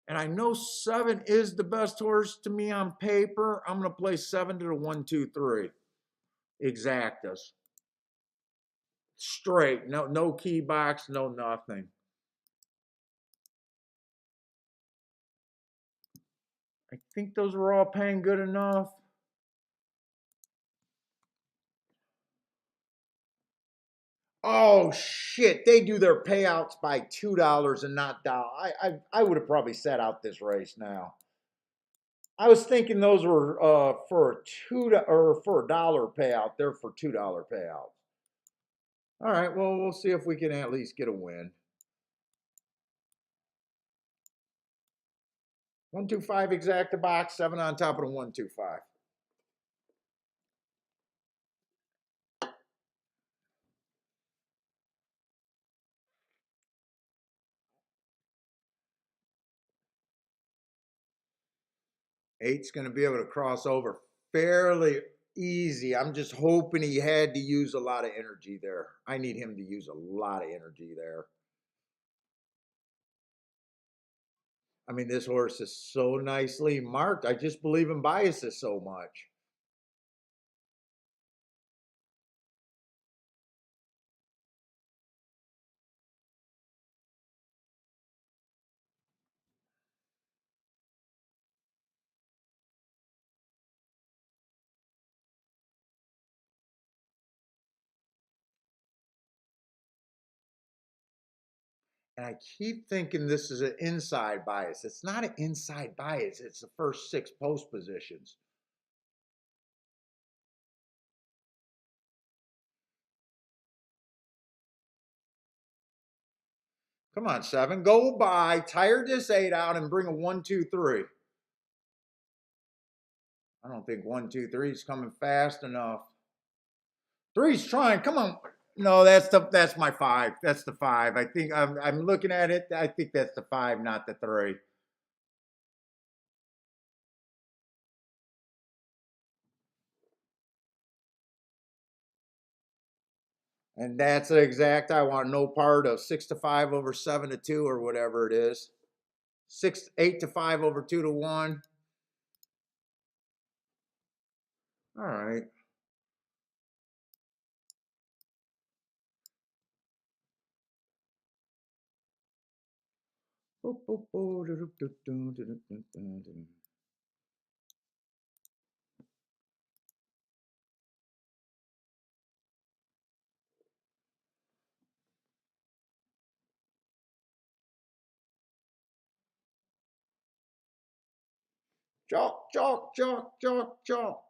And I know 7 is the best horse to me on paper. I'm gonna play 7 to the 1, 2, 3. Exactas. Straight. No key box, no nothing. I think those are all paying good enough. Oh shit! They do their payouts by $2 and not dollar. I would have probably set out this race now. I was thinking those were for for $1 payout. They're for $2 payouts. All right. Well, we'll see if we can at least get a win. 1, 2, 5 exacta box. 7 on top of the 1, 2, 5. Eight's going to be able to cross over fairly easy. I'm just hoping he had to use a lot of energy there. I need him to use a lot of energy there. I mean, this horse is so nicely marked. I just believe in biases so much. And I keep thinking this is an inside bias. It's not an inside bias. It's the first 6 post positions. Come on, 7. Go by. Tire this 8 out and bring a 1, 2, 3. I don't think 1, 2, 3 is coming fast enough. 3's trying. Come on. No, that's my 5. That's the 5. I think I'm looking at it. I think that's the 5, not the 3. And that's the exact. I want no part of 6-5 over 7-2 or whatever it is. 8-5 over 2-1. All right. Chalk, chalk, chalk, chalk, chalk.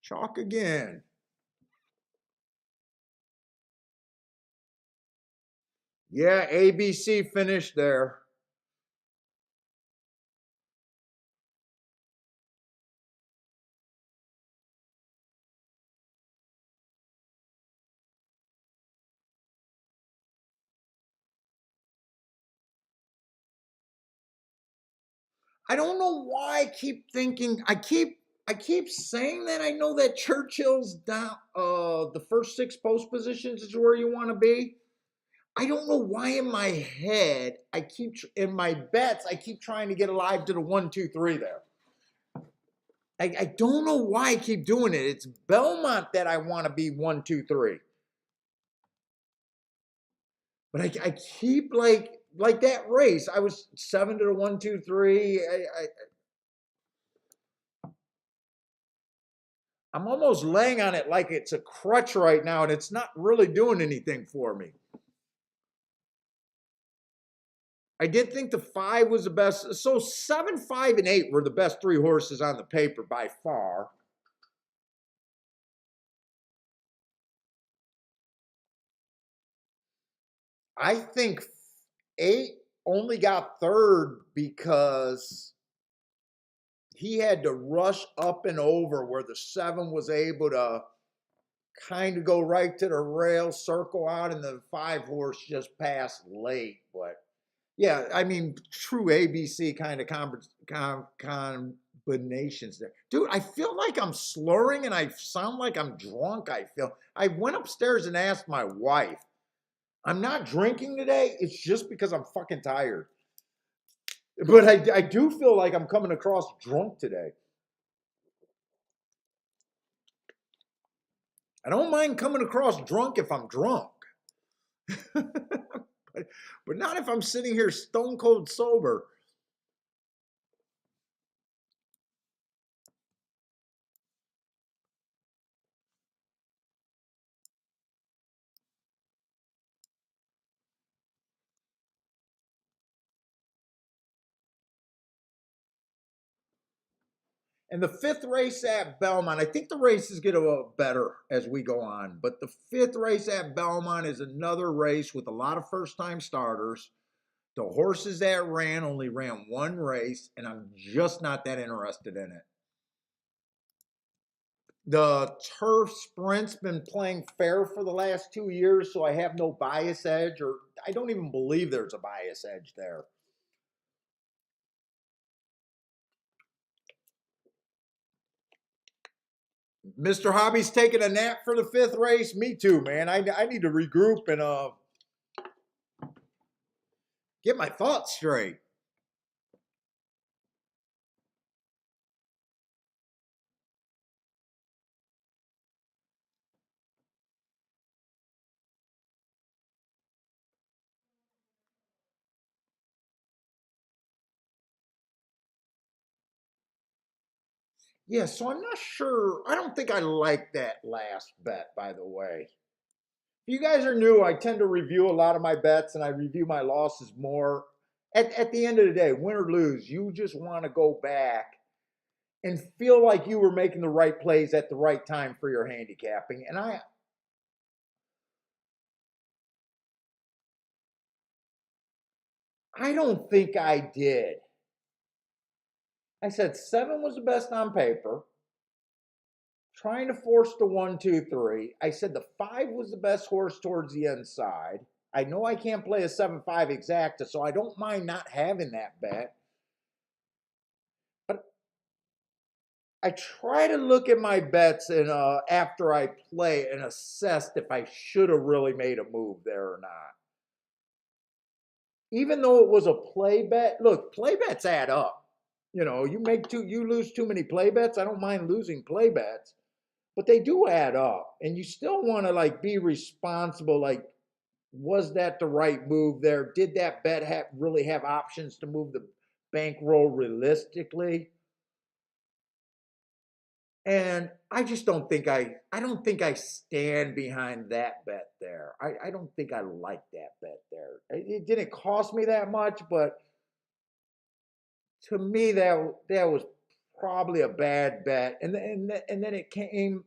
Chalk again. Yeah, ABC finished there. I don't know why I keep thinking, I keep saying that. I know that Churchill's down. The first 6 post positions is where you want to be. I don't know why in my head in my bets I keep trying to get alive to the 1, 2, 3 there. I don't know why I keep doing it. It's Belmont that I want to be 1, 2, 3. But I keep like that race. I was 7 to the 1, 2, 3. I'm almost laying on it like it's a crutch right now, and it's not really doing anything for me. I did think the 5 was the best. So 7, 5, and 8 were the best 3 horses on the paper by far. I think 8 only got third because he had to rush up and over where the 7 was able to kind of go right to the rail, circle out, and the 5 horse just passed late. But yeah, I mean, true ABC kind of combinations there. Dude, I feel like I'm slurring and I sound like I'm drunk. I went upstairs and asked my wife. I'm not drinking today. It's just because I'm fucking tired. But I do feel like I'm coming across drunk today. I don't mind coming across drunk if I'm drunk. but not if I'm sitting here stone cold sober. And the 5th race at Belmont, I think the races get a little better as we go on. But the 5th race at Belmont is another race with a lot of first-time starters. The horses that only ran 1 race, and I'm just not that interested in it. The turf sprint's been playing fair for the last 2 years, so I have no bias edge, or I don't even believe there's a bias edge there. Mr. Hobby's taking a nap for the 5th race. Me too, man. I need to regroup and get my thoughts straight. Yeah, so I'm not sure. I don't think I like that last bet, by the way. If you guys are new, I tend to review a lot of my bets and I review my losses more. At the end of the day, win or lose, you just want to go back and feel like you were making the right plays at the right time for your handicapping. And I don't think I did. I said 7 was the best on paper. Trying to force the 1, 2, 3. I said the 5 was the best horse towards the inside. I know I can't play a 7-5 exacta, so I don't mind not having that bet. But I try to look at my bets and after I play and assess if I should have really made a move there or not. Even though it was a play bet, look, play bets add up. You know, you lose too many play bets. I don't mind losing play bets, but they do add up. And you still want to like be responsible. Like, was that the right move there? Did that bet really have options to move the bankroll realistically? And I just don't think I stand behind that bet there. I don't think I like that bet there. It didn't cost me that much, but to me that was probably a bad bet. And then it came,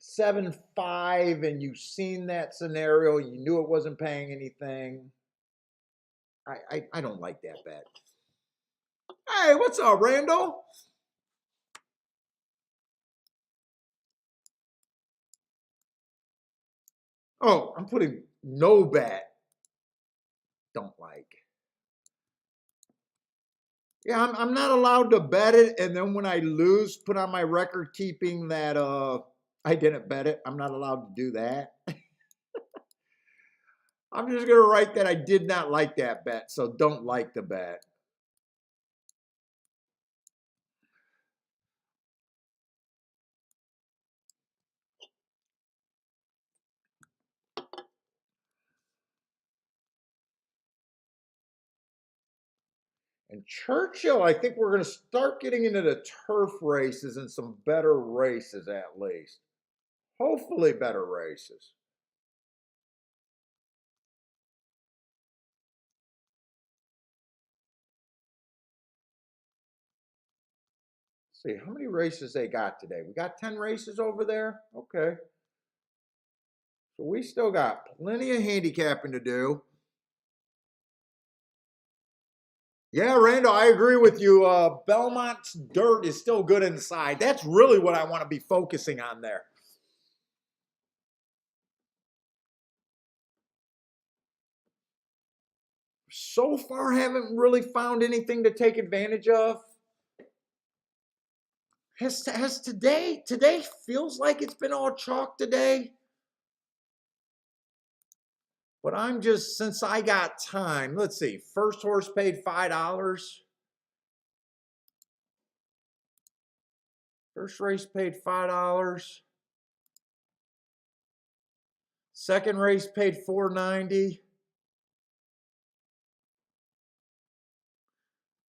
7-5, and you've seen that scenario, you knew it wasn't paying anything. I don't like that bet. Hey, what's up, Randall? Oh, I'm putting no bet. Don't like. Yeah, I'm not allowed to bet it, and then when I lose, put on my record keeping that I didn't bet it. I'm not allowed to do that. I'm just gonna write that I did not like that bet, so don't like the bet. And Churchill, I think we're gonna start getting into the turf races and some better races at least. Hopefully better races. Let's see how many races they got today. We got 10 races over there. Okay. So we still got plenty of handicapping to do. Yeah, Randall, I agree with you. Belmont's dirt is still good inside. That's really what I want to be focusing on there. So far, haven't really found anything to take advantage of. Has today feels like it's been all chalk today. But I'm just, since I got time, let's see. First horse paid $5. First race paid $5. Second race paid $4.90.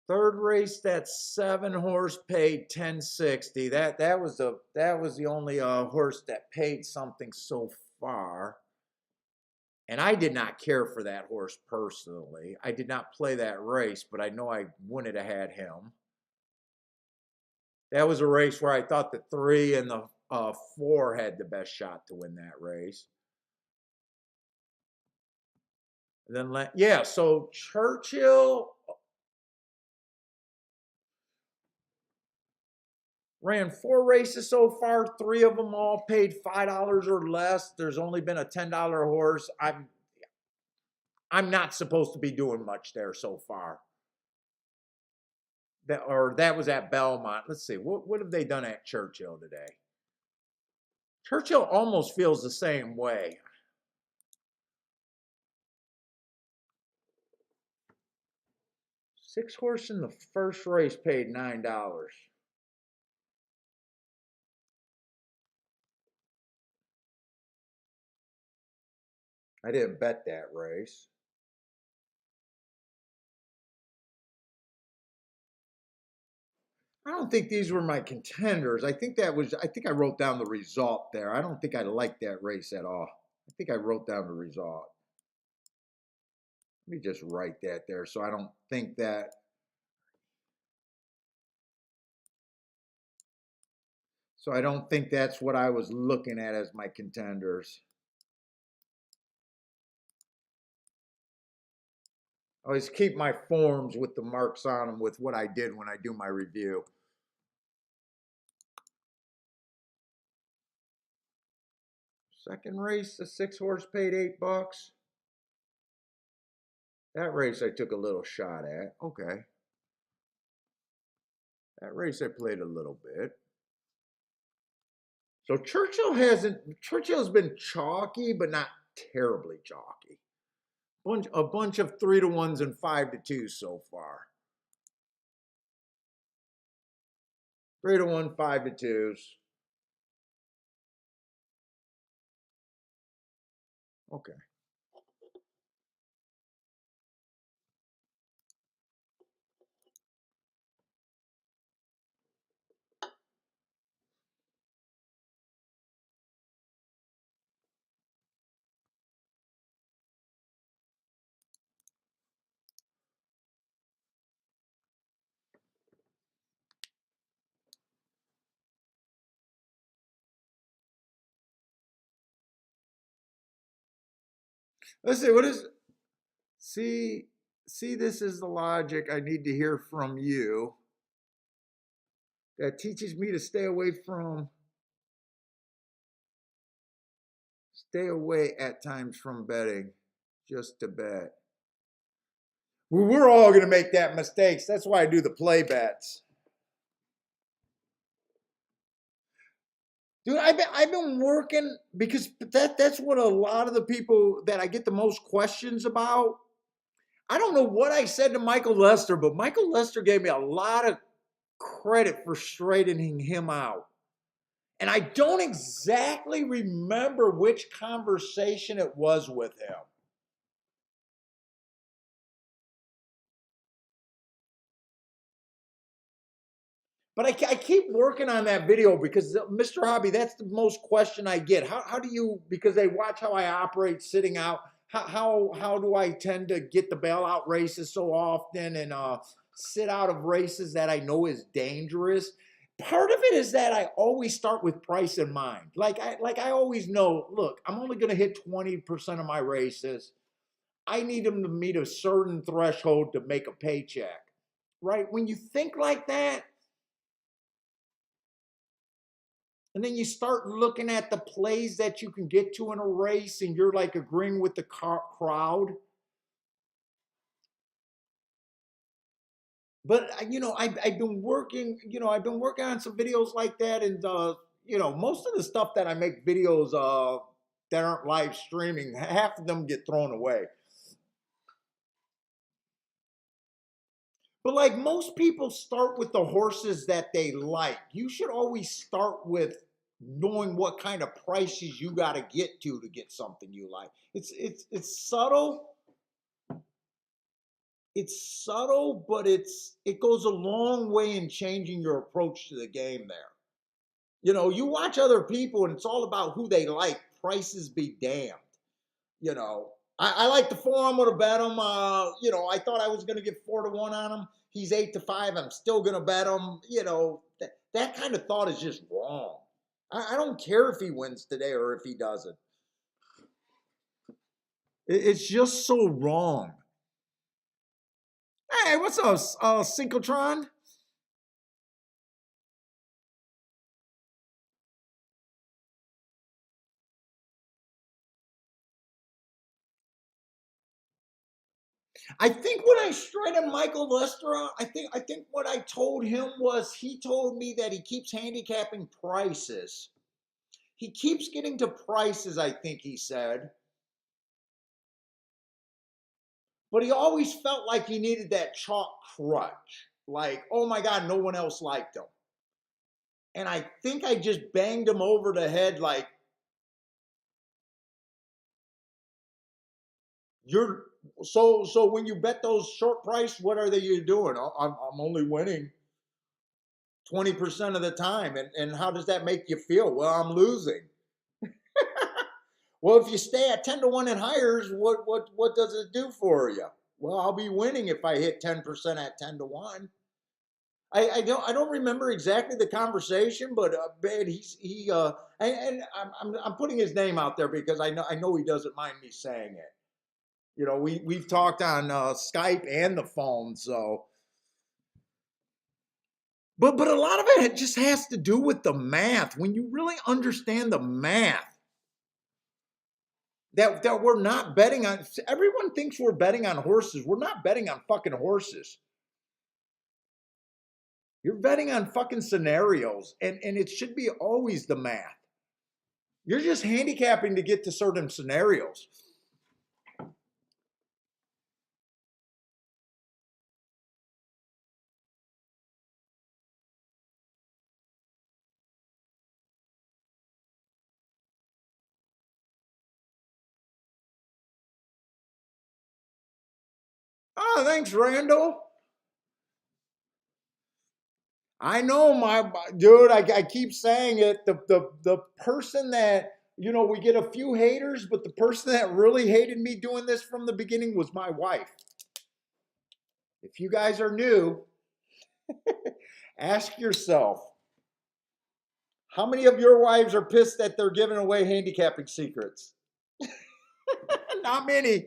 Third race, that 7 horse paid $10.60. That was the only horse that paid something so far. And I did not care for that horse personally. I did not play that race, but I know I wouldn't have had him. That was a race where I thought the 3 and the 4 had the best shot to win that race. And then, yeah, so Churchill ran 4 races so far. 3 of them all paid $5 or less. There's only been a $10 horse. I'm not supposed to be doing much there so far. That was at Belmont. Let's see. What have they done at Churchill today? Churchill almost feels the same way. 6 horse in the first race paid $9. I didn't bet that race. I don't think these were my contenders. I think I wrote down the result there. I don't think I liked that race at all. I think I wrote down the result. Let me just write that there so I don't think that. So I don't think that's what I was looking at as my contenders. I always keep my forms with the marks on them with what I did when I do my review. Second race, the 6 horse paid $8. That race I took a little shot at. Okay. That race I played a little bit. So Churchill's been chalky, but not terribly chalky. A bunch of 3-to-1s and 5-to-2s so far. 3-to-1, 5-to-2s. Okay. Let's see, what is see this is the logic I need to hear from you that teaches me to stay away at times from betting just to bet. We're all going to make that mistakes. That's why I do the play bets. Dude, I've been working because that's what a lot of the people that I get the most questions about. I don't know what I said to Michael Lester, but Michael Lester gave me a lot of credit for straightening him out. And I don't exactly remember which conversation it was with him. But I keep working on that video because Mr. Hobby, that's the most question I get. How do you, because they watch how I operate sitting out, how do I tend to get the bailout races so often and sit out of races that I know is dangerous? Part of it is that I always start with price in mind. Like I always know, look, I'm only going to hit 20% of my races. I need them to meet a certain threshold to make a paycheck, right? When you think like that, and then you start looking at the plays that you can get to in a race, and you're like agreeing with the crowd. But I've been working. I've been working on some videos like that, and most of the stuff that I make videos that aren't live streaming, half of them get thrown away. But like most people start with the horses that they like. You should always start with knowing what kind of prices you got to get something you like. It's subtle. It's subtle, but it goes a long way in changing your approach to the game there. You watch other people and it's all about who they like. Prices be damned. I like the four. I'm gonna bet him. I thought I was gonna get 4-1 on him. He's 8-5. I'm still gonna bet him. That kind of thought is just wrong. I don't care if he wins today or if he doesn't. It's just so wrong. Hey, what's up, Synchrotron? I think when I straightened Michael Lester out, I think what I told him was he told me that he keeps handicapping prices. He keeps getting to prices, I think he said. But he always felt like he needed that chalk crutch. Like, oh my God, no one else liked him. And I think I just banged him over the head like, you're so when you bet those short price, what are you doing? I'm only winning 20% of the time. And how does that make you feel? Well, I'm losing. Well, if you stay at 10-1 and higher, what does it do for you? Well, I'll be winning if I hit 10% at 10-1. I don't remember exactly the conversation, but man, and I'm putting his name out there because I know he doesn't mind me saying it. We've talked on Skype and the phone, so. But a lot of it just has to do with the math. When you really understand the math, that we're not betting on. Everyone thinks we're betting on horses. We're not betting on fucking horses. You're betting on fucking scenarios, and it should be always the math. You're just handicapping to get to certain scenarios. Oh, thanks, Randall. I know, my dude. I keep saying it. The person that we get a few haters, but the person that really hated me doing this from the beginning was my wife. If you guys are new, ask yourself, how many of your wives are pissed that they're giving away handicapping secrets? Not many.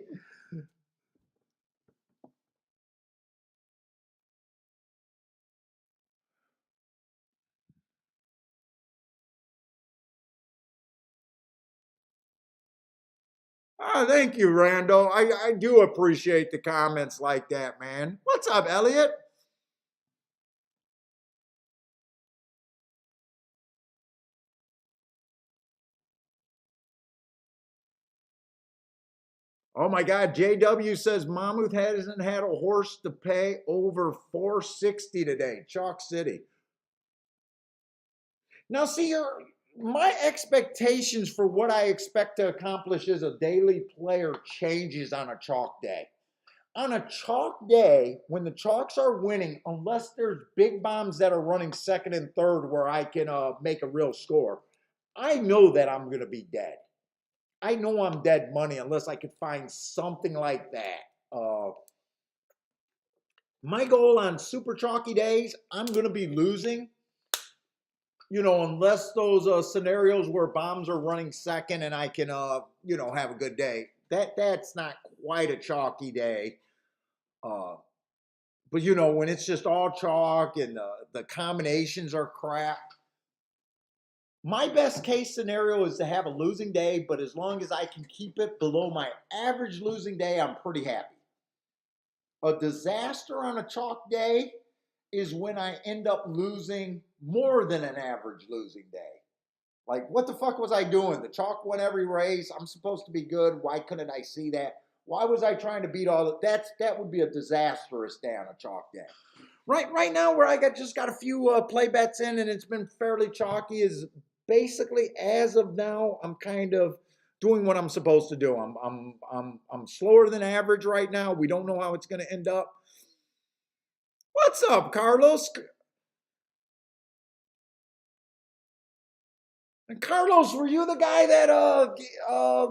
Ah, thank you, Rando. I do appreciate the comments like that, man. What's up, Elliot? Oh my God, JW says Monmouth hasn't had a horse to pay over 460 today. Chalk City. Now, see, my expectations for what I expect to accomplish as a daily player changes on a chalk day. On a chalk day, when the chalks are winning, unless there's big bombs that are running second and third where I can make a real score, I know that I'm going to be dead. I know I'm dead money unless I could find something like that. My goal on super chalky days, I'm going to be losing. Unless those scenarios where bombs are running second and I can, have a good day. That's not quite a chalky day. But when it's just all chalk and the combinations are crap. My best case scenario is to have a losing day, but as long as I can keep it below my average losing day, I'm pretty happy. A disaster on a chalk day is when I end up losing more than an average losing day. Like, what the fuck was I doing? The chalk won every race. I'm supposed to be good. Why couldn't I see that? Why was I trying to beat all that would be a disastrous day on a chalk day. Right now, where I just got a few play bets in and it's been fairly chalky, is basically as of now I'm kind of doing what I'm supposed to do. I'm slower than average right now. We don't know how it's going to end up. What's up, Carlos? And Carlos, were you the guy that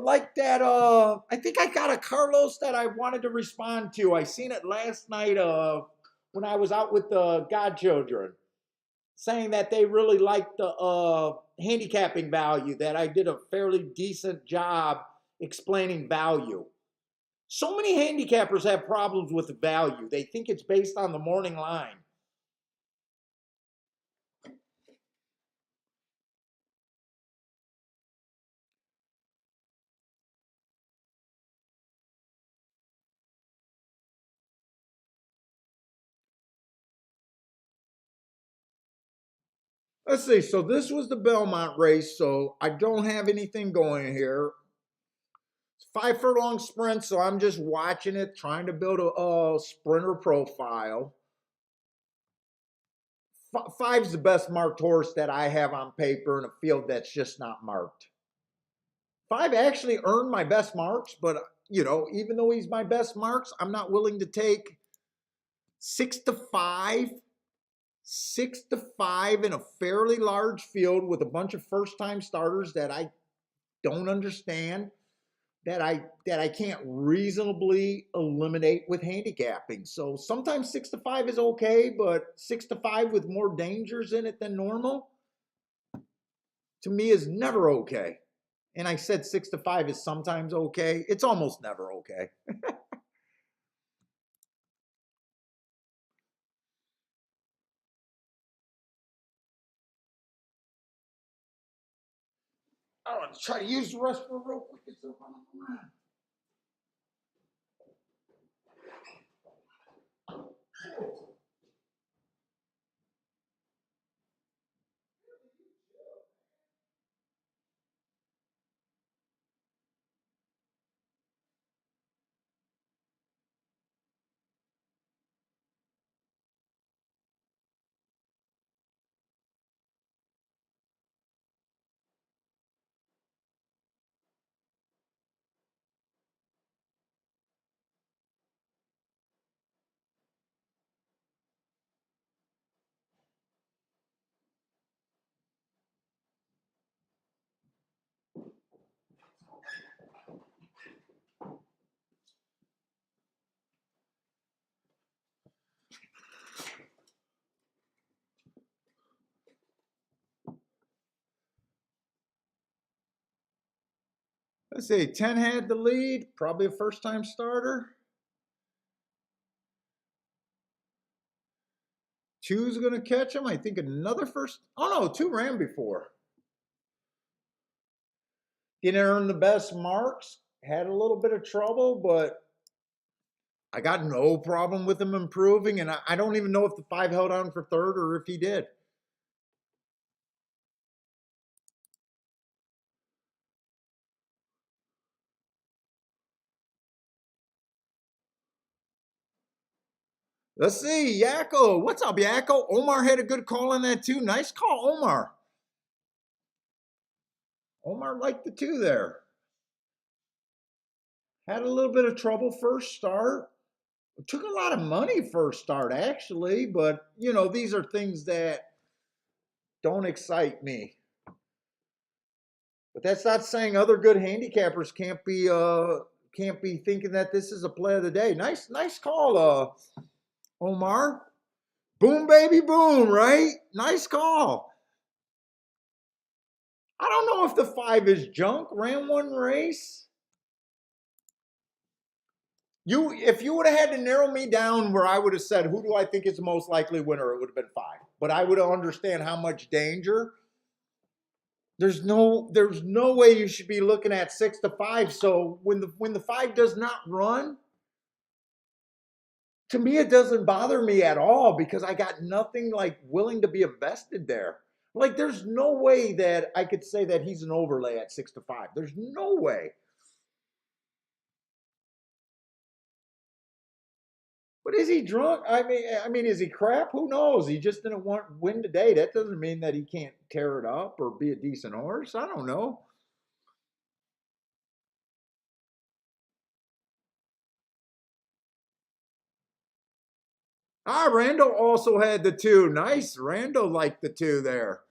like that I think I got a Carlos that I wanted to respond to. I seen it last night when I was out with the godchildren, saying that they really liked the handicapping value, that I did a fairly decent job explaining value. So many handicappers have problems with the value. They think it's based on the morning line. Let's see. So this was the Belmont race. So I don't have anything going here. 5 furlong sprint, so I'm just watching it, trying to build a sprinter profile. Five's the best marked horse that I have on paper in a field that's just not marked. Five actually earned my best marks, but even though he's my best marks, I'm not willing to take 6-5, 6-5 in a fairly large field with a bunch of first-time starters that I don't understand, that I can't reasonably eliminate with handicapping. So sometimes 6-5 is okay, but 6-5 with more dangers in it than normal, to me, is never okay. And I said 6-5 is sometimes okay. It's almost never okay. I want to try to use the restroom real quick. Let's see, 10 had the lead, probably a first-time starter. 2's going to catch him. I think another first. Oh, no, 2 ran before. Didn't earn the best marks. had a little bit of trouble, but I got no problem with him improving. And I don't even know if the 5 held on for third or if he did. Let's see, Yakko. What's up, Yakko? Omar had a good call on that too. Nice call, Omar. Omar liked the 2 there. Had a little bit of trouble first start. Took a lot of money first start, actually, but you know, these are things that don't excite me. But that's not saying other good handicappers can't be thinking that this is a play of the day. Nice call, Omar. Boom, baby, boom, right? Nice call. I don't know if the 5 is junk. Ran one race. If you would have had to narrow me down where I would have said, who do I think is the most likely winner, it would have been 5. But I would understand how much danger. There's no way you should be looking at 6 to 5. So when the 5 does not run, to me it doesn't bother me at all because I got nothing like willing to be invested there. Like there's no way that I could say that he's an overlay at 6 to 5. There's no way. But is he drunk? I mean, is he crap? Who knows? He just didn't win today. That doesn't mean that he can't tear it up or be a decent horse. I don't know. Ah, Randall also had the 2. Nice. Randall liked the 2 there.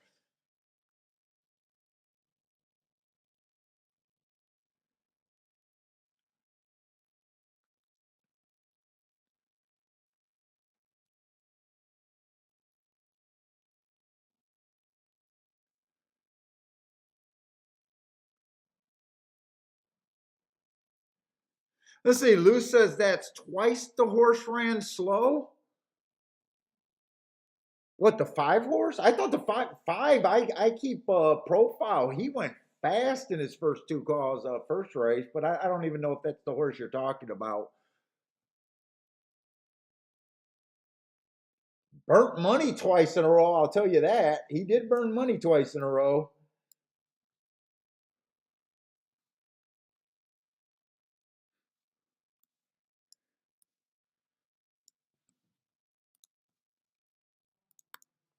Let's see. Lou says that's twice the horse ran slow. What, the 5 horse? I thought the five. I keep profile. He went fast in his first 2 calls, first race, but I don't even know if that's the horse you're talking about. Burnt money twice in a row. I'll tell you that. He did burn money twice in a row.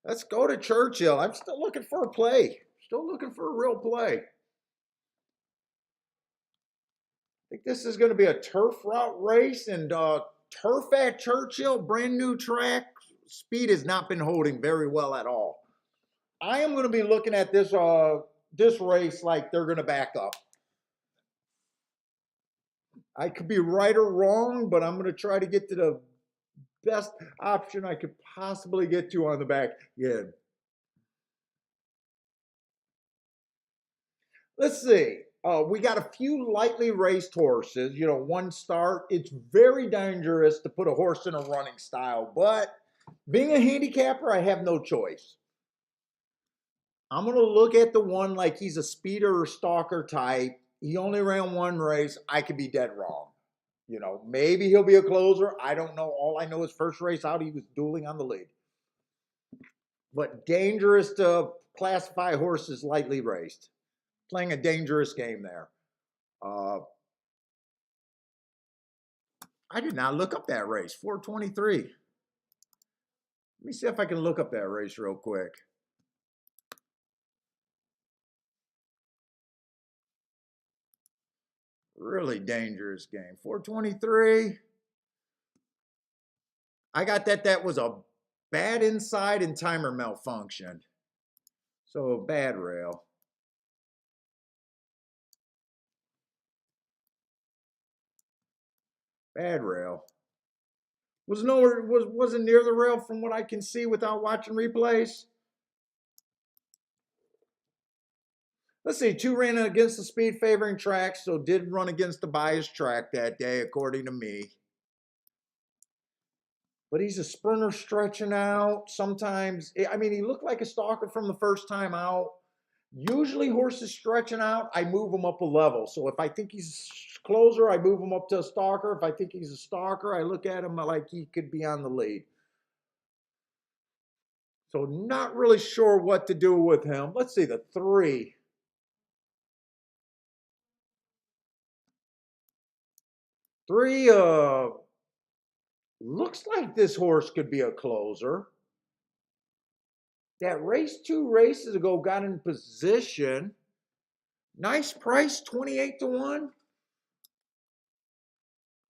Let's go to Churchill. I'm still looking for a play. Still looking for a real play. I think this is going to be a turf route race, and turf at Churchill, brand new track. Speed has not been holding very well at all. I am going to be looking at this race like they're going to back up. I could be right or wrong, but I'm going to try to get to the best option I could possibly get to on the back end. Let's see. We got a few lightly raced horses. You know, one start. It's very dangerous to put a horse in a running style, but being a handicapper, I have no choice. I'm going to look at the one like he's a speeder or stalker type. He only ran one race. I could be dead wrong. You know, maybe he'll be a closer. I don't know. All I know is first race out, he was dueling on the lead. But dangerous to classify horses lightly raced. Playing a dangerous game there. I did not look up that race. 423. Let me see if I can look up that race real quick. Really dangerous game. 423. I got that was a bad inside and timer malfunction. So a bad rail. Bad rail. Wasn't near the rail from what I can see without watching replays. Let's see, 2 ran against the speed favoring track, so did run against the biased track that day, according to me. But he's a sprinter stretching out. Sometimes, I mean, he looked like a stalker from the first time out. Usually horses stretching out, I move them up a level. So if I think he's a closer, I move him up to a stalker. If I think he's a stalker, I look at him like he could be on the lead. So not really sure what to do with him. Let's see, the 3. Three looks like this horse could be a closer. That race 2 races ago got in position. Nice price, 28 to 1.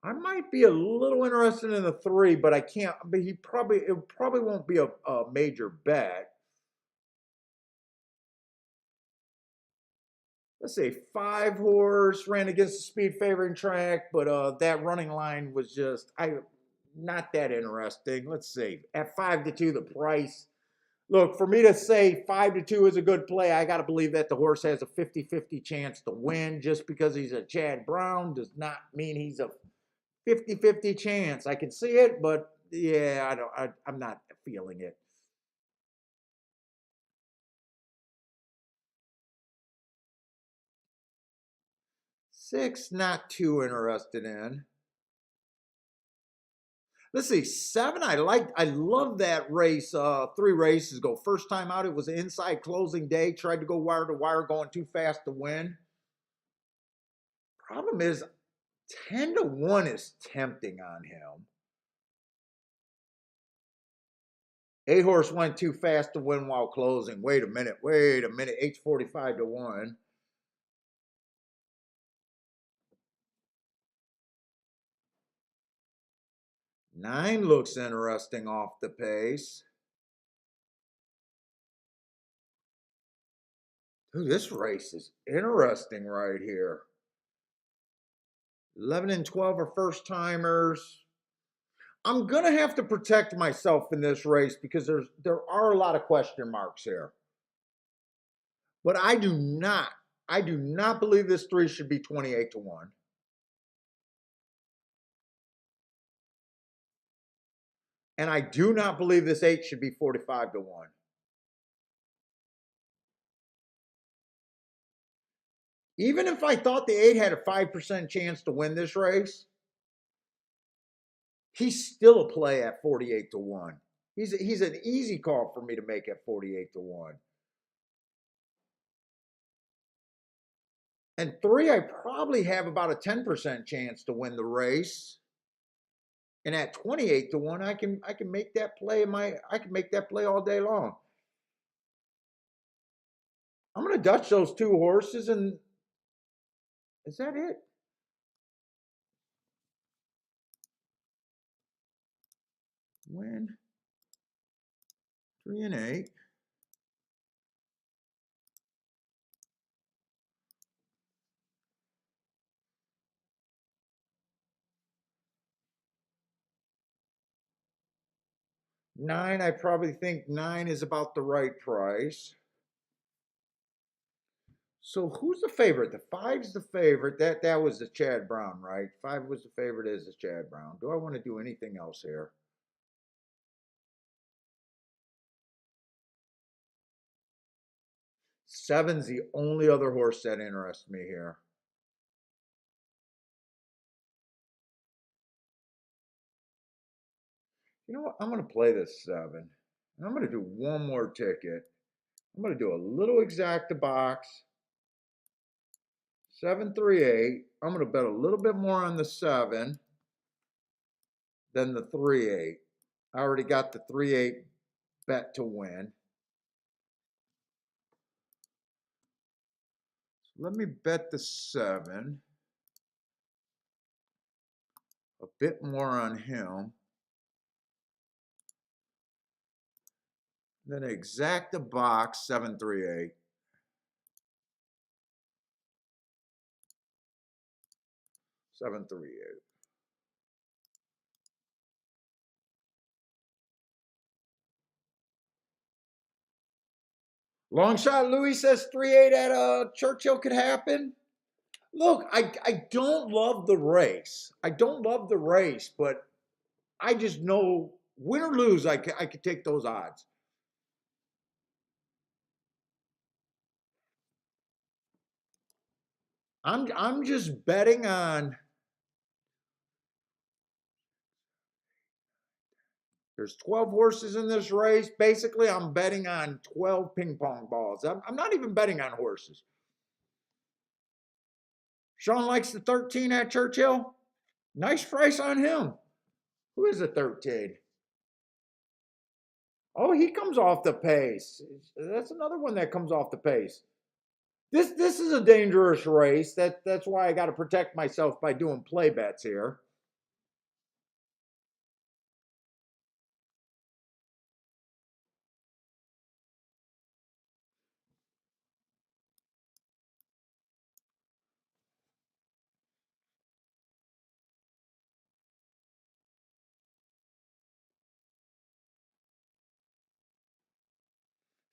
I might be a little interested in the 3, but I can't. But it probably won't be a major bet. Let's say 5 horse ran against the speed favoring track, but that running line was just not that interesting. Let's see. At 5 to 2, the price. Look, for me to say 5 to 2 is a good play, I got to believe that the horse has a 50-50 chance to win. Just because he's a Chad Brown does not mean he's a 50-50 chance. I can see it, but yeah, I'm not feeling it. 6, not too interested in. Let's see, 7, I love that race 3 races ago. First time out, it was inside closing day. Tried to go wire to wire, going too fast to win. Problem is, 10 to 1 is tempting on him. 8 horse went too fast to win while closing. Wait a minute. 845 to 1. Nine looks interesting off the pace. Dude, this race is interesting right here. 11 and 12 are first timers. I'm gonna have to protect myself in this race because there are a lot of question marks here. But I do not believe this 3 should be 28 to 1. And I do not believe this 8 should be 45 to 1. Even if I thought the 8 had a 5% chance to win this race, he's still a play at 48 to 1. He's an easy call for me to make at 48 to 1. And 3, I probably have about a 10% chance to win the race. And at 28 to 1, I can make that play I can make that play all day long. I'm gonna Dutch those 2 horses, and is that it? Win 3 and 8. Nine, I probably think 9 is about the right price. So who's the favorite? The 5's the favorite. That was the Chad Brown, right? 5 was the favorite, is the Chad Brown. Do I want to do anything else here? Seven's the only other horse that interests me here. You know what? I'm going to play this 7. And I'm going to do one more ticket. I'm going to do a little exacta box. 7-3-8. I'm going to bet a little bit more on the 7 than the 3-8. I already got the 3-8 bet to win. So let me bet the 7. A bit more on him. Then exacta box 7-3-8. 7-3-8. Long shot Louis says 3-8 at Churchill could happen. Look, I don't love the race. I don't love the race, but I just know win or lose, I could take those odds. I'm just betting on. There's 12 horses in this race. Basically, I'm betting on 12 ping pong balls. I'm not even betting on horses. Sean likes the 13 at Churchill. Nice price on him. Who is the 13? Oh, he comes off the pace. That's another one that comes off the pace. This is a dangerous race. That's why I got to protect myself by doing play bets here.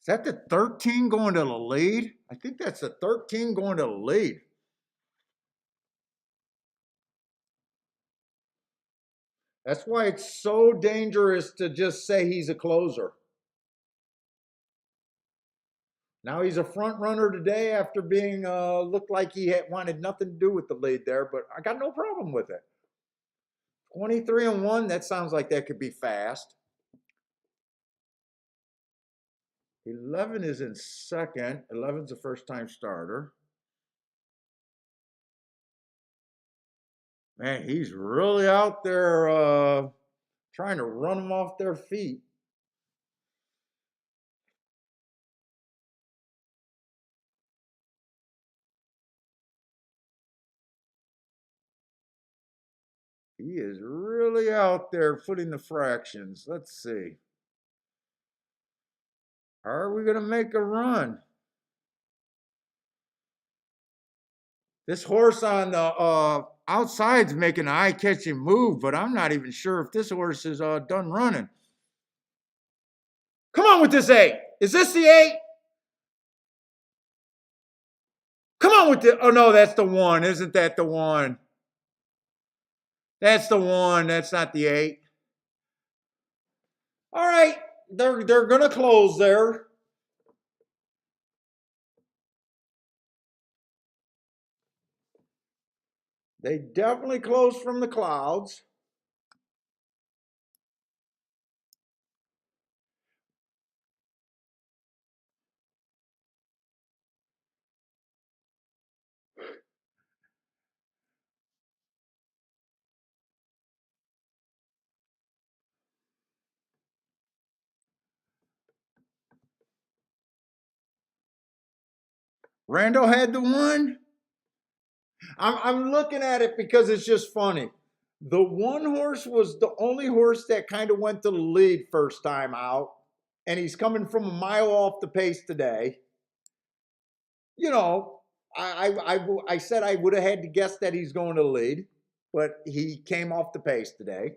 Is that the 13 going to the lead? I think that's the 13 going to the lead. That's why it's so dangerous to just say he's a closer. Now he's a front runner today after being looked like he had wanted nothing to do with the lead there, but I got no problem with it. 23-1, that sounds like that could be fast. 11 is in second. 11's a first-time starter. Man, he's really out there trying to run them off their feet. He is really out there putting the fractions. Let's see. Are we going to make a run? This horse on the outside's making an eye-catching move, but I'm not even sure if this horse is done running. Come on with this 8. Is this the 8? Come on with the. Oh, no, that's the 1. Isn't that the 1? That's the 1. That's not the 8. All right. They're going to close there. They definitely close from the clouds. Randall had the 1. I'm looking at it because it's just funny. The 1 horse was the only horse that kind of went to the lead first time out, and he's coming from a mile off the pace today. You know, I said I would have had to guess that he's going to lead, but he came off the pace today.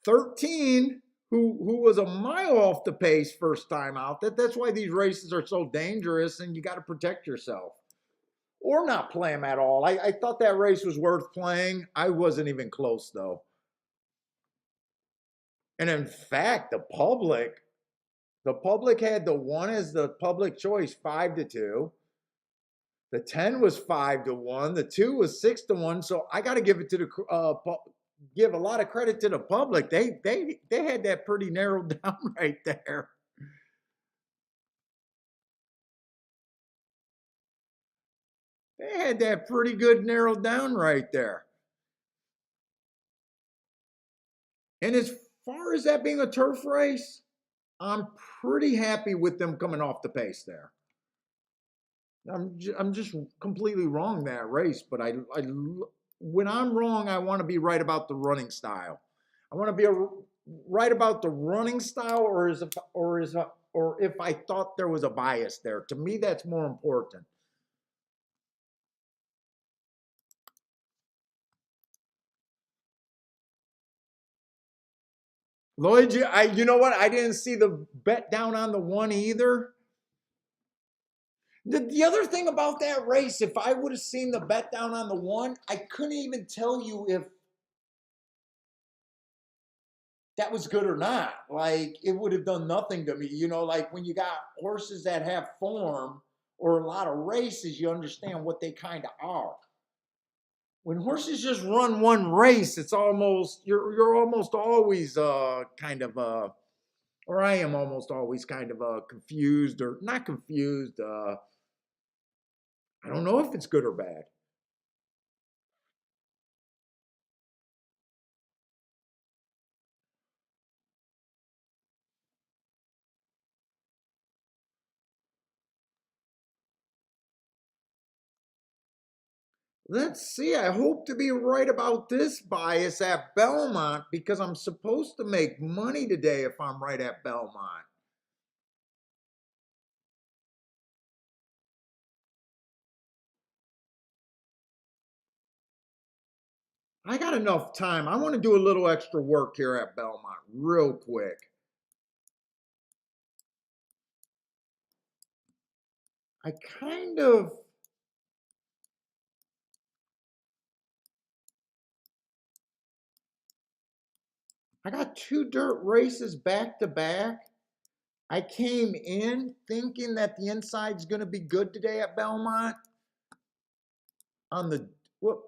13, who was a mile off the pace first time out. That's why these races are so dangerous, and you got to protect yourself. Or not play him at all. I thought that race was worth playing. I wasn't even close, though. And in fact, the public had the 1 as the public choice, 5-2. The 10 was 5-1. The 2 was 6-1. So I got to give it to the give a lot of credit to the public. They had that pretty narrowed down right there. They had that pretty good narrowed down right there. And as far as that being a turf race, I'm pretty happy with them coming off the pace there. I'm just completely wrong that race, but when I'm wrong, I want to be right about the running style. I want to be right about the running style, or if I thought there was a bias there. To me, that's more important. Lloyd, you know what? I didn't see the bet down on the 1 either. The other thing about that race, if I would have seen the bet down on the 1, I couldn't even tell you if that was good or not. Like, it would have done nothing to me. You know, like when you got horses that have form or a lot of races, you understand what they kind of are. When horses just run one race, it's almost you're almost always kind of or I am almost always kind of confused or not confused. I don't know if it's good or bad. Let's see. I hope to be right about this bias at Belmont because I'm supposed to make money today if I'm right at Belmont. I got enough time. I want to do a little extra work here at Belmont real quick. I kind of I got two dirt races back to back. I came in thinking that the inside's going to be good today at Belmont on the whoop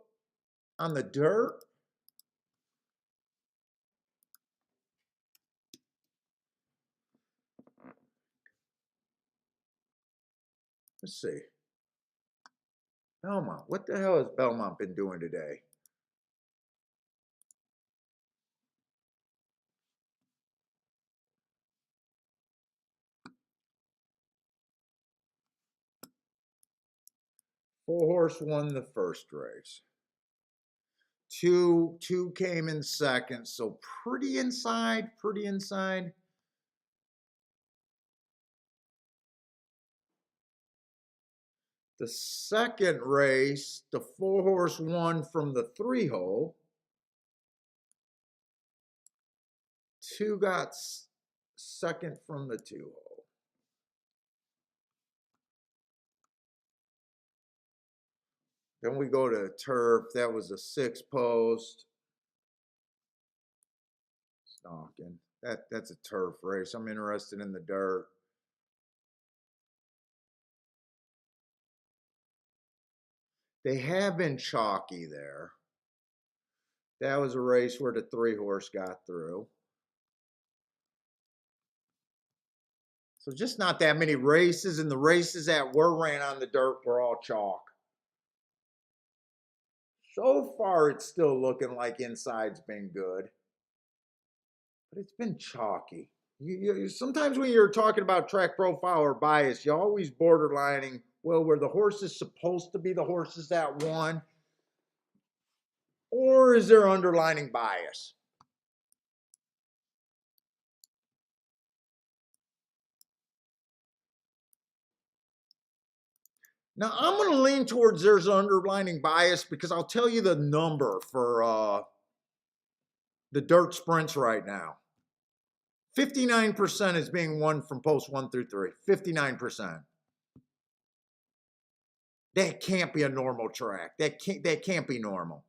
on the dirt. Let's see. Belmont. What the hell has Belmont been doing today? Four horse won the first race. Two came in second, so pretty inside, pretty inside. The second race, the four horse won from the 3 hole. Two got second from the 2 hole. Then we go to turf. That was a 6 post. Stonking. That's a turf race. I'm interested in the dirt. They have been chalky there. That was a race where the 3 horse got through. So just not that many races, and the races that were ran on the dirt were all chalk. So far, it's still looking like inside's been good, but it's been chalky. Sometimes when you're talking about track profile or bias, you always borderlining, well, were the horses supposed to be the horses that won, or is there underlining bias? Now, I'm going to lean towards there's underlining bias because I'll tell you the number for the dirt sprints right now. 59% is being won from post 1 through 3. 59%. That can't be a normal track. That can't be normal.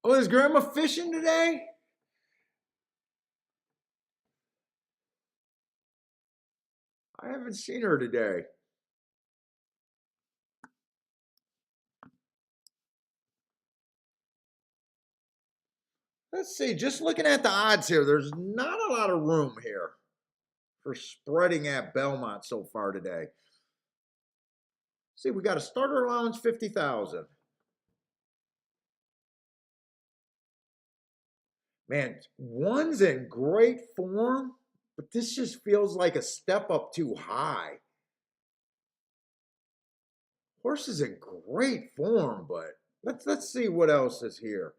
Oh, is Grandma fishing today? I haven't seen her today. Let's see, just looking at the odds here, there's not a lot of room here for spreading at Belmont so far today. See, we got a starter allowance 50,000. Man, one's in great form, but this just feels like a step up too high. Horse is in great form, but let's see what else is here.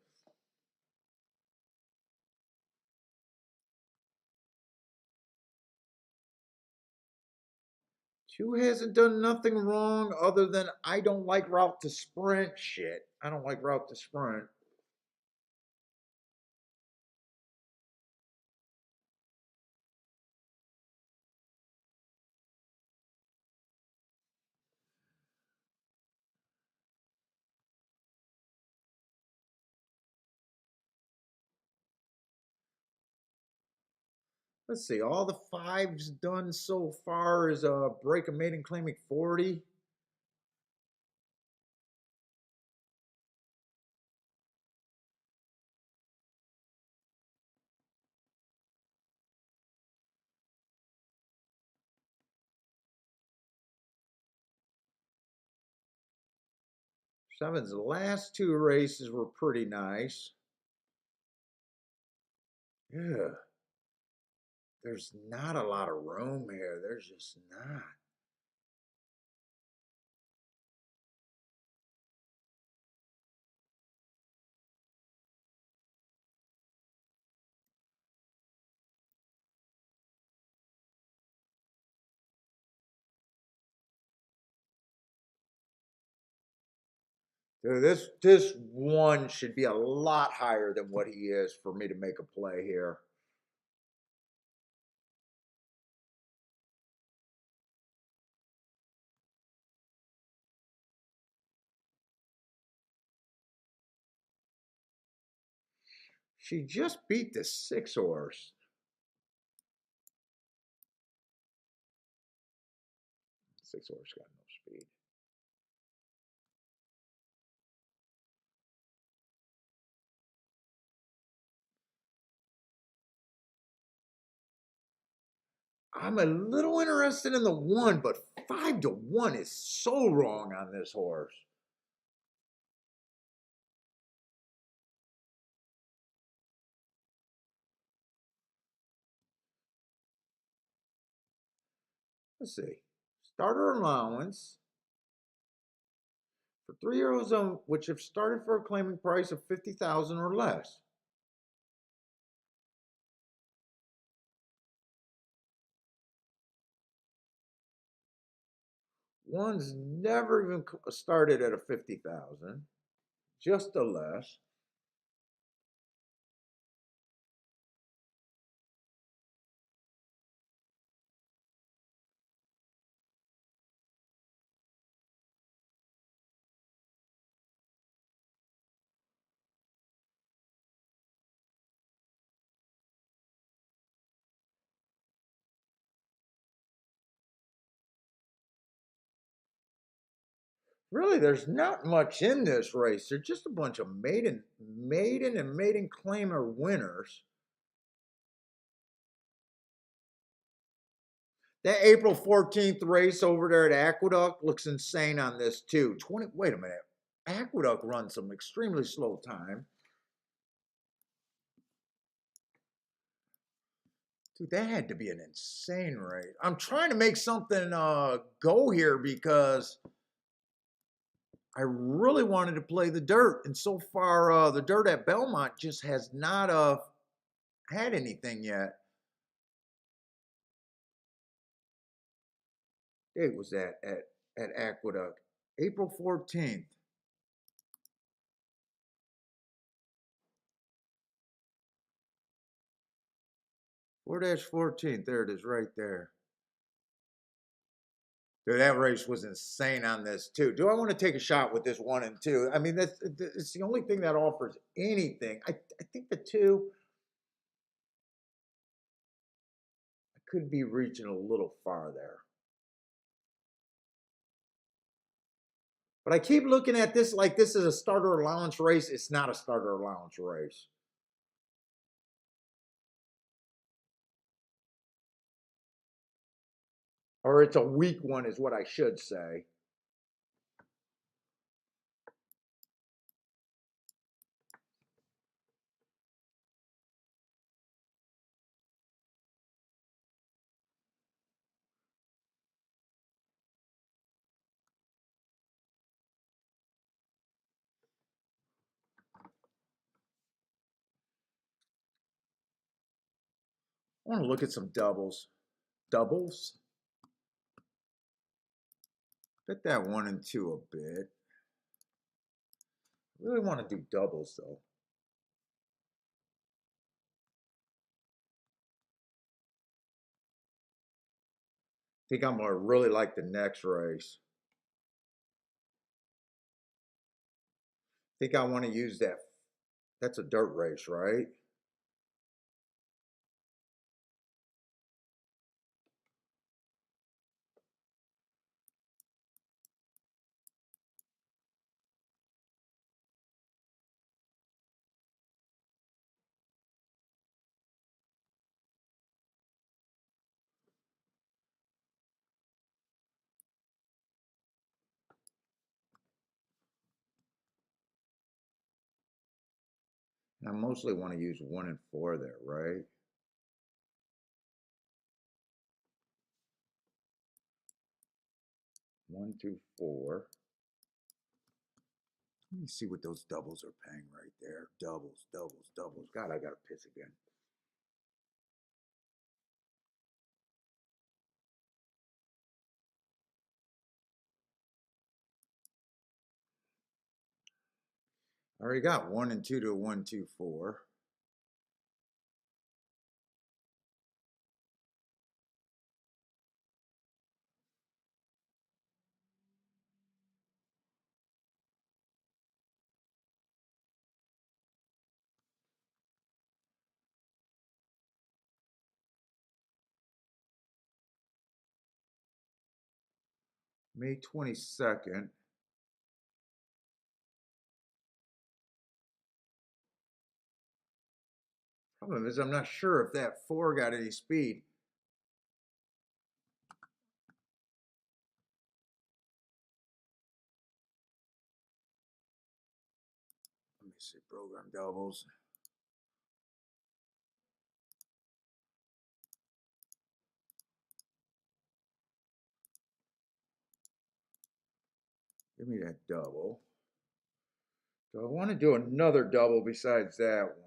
2 hasn't done nothing wrong other than I don't like route to sprint shit. I don't like route to sprint. Let's see, all the 5s done so far is break a maiden claiming 40. Seven's last 2 races were pretty nice. Yeah. There's not a lot of room here. There's just not. Dude, this one should be a lot higher than what he is for me to make a play here. She just beat the 6 horse. 6 horse got no speed. I'm a little interested in the 1, but 5-1 is so wrong on this horse. Let's see. Starter allowance for 3-year-olds which have started for a claiming price of 50,000 or less. One's never even started at a 50,000, just a less. Really, there's not much in this race. They're just a bunch of maiden and maiden claimer winners. That April 14th race over there at Aqueduct looks insane on this too. 20, wait a minute. Aqueduct runs some extremely slow time. Dude, that had to be an insane race. I'm trying to make something go here because I really wanted to play the dirt. And so far, the dirt at Belmont just has not had anything yet. Date was that at Aqueduct? April 14th. 4-14th. There it is right there. Dude, that race was insane on this too. Do I want to take a shot with this 1 and 2? I mean, it's the only thing that offers anything. I think the 2 could be reaching a little far there. But I keep looking at this like this is a starter allowance race. It's not a starter allowance race. Or it's a weak one is what I should say. I want to look at some doubles. Doubles? Bet that 1 and 2 a bit. I really want to do doubles though. I think I'm gonna really like the next race. I think I want to use that. That's a dirt race, right? And I mostly want to use 1 and 4 there, right? One, two, four. Let me see what those doubles are paying right there. Doubles, doubles, doubles. God, I gotta piss again. I already got 1 and 2 to 1, 2, 4. May 22nd. Problem is, I'm not sure if that 4 got any speed. Let me see, program doubles. Give me that double. Do I want to do another double besides that one?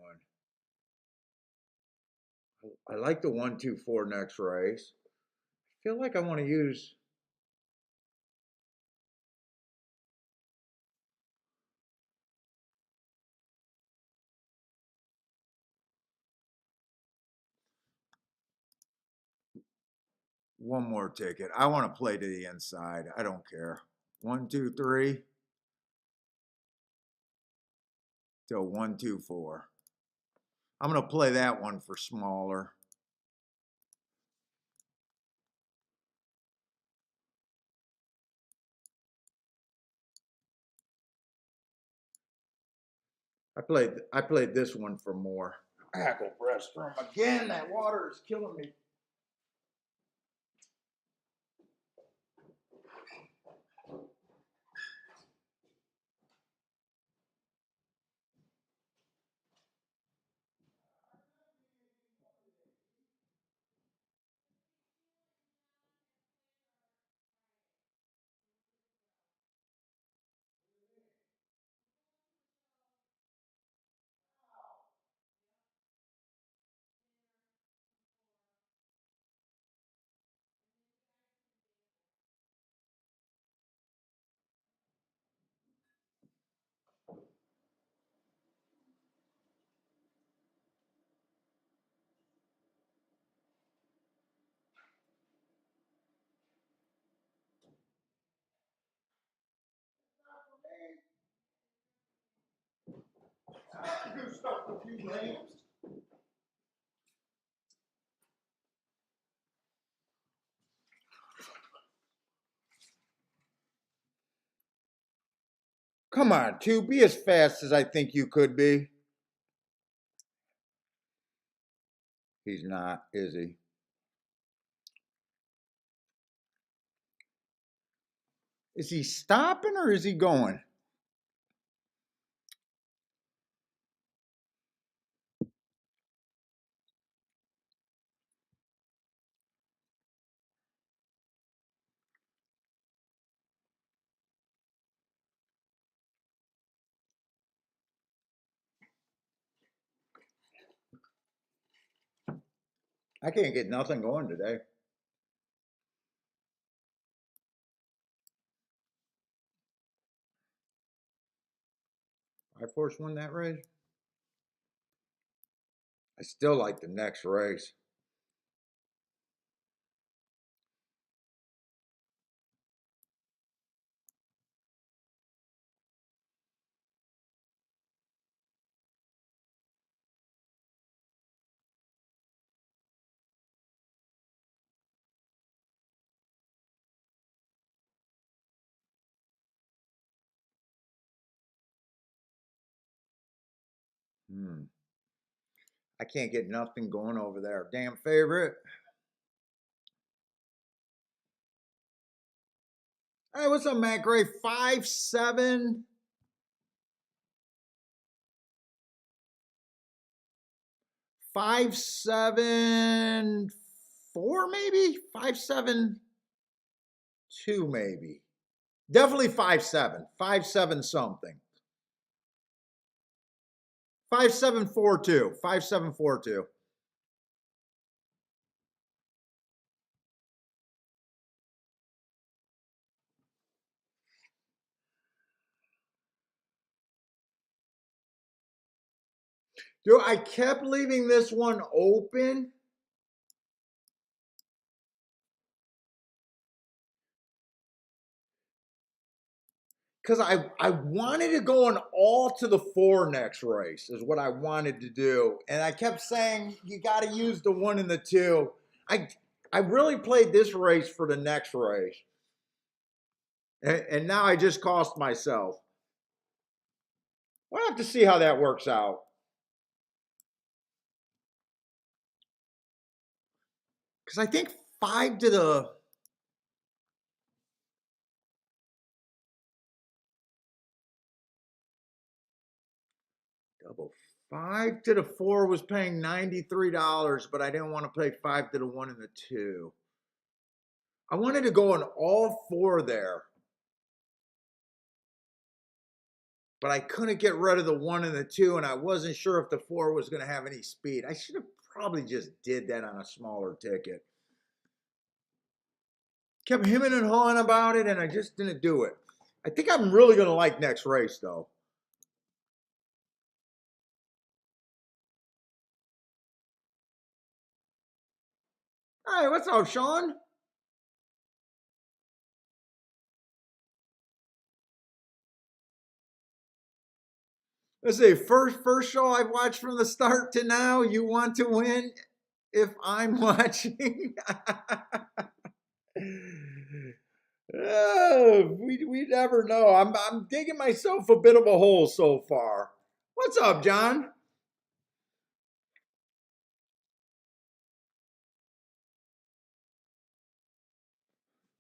I like the 1, 2, 4 next race. I feel like I want to use. One more ticket. I want to play to the inside. I don't care. 1, 2, 3. Till 1, 2, 4. I'm going to play that one for smaller. I played this one for more. I gotta go restroom again. That water is killing me. I do stuff with you, lambs. Come on, two. Be as fast as I think you could be. He's not, is he? Is he stopping or is he going? I can't get nothing going today. I-Force won that race. I still like the next race. I can't get nothing going over there. Damn favorite. Hey, what's up, Matt Gray? 5'7". 5'7" 4", maybe 5'7" 2", maybe. Definitely 5'7", 5'7" something. 5'7" 4" 2", 5'7" 4" 2". Dude, I kept leaving this one open. Because I wanted to go an all to the 4 next race is what I wanted to do. And I kept saying, you got to use the 1 and the 2. I really played this race for the next race. And now I just cost myself. We'll have to see how that works out. Because I think 5 to the... Double 5 to the 4 was paying $93, but I didn't want to play 5 to the 1 and the 2. I wanted to go on all 4 there. But I couldn't get rid of the 1 and the 2, and I wasn't sure if the 4 was going to have any speed. I should have probably just did that on a smaller ticket. Kept hemming and hawing about it, and I just didn't do it. I think I'm really going to like next race, though. Hey, what's up, Sean? Let's see, first show I've watched from the start to now. You want to win if I'm watching? We never know. I'm digging myself a bit of a hole so far. What's up, John?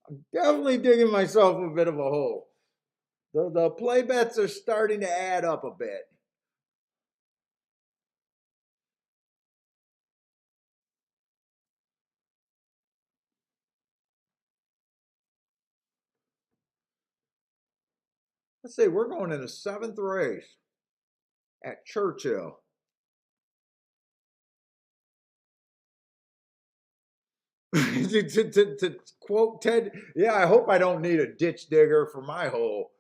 I'm definitely digging myself a bit of a hole. The play bets are starting to add up a bit. Let's see, we're going in the 7th race at Churchill. to quote Ted, yeah, I hope I don't need a ditch digger for my hole.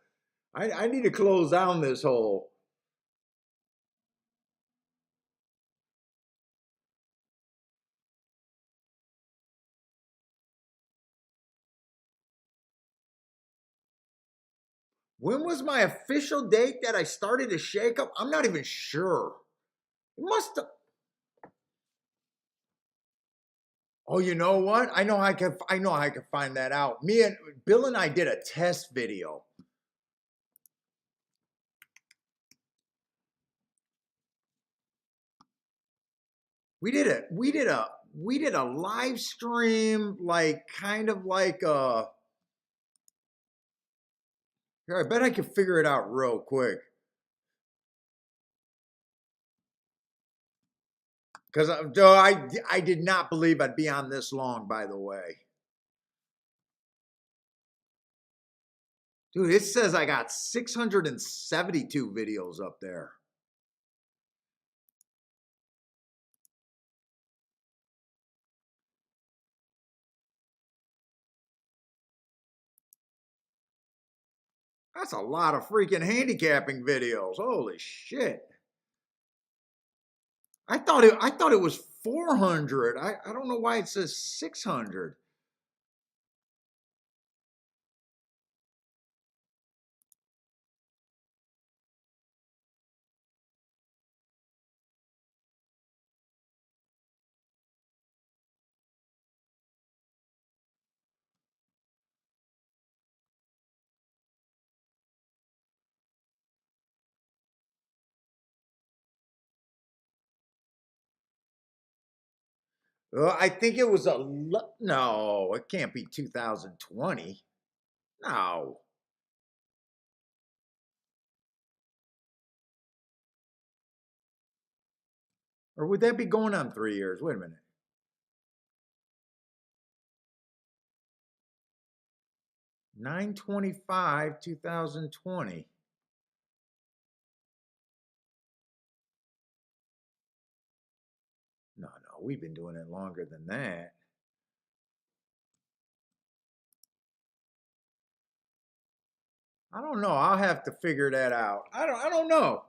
I need to close down this hole. When was my official date that I started to shake up? I'm not even sure. It must have. Oh, you know what? I know I can find that out. Me and Bill and I did a test video. We did a live stream, like kind of like here, I bet I can figure it out real quick. Because I did not believe I'd be on this long, by the way. Dude, it says I got 672 videos up there. That's a lot of freaking handicapping videos. Holy shit. I thought it was 400. I don't know why it says 600. I think it was no, it can't be 2020. No. Or would that be going on 3 years? Wait a minute. $925, 2020. No, we've been doing it longer than that. I don't know. I'll have to figure that out. I don't know.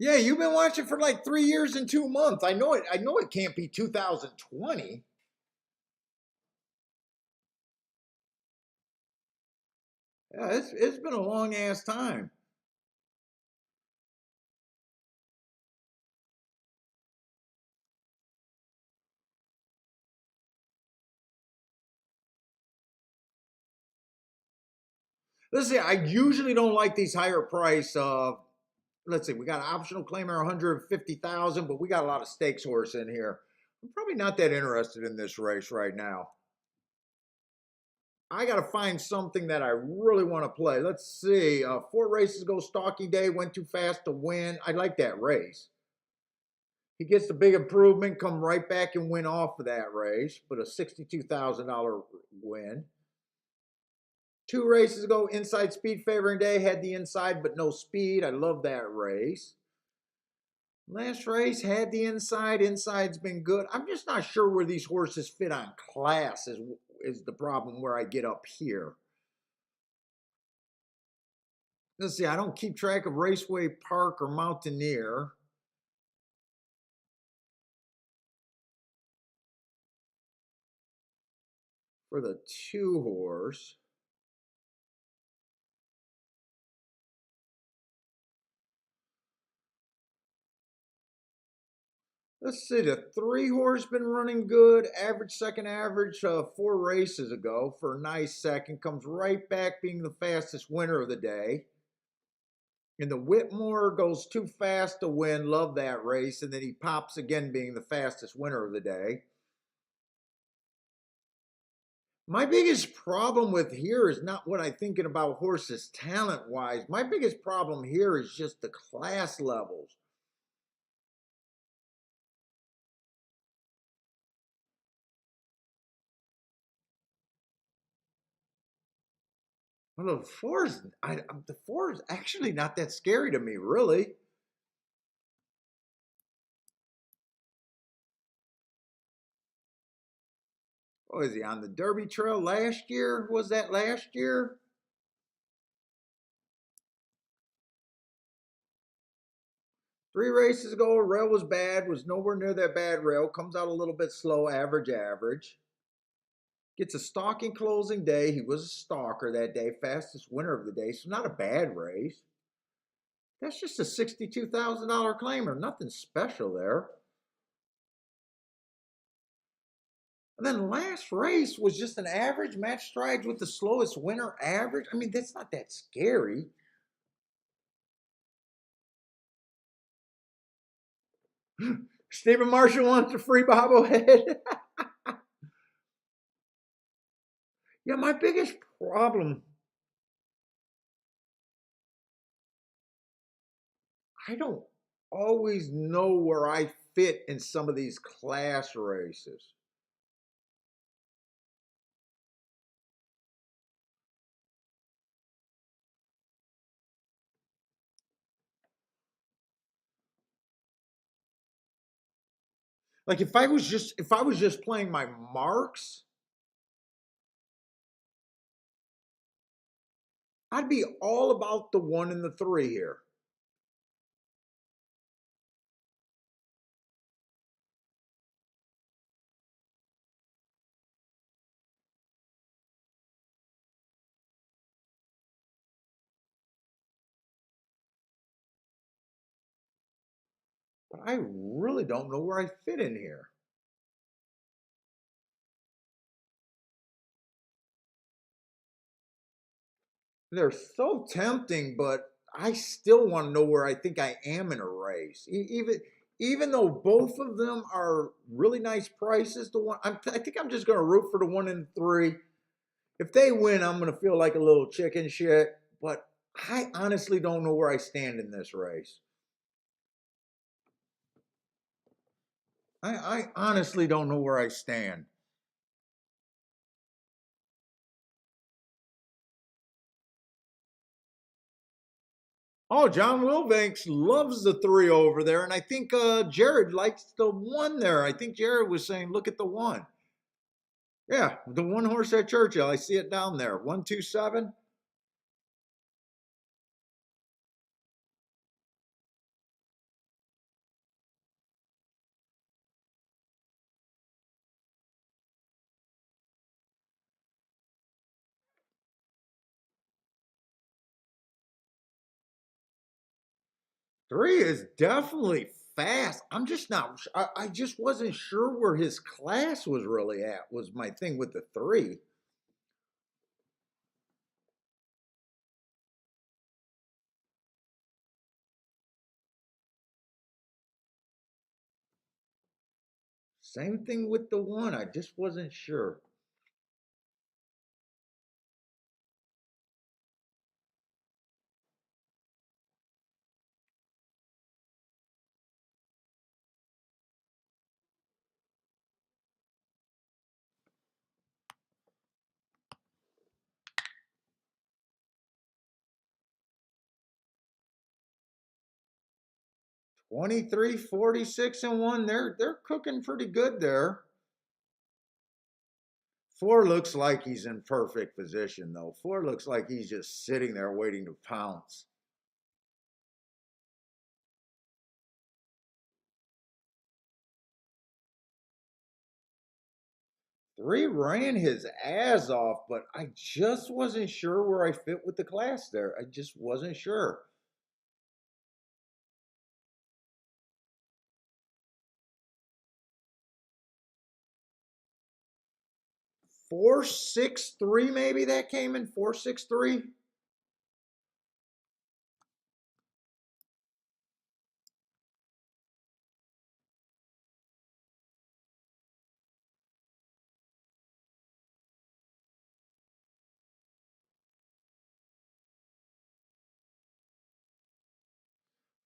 Yeah, you've been watching for like 3 years and 2 months. I know it. I know it can't be 2020. Yeah, it's been a long ass time. Let's see. I usually don't like these higher price. Let's see. We got an optional claimer 150,000, but we got a lot of stakes horse in here. I'm probably not that interested in this race right now. I got to find something that I really want to play. Let's see. 4 races ago, Stalking Day went too fast to win. I like that race. He gets the big improvement, come right back and win off of that race, but a $62,000 win. 2 races ago, Inside Speed Favoring Day had the inside but no speed. I love that race. Last race had the inside. Inside's been good. I'm just not sure where these horses fit on class is the problem where I get up here. Let's see, I don't keep track of Raceway Park or Mountaineer. For the 2 horse. Let's see, the 3 horse been running good. Average second average 4 races ago for a nice second. Comes right back being the fastest winner of the day. And the Whitmore goes too fast to win. Love that race. And then he pops again being the fastest winner of the day. My biggest problem with here is not what I'm thinking about horses talent wise. My biggest problem here is just the class levels. Well, the four is actually not that scary to me, really. What was he on the Derby Trail last year? Was that last year? Three races ago, rail was bad, was nowhere near that bad rail. Comes out a little bit slow, average. Gets a stalking closing day. He was a stalker that day, fastest winner of the day, so not a bad race. That's just a $62,000 claimer, nothing special there. And then last race was just an average match strides with the slowest winner average. I mean, that's not that scary. Stephen Marshall wants a free bobblehead. Yeah, my biggest problem, I don't always know where I fit in some of these class races. Like if I was just playing my marks, I'd be all about the 1 and the 3 here. But I really don't know where I fit in here. They're so tempting, but I still want to know where I think I am in a race. Even though both of them are really nice prices, I think I'm just going to root for the 1 and 3. If they win, I'm going to feel like a little chicken shit. But I honestly don't know where I stand in this race. I honestly don't know where I stand. Oh, John Wilbanks loves the 3 over there, and I think Jared likes the 1 there. I think Jared was saying, look at the 1. Yeah, the 1 horse at Churchill. I see it down there. 127. 3 is definitely fast. I'm just not. I just wasn't sure where his class was really at. Was my thing with the 3. Same thing with the 1. I just wasn't sure. Twenty-three, 46, and 1. They're cooking pretty good there. 4 looks like he's in perfect position though. 4 looks like he's just sitting there waiting to pounce. 3 ran his ass off, but I just wasn't sure where I fit with the class there. I just wasn't sure. 463, maybe that came in 463.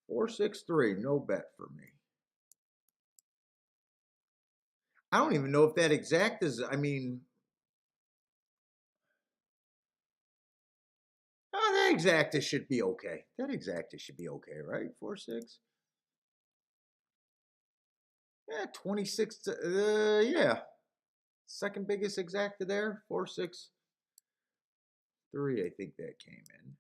Four six three, no bet for me. I don't even know if that exact is. I mean, oh, that exacta should be okay. That exacta should be okay, right? 4 6. Yeah, 26. Yeah, second biggest exacta there. 4 6 3. I think that came in.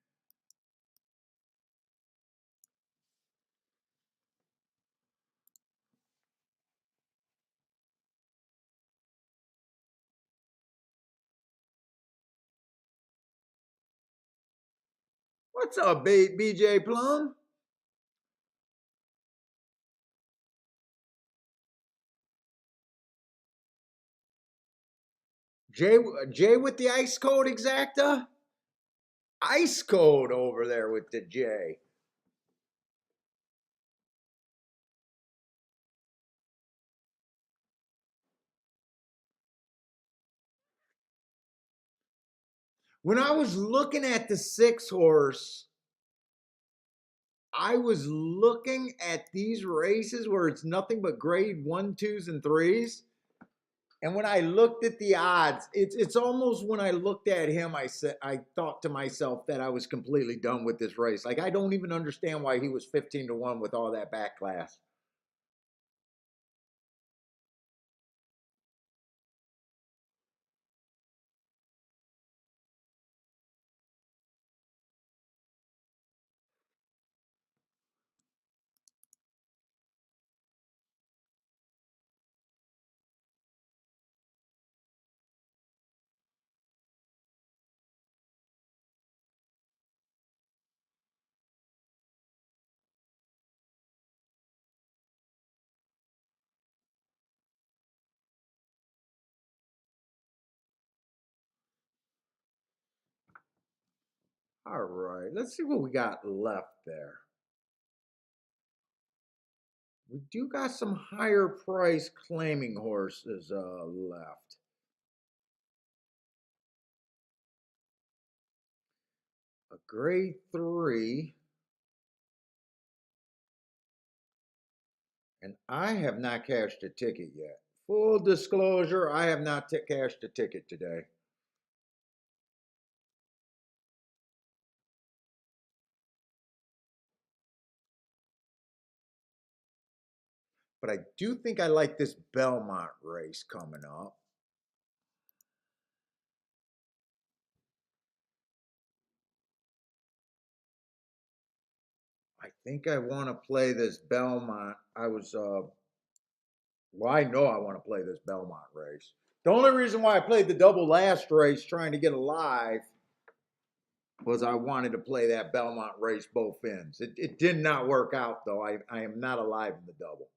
What's up, BJ Plum? Jay, Jay with the ice code exacta. Ice code over there with the J. When I was looking at the 6-horse, I was looking at these races where it's nothing but grade 1, 2s, and 3s. And when I looked at the odds, it's almost when I looked at him, I thought to myself that I was completely done with this race. Like I don't even understand why he was 15-1 with all that back class. All right, let's see what we got left there. We do got some higher price claiming horses left. A grade 3. And I have not cashed a ticket yet. Full disclosure, I have not cashed a ticket today. But I do think I like this Belmont race coming up. I think I want to play this Belmont. Well, I know I want to play this Belmont race. The only reason why I played the double last race trying to get alive was I wanted to play that Belmont race both ends. It did not work out, though. I am not alive in the double.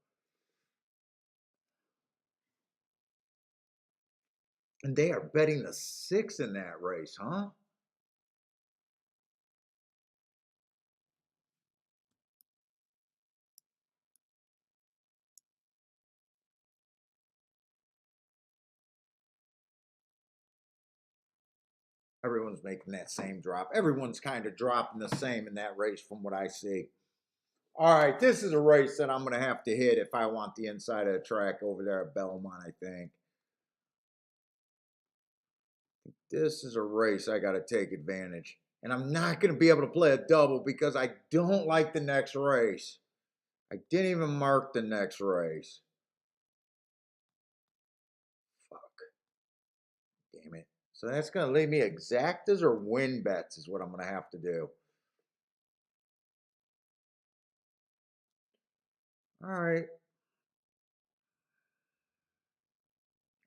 And they are betting the 6 in that race, huh? Everyone's making that same drop. Everyone's kind of dropping the same in that race from what I see. All right, this is a race that I'm going to have to hit if I want the inside of the track over there at Belmont, I think. This is a race I got to take advantage. And I'm not going to be able to play a double because I don't like the next race. I didn't even mark the next race. Fuck. Damn it. So that's going to leave me exactas or win bets is what I'm going to have to do. All right.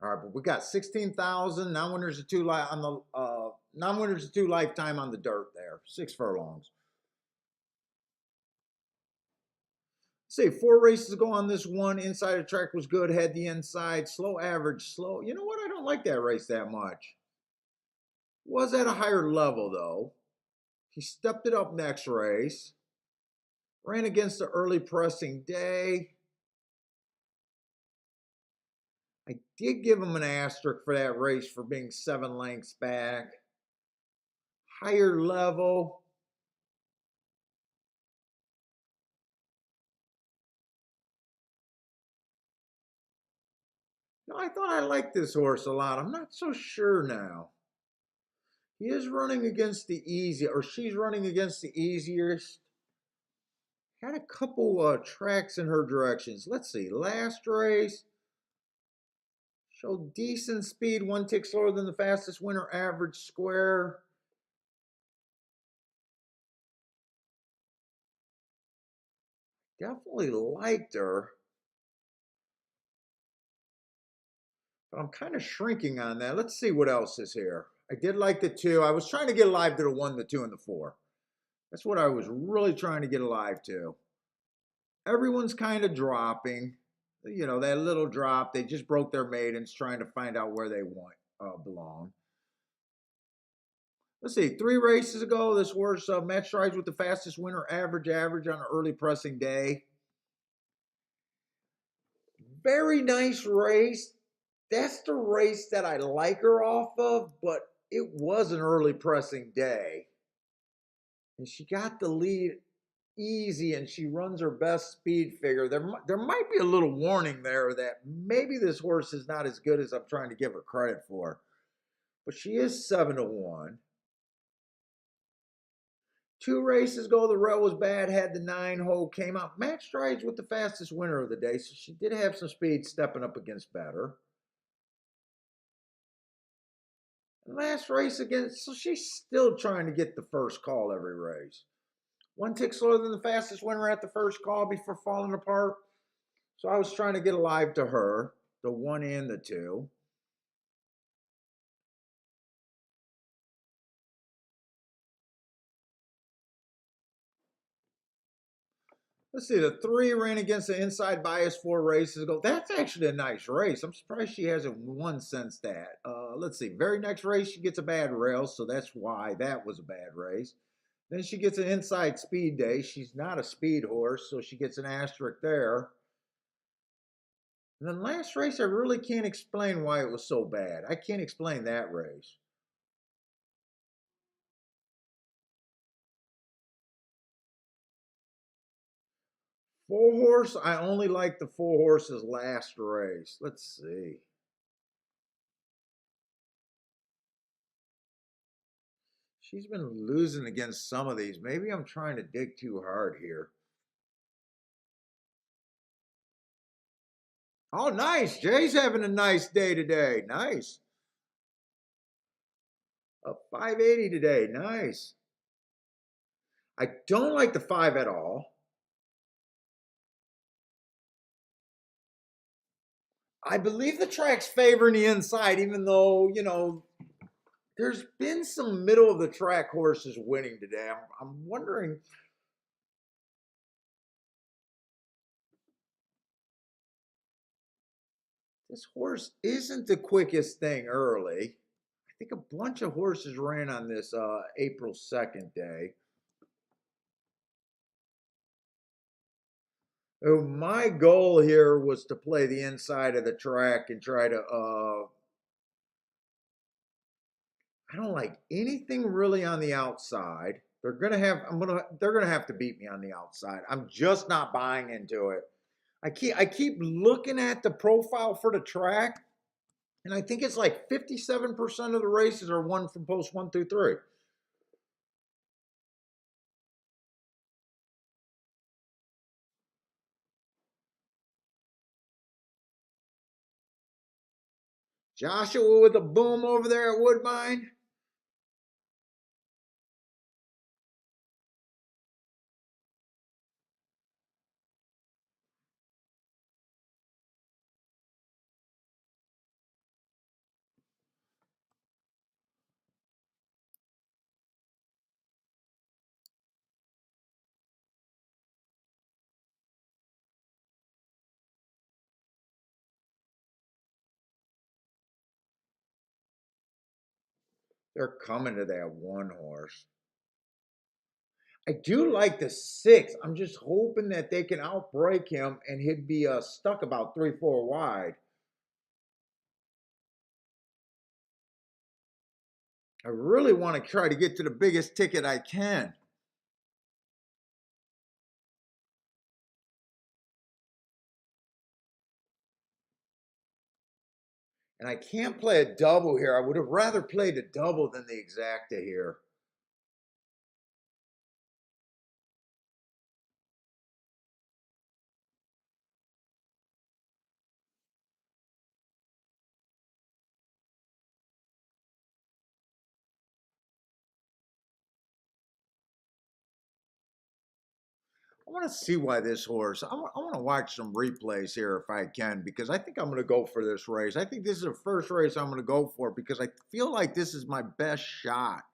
All right, but we got 16,000 non-winners of 2 on the non-winners of 2 lifetime on the dirt there. 6 furlongs. Say 4 races ago on this one. Inside the track was good. Had the inside. Slow average. Slow. You know what? I don't like that race that much. Was at a higher level though. He stepped it up next race. Ran against the early pressing day. I did give him an asterisk for that race for being 7 lengths back. Higher level. No, I thought I liked this horse a lot. I'm not so sure now. He is running against the easy, or she's running against the easiest. Had a couple tracks in her directions. Let's see. Last race showed decent speed. 1 tick slower than the fastest winner average square. Definitely liked her. But I'm kind of shrinking on that. Let's see what else is here. I did like the 2. I was trying to get alive to the 1, the 2, and the 4. That's what I was really trying to get alive to. Everyone's kind of dropping. You know, that little drop. They just broke their maidens trying to find out where they belong. Let's see. 3 races ago, this was match strides with the fastest winner average on an early pressing day. Very nice race. That's the race that I like her off of, but it was an early pressing day, and she got the lead easy, and she runs her best speed figure. There might be a little warning there that maybe this horse is not as good as I'm trying to give her credit for, but she is 7-1. 2 races ago, the rail was bad, had the 9-hole, came out. Match strides with the fastest winner of the day, so she did have some speed stepping up against better. And last race again, so she's still trying to get the first call every race. 1 tick slower than the fastest winner at the first call before falling apart. So I was trying to get alive to her, the 1 and the 2. Let's see, the 3 ran against the inside bias 4 races ago. That's actually a nice race. I'm surprised she hasn't won since that. Let's see, very next race she gets a bad rail, so that's why that was a bad race. Then she gets an inside speed day. She's not a speed horse, so she gets an asterisk there. And then last race, I really can't explain why it was so bad. I can't explain that race. Four horse, I only like the 4 horses last race. Let's see. She's been losing against some of these. Maybe I'm trying to dig too hard here. Oh, nice. Jay's having a nice day today. Nice. Up 580 today. Nice. I don't like the 5 at all. I believe the track's favoring the inside, even though, there's been some middle of the track horses winning today. I'm wondering. This horse isn't the quickest thing early. I think a bunch of horses ran on this April 2nd day. Oh, my goal here was to play the inside of the track and try to I don't like anything really on the outside. They're gonna have to beat me on the outside. I'm just not buying into it. I keep looking at the profile for the track, and I think it's like 57% of the races are won from post 1 through 3. Joshua with a boom over there at Woodbine. They're coming to that 1 horse. I do like the 6. I'm just hoping that they can outbreak him and he'd be stuck about 3-4 wide. I really want to try to get to the biggest ticket I can. And I can't play a double here. I would have rather played a double than the exacta here. I want to see why this horse. I want to watch some replays here if I can, because I think I'm going to go for this race. I think this is the first race I'm going to go for because I feel like this is my best shot.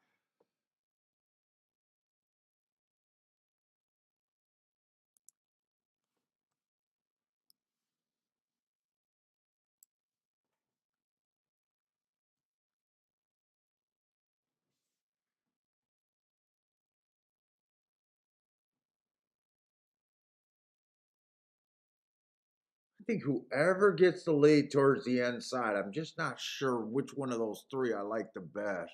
I think whoever gets the lead towards the inside, I'm just not sure which one of those 3 I like the best.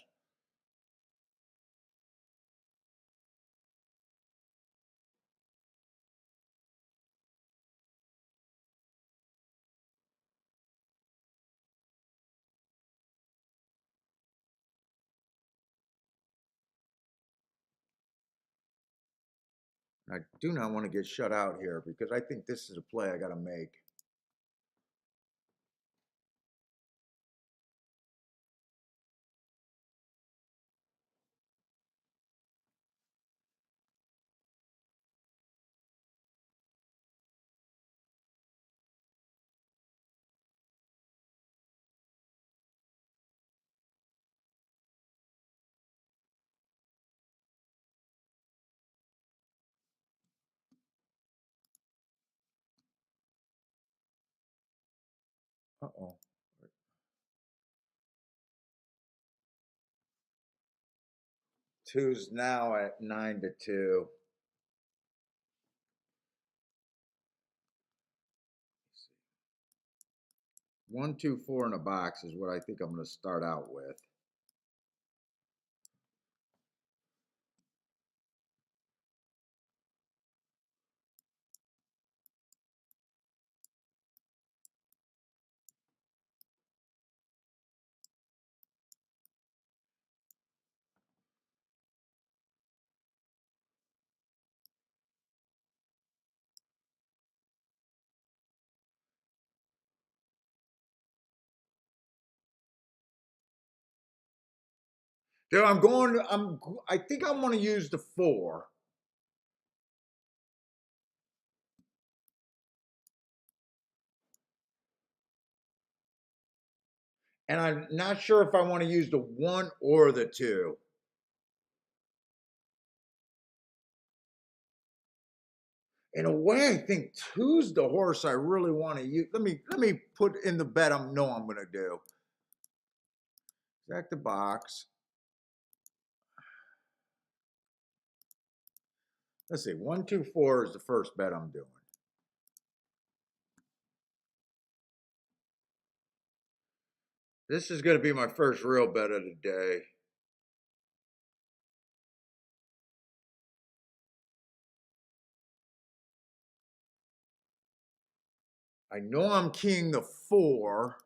I do not want to get shut out here because I think this is a play I got to make. Uh-oh. Two's now at 9-2. 1, 2, 4 in a box is what I think I'm going to start out with. Dude, I think I'm going to use the 4. And I'm not sure if I want to use the 1 or the 2. In a way, I think 2's the horse I really want to use. Let me put in the bet I'm going to do. Stack the box. Let's see. 1, 2, 4 is the first bet I'm doing. This is going to be my first real bet of the day. I know I'm keying the 4.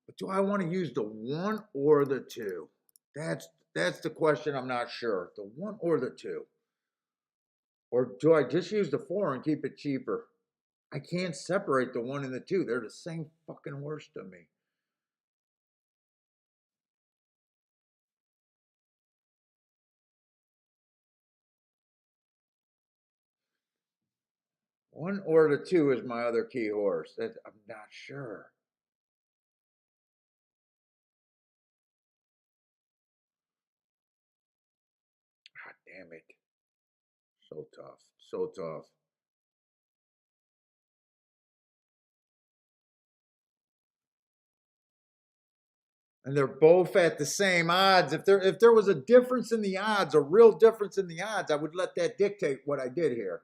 But do I want to use the 1 or the 2? That's the question I'm not sure. The 1 or the 2. Or do I just use the 4 and keep it cheaper? I can't separate the 1 and the 2. They're the same fucking horse to me. One or the 2 is my other key horse. I'm not sure. God damn it. So tough. So tough. And they're both at the same odds. If there was a difference in the odds, a real difference in the odds, I would let that dictate what I did here.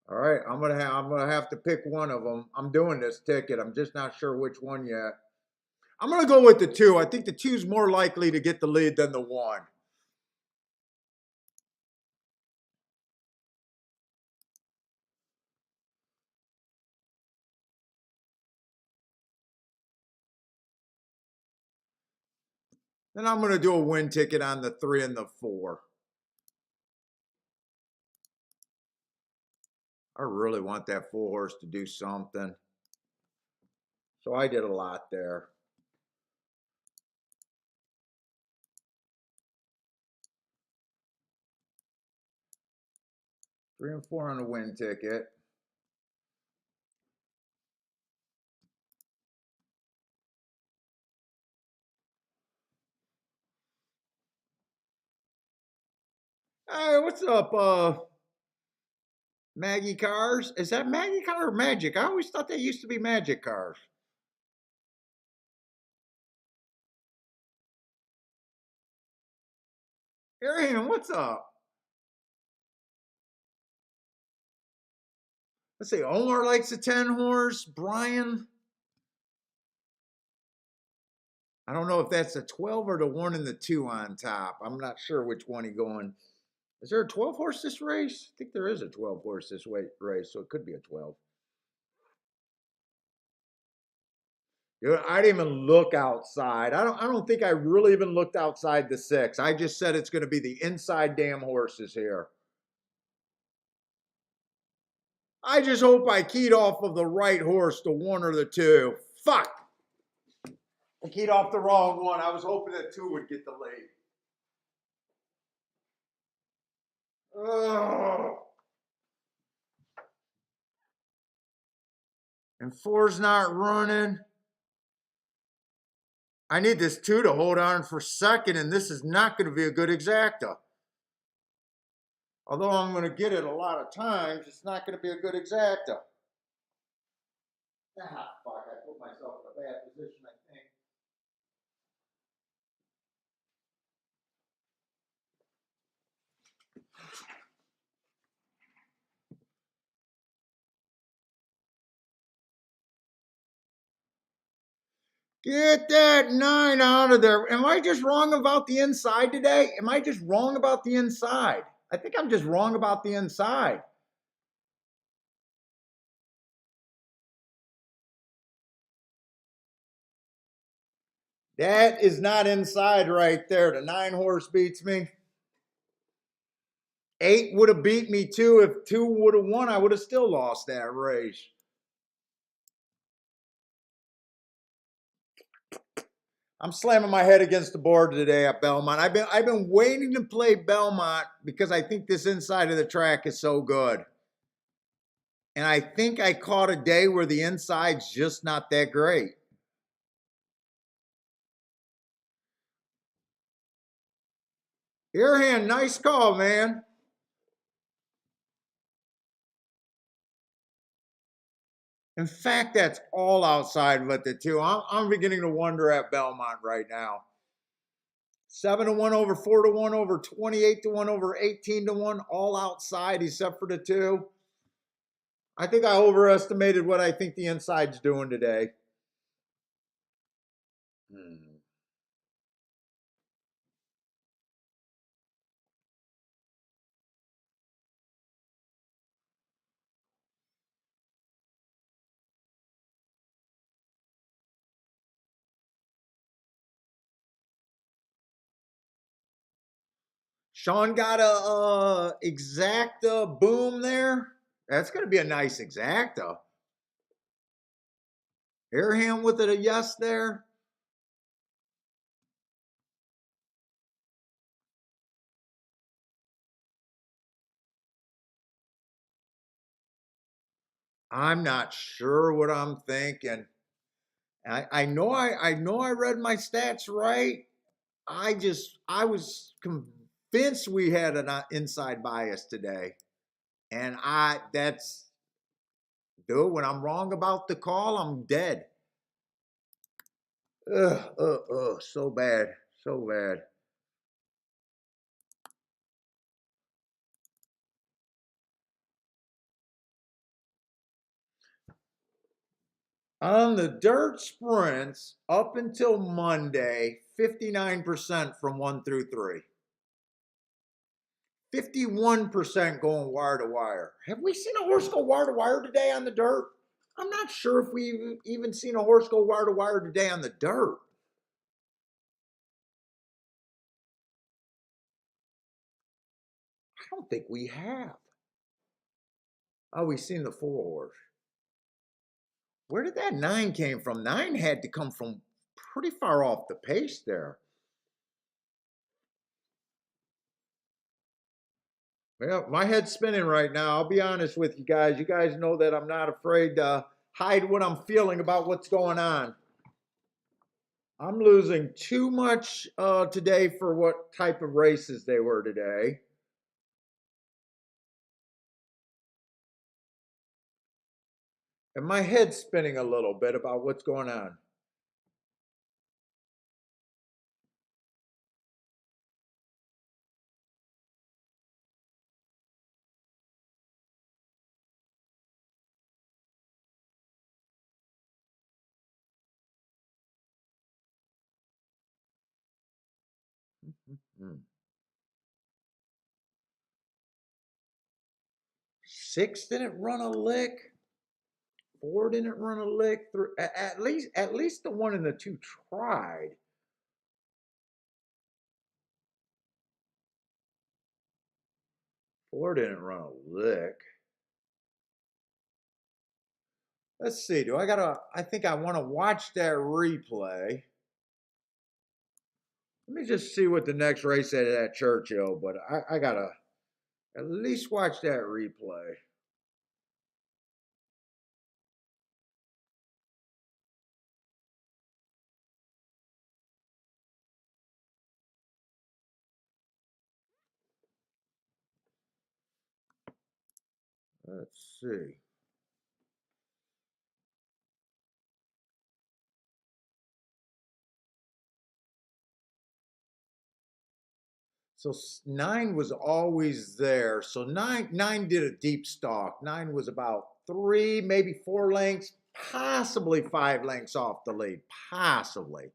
All right, I'm gonna have to pick one of them. I'm doing this ticket. I'm just not sure which one yet. I'm gonna go with the 2. I think the 2's more likely to get the lead than the 1. Then I'm gonna do a win ticket on the 3 and the 4. I really want that 4 horse to do something. So I did a lot there. Three and 4 on a win ticket. Hey, what's up, Maggie Cars? Is that Maggie Car or Magic? I always thought they used to be Magic Cars. Arian, what's up? Let's see. Omar likes a 10 horse. Brian. I don't know if that's the 12 or the 1 and the 2 on top. I'm not sure which one he going. Is there a 12 horse this race? I think there is a 12 horse this race, so it could be a 12. Dude, I didn't even look outside. I don't think I really even looked outside the 6. I just said it's going to be the inside damn horses here. I just hope I keyed off of the right horse to 1 or the 2. Fuck! I keyed off the wrong one. I was hoping that 2 would get the lead. Ugh. And 4's not running. I need this 2 to hold on for second, and this is not going to be a good exacta. Although I'm going to get it a lot of times, it's not going to be a good exacta. Ah, fuck, I put myself in a bad position, I think. Get that 9 out of there. Am I just wrong about the inside today? Am I just wrong about the inside? I think I'm just wrong about the inside. That is not inside right there. The 9 horse beats me. 8 would have beat me too. If 2 would have won, I would have still lost that race. I'm slamming my head against the board today at Belmont. I've been waiting to play Belmont because I think this inside of the track is so good. And I think I caught a day where the inside's just not that great. Earhand, nice call, man. In fact, that's all outside with the 2. I'm beginning to wonder at Belmont right now. 7-1 over 4-1 over 28-1 over 18-1, all outside except for the 2. I think I overestimated what I think the inside's doing today. Sean got a exacta boom there. That's going to be a nice exacta. Airham with it a yes there. I'm not sure what I'm thinking. I know I read my stats right. I was convinced we had an inside bias today. And dude, when I'm wrong about the call, I'm dead. So bad. So bad. On the dirt sprints, up until Monday, 59% from 1 through 3. 51% going wire to wire. Have we seen a horse go wire to wire today on the dirt? I'm not sure if we've even seen a horse go wire to wire today on the dirt. I don't think we have. Oh, we've seen the 4 horse. Where did that 9 came from? 9 had to come from pretty far off the pace there. Well, my head's spinning right now. I'll be honest with you guys. You guys know that I'm not afraid to hide what I'm feeling about what's going on. I'm losing too much today for what type of races they were today. And my head's spinning a little bit about what's going on. Hmm. 6 didn't run a lick. 4 didn't run a lick through. At least the 1 and the 2 tried. Four didn't run a lick. Let's see. I think I want to watch that replay. Let me just see what the next race is at Churchill, but I gotta at least watch that replay. Let's see. So 9 was always there. So nine did a deep stalk. 9 was about 3, maybe 4 lengths, possibly 5 lengths off the lead, possibly.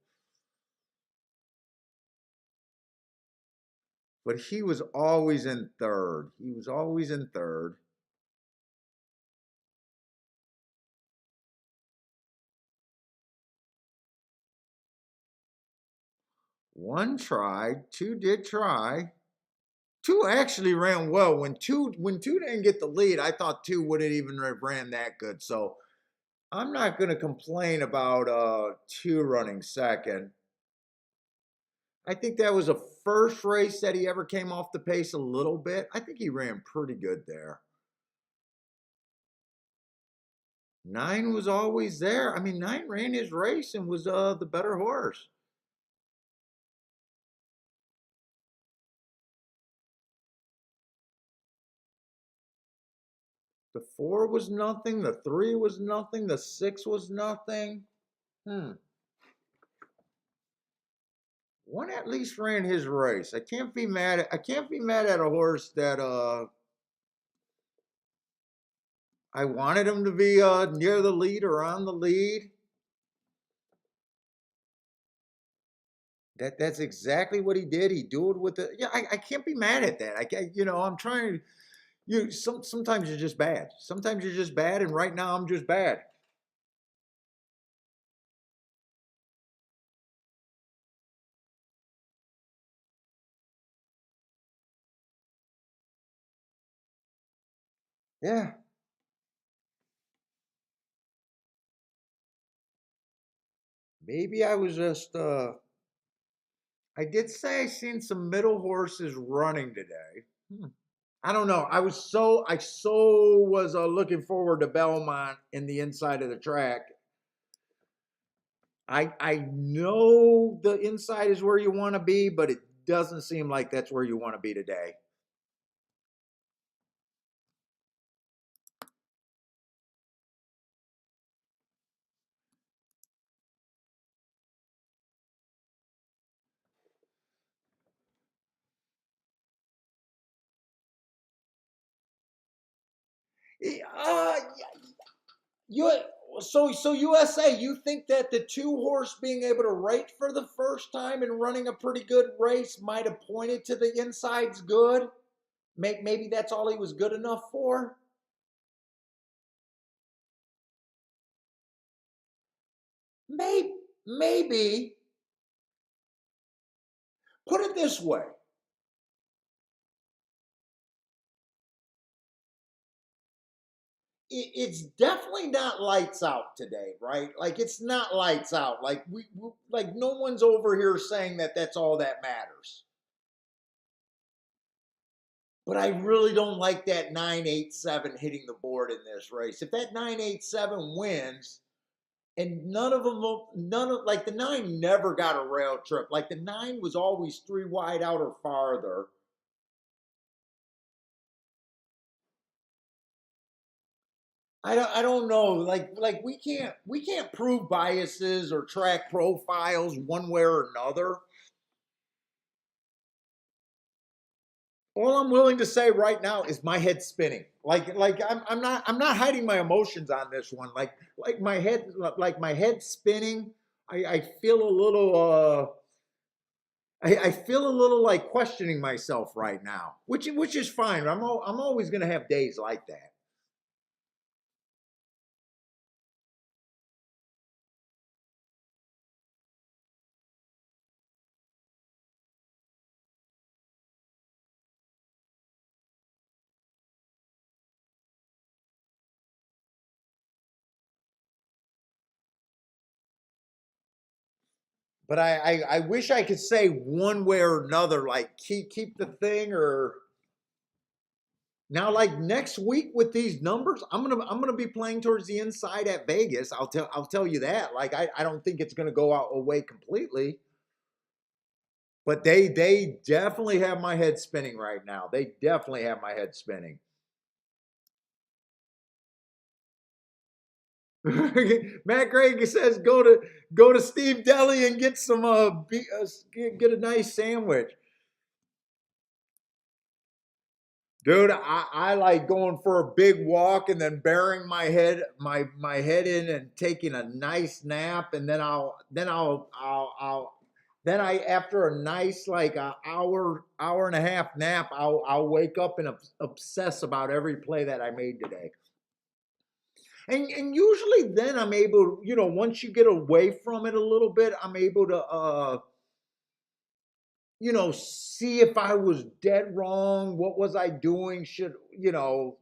But he was always in third. He was always in third. One tried, 2 did try. 2 actually ran well. When two didn't get the lead, I thought 2 wouldn't even have ran that good. So I'm not going to complain about 2 running second. I think that was the first race that he ever came off the pace a little bit. I think he ran pretty good there. 9 was always there. I mean, 9 ran his race and was the better horse. The 4 was nothing. The 3 was nothing. The 6 was nothing. 1 at least ran his race. I can't be mad at a horse that I wanted him to be near the lead or on the lead. That's exactly what he did. He dueled with the I can't be mad at that. I'm trying sometimes you're just bad. Sometimes you're just bad, and right now I'm just bad. Yeah. Maybe I was just I did say I seen some middle horses running today. I don't know. I was looking forward to Belmont in the inside of the track. I know the inside is where you want to be, but it doesn't seem like that's where you want to be today. Uh, you so USA, you think that the 2 horse being able to rate for the first time and running a pretty good race might have pointed to the inside's good? Maybe that's all he was good enough for? Maybe. Put it this way. It's definitely not lights out today, right? Like it's not lights out. Like like no one's over here saying that that's all that matters. But I really don't like that 987 hitting the board in this race. If that 987 wins, and none of like the 9 never got a rail trip. Like the 9 was always 3 wide out or farther. I don't know. Like we can't prove biases or track profiles one way or another. All I'm willing to say right now is my head spinning. I'm not hiding my emotions on this one. Like my head spinning. I feel a little I feel a little like questioning myself right now, which is fine. I'm always gonna have days like that. But I wish I could say one way or another, like keep the thing or now like next week with these numbers, I'm gonna be playing towards the inside at Vegas. I'll tell you that. Like I don't think it's gonna go out away completely. But they definitely have my head spinning right now. They definitely have my head spinning. Matt Gregg says go to Steve Deli and get some get a nice sandwich. Dude, I like going for a big walk and then burying my head in and taking a nice nap, and then then I after a nice like a hour and a half nap, I'll wake up and obsess about every play that I made today. And usually then I'm able, once you get away from it a little bit, I'm able to see if I was dead wrong. What was I doing? You know,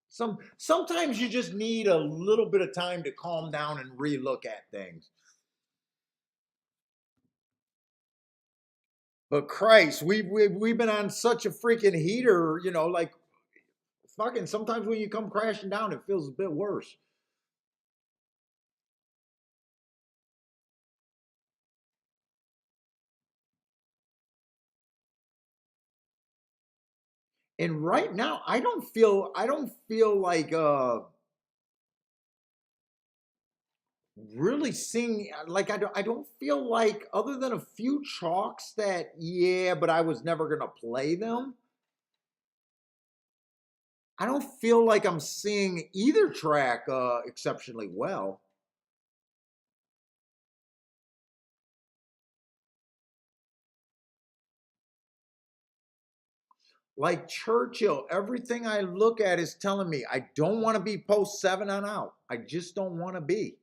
sometimes you just need a little bit of time to calm down and relook at things. But Christ, we've been on such a freaking heater, like fucking sometimes when you come crashing down, it feels a bit worse. And right now, I don't feel like really seeing like I don't feel like other than a few chalks that yeah, but I was never gonna play them. I don't feel like I'm seeing either track exceptionally well. Like Churchill, everything I look at is telling me I don't want to be post seven on out. I just don't want to be.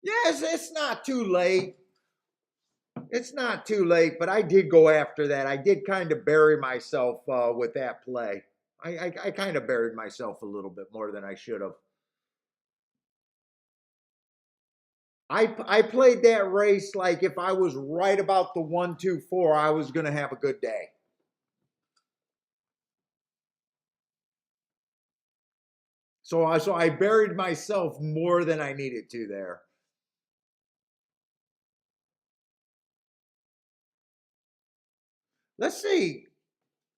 Yes, it's not too late. It's not too late, but I did go after that. I did kind of bury myself with that play. I kind of buried myself a little bit more than I should have. I played that race like if I was right about the 1-2-4, I was going to have a good day. So I buried myself more than I needed to there. Let's see.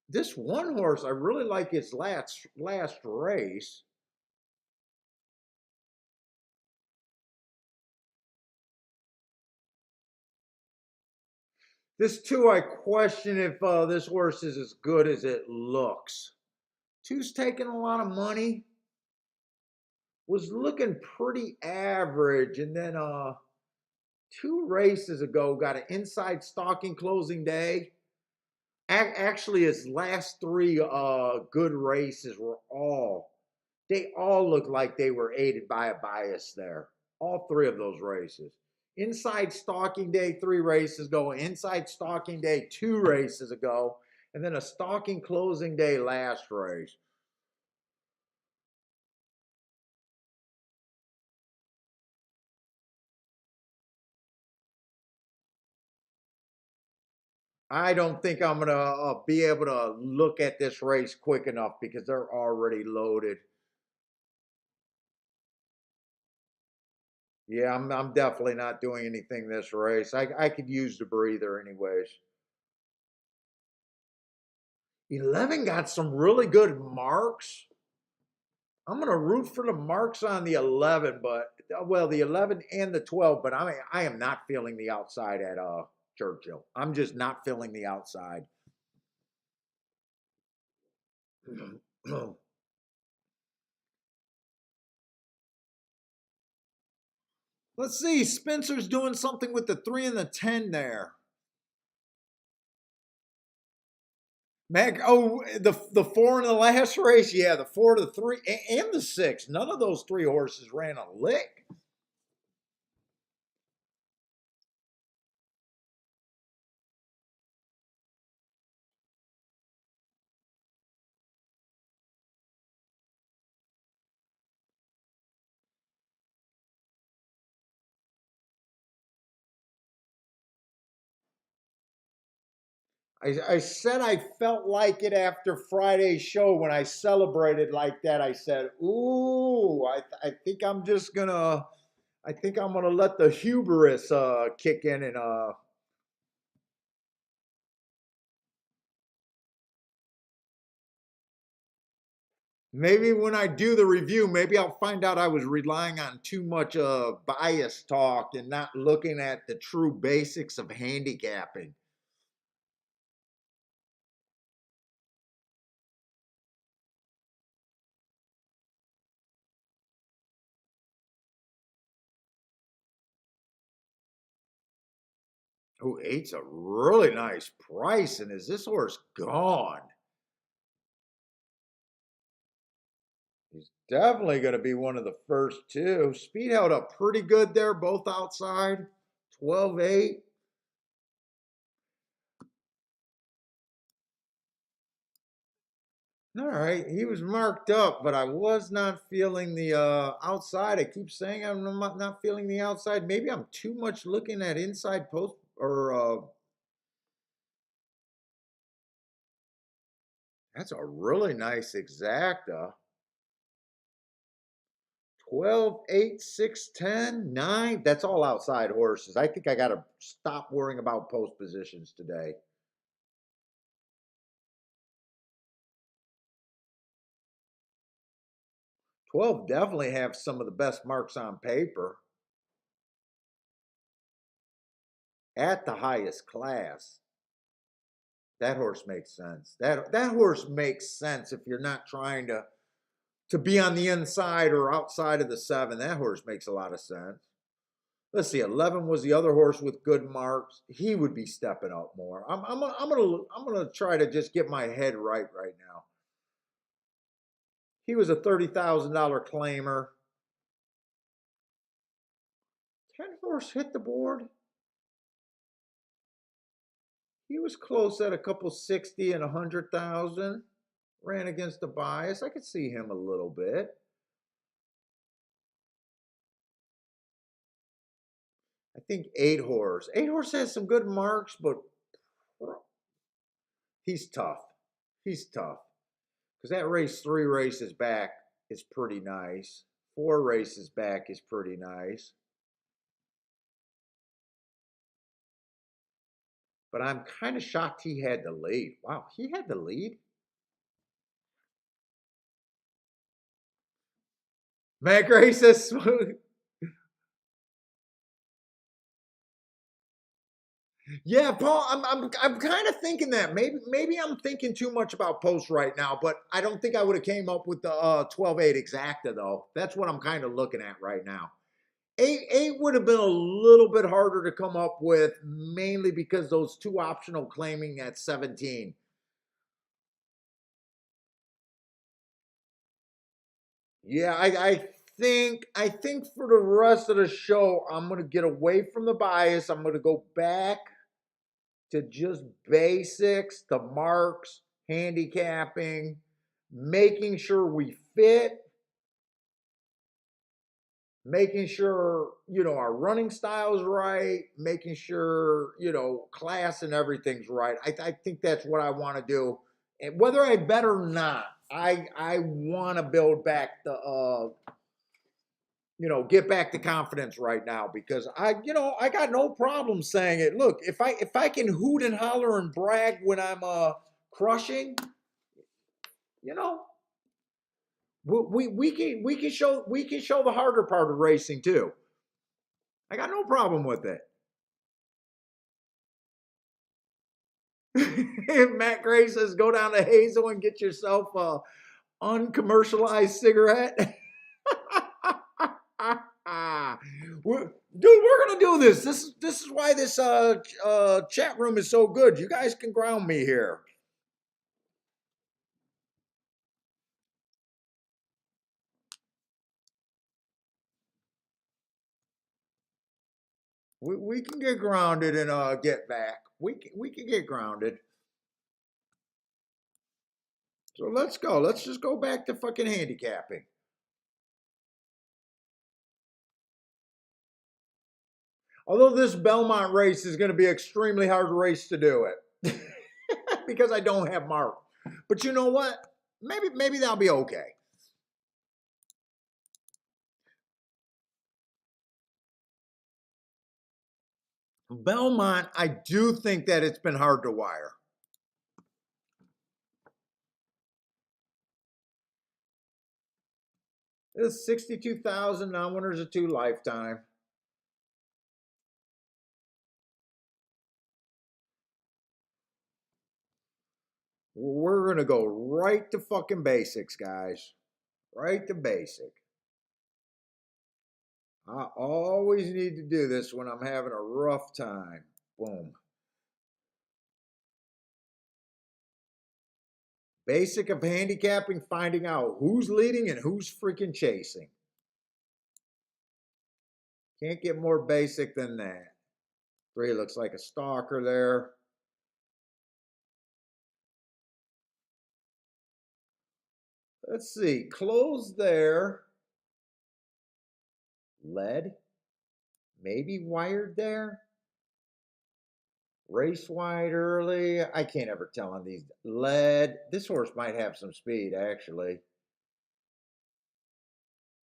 This one horse, I really like his last race. This two, I question if this horse is as good as it looks. Two's taking a lot of money. Was looking pretty average, and then 2 races ago got an inside stalking closing day. Actually, his last three good races were they all looked like they were aided by a bias there. All three of those races. Inside stalking day, 3 races ago. Inside stalking day, 2 races ago. And then a stalking closing day last race. I don't think I'm going to be able to look at this race quick enough because they're already loaded. Yeah, I'm definitely not doing anything this race. I could use the breather anyways. 11 got some really good marks. I'm gonna root for the marks on the 11, but well, the 11 and the 12. But I am not feeling the outside at Churchill. I'm just not feeling the outside. Let's see. Spencer's doing something with the 3 and the 10 there. Mac, oh, the 4 in the last race, yeah, the 4 to the 3 and the 6. None of those 3 horses ran a lick. I said I felt like it after Friday's show when I celebrated like that. I said, "Ooh, I think I'm just gonna, I think I'm gonna let the hubris kick in and maybe when I do the review, maybe I'll find out I was relying on too much bias talk and not looking at the true basics of handicapping." Oh, eight's a really nice price, and is this horse gone? He's definitely going to be one of the first two. Speed held up pretty good there, both outside. 12-8. All right, he was marked up, but I was not feeling the outside. I keep saying I'm not feeling the outside. Maybe I'm too much looking at inside post or that's a really nice exacta. 12, 8, 6, 10, 9. That's all outside horses. I think I got to stop worrying about post positions today. 12 definitely have some of the best marks on paper at the highest class. That horse makes sense. That horse makes sense if you're not trying to be on the inside or outside of the 7. That horse makes a lot of sense. Let's see, 11 was the other horse with good marks. He would be stepping up more. I'm gonna try to just get my head right now. He was a $30,000 claimer. 10 horse hit the board. He was close at a couple 60 and 100,000. Ran against the bias. I could see him a little bit. I think 8 horse. 8 horse has some good marks, but he's tough. He's tough. Because that race 3 races back is pretty nice. 4 races back is pretty nice. But I'm kind of shocked he had the lead. Wow, he had the lead? Matt Gray says, yeah, Paul, I'm kind of thinking that maybe I'm thinking too much about post right now, but I don't think I would have came up with the 12-8 exacta though. That's what I'm kind of looking at right now. 8 would have been a little bit harder to come up with, mainly because those 2 optional claiming at 17. Yeah, I think for the rest of the show, I'm gonna get away from the bias. I'm gonna go back to just basics, the marks, handicapping, making sure we fit, making sure, our running style's right, making sure, class and everything's right. I think that's what I want to do. And whether I bet or not, I want to build back the get back the confidence right now because I got no problem saying it. Look, if I can hoot and holler and brag when I'm crushing, you know, we can show the harder part of racing too. I got no problem with it. Matt Gray says, "Go down to Hazel and get yourself a uncommercialized cigarette." Dude, we're gonna do this. This is why this chat room is so good. You guys can ground me here. We can get grounded and get back. We can get grounded. So let's go. Let's just go back to fucking handicapping. Although this Belmont race is going to be extremely hard race to do it. because I don't have Mark. But you know what? Maybe that'll be okay. Belmont, I do think that it's been hard to wire. It's 62,000 non-winners of 2 lifetime. We're going to go right to fucking basics, guys. Right to basic. I always need to do this when I'm having a rough time. Boom. Basic of handicapping, finding out who's leading and who's freaking chasing. Can't get more basic than that. 3 looks like a stalker there. Let's see. Close there. Lead. Maybe wired there. Race wide early. I can't ever tell on these. Lead. This horse might have some speed, actually.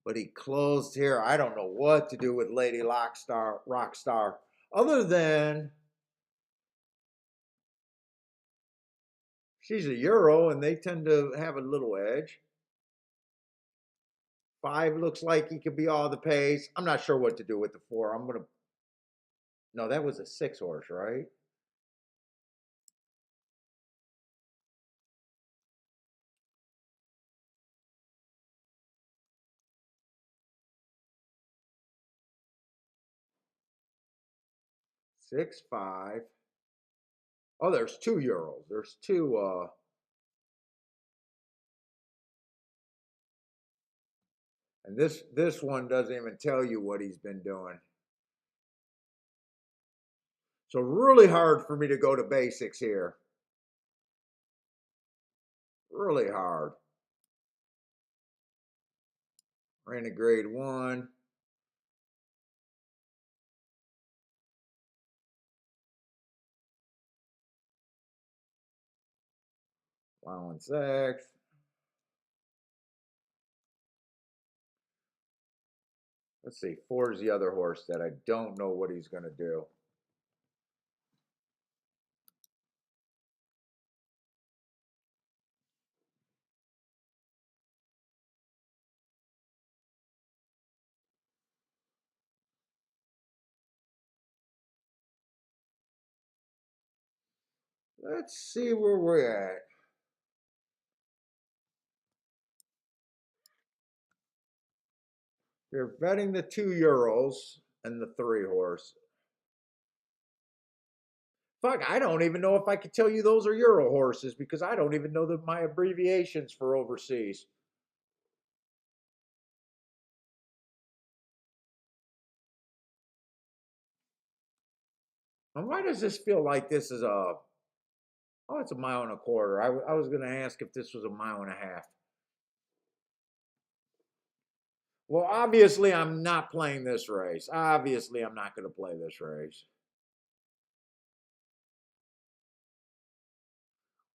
But he closed here. I don't know what to do with Lady Rockstar. Other than she's a Euro and they tend to have a little edge. 5 looks like he could be all the pace. I'm not sure what to do with the 4. I'm going to. No, that was a 6 horse, right? Six, 5. Oh, there's 2 Euros. There's 2. And this one doesn't even tell you what he's been doing. So really hard for me to go to basics here. Really hard. Ran a grade 1. Allowance X. Let's see. 4 is the other horse that I don't know what he's going to do. Let's see where we're at. They're betting the 2 Euros and the 3 horse. Fuck, I don't even know if I could tell you those are Euro horses because I don't even know my abbreviations for overseas. And why does this feel like this is a... Oh, it's a 1.25 miles. I was going to ask if this was a 1.5 miles. Well, obviously, I'm not playing this race. Obviously, I'm not going to play this race.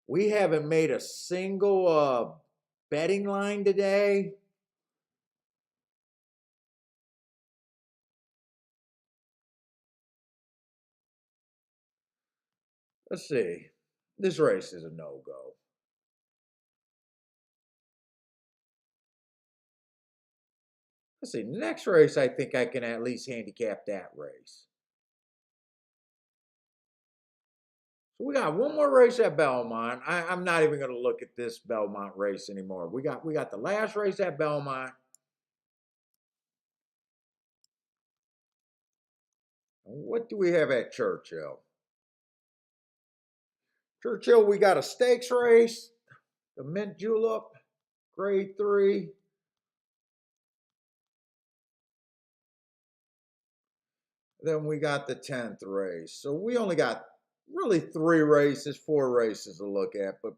We haven't made a single betting line today. Let's see. This race is a no-go. Let's see. Next race, I think I can at least handicap that race. So we got one more race at Belmont. I'm not even going to look at this Belmont race anymore. We got the last race at Belmont. What do we have at Churchill? Churchill, we got a stakes race, the Mint Julep, grade 3. Then we got the 10th race. So we only got really 3 races, 4 races to look at. But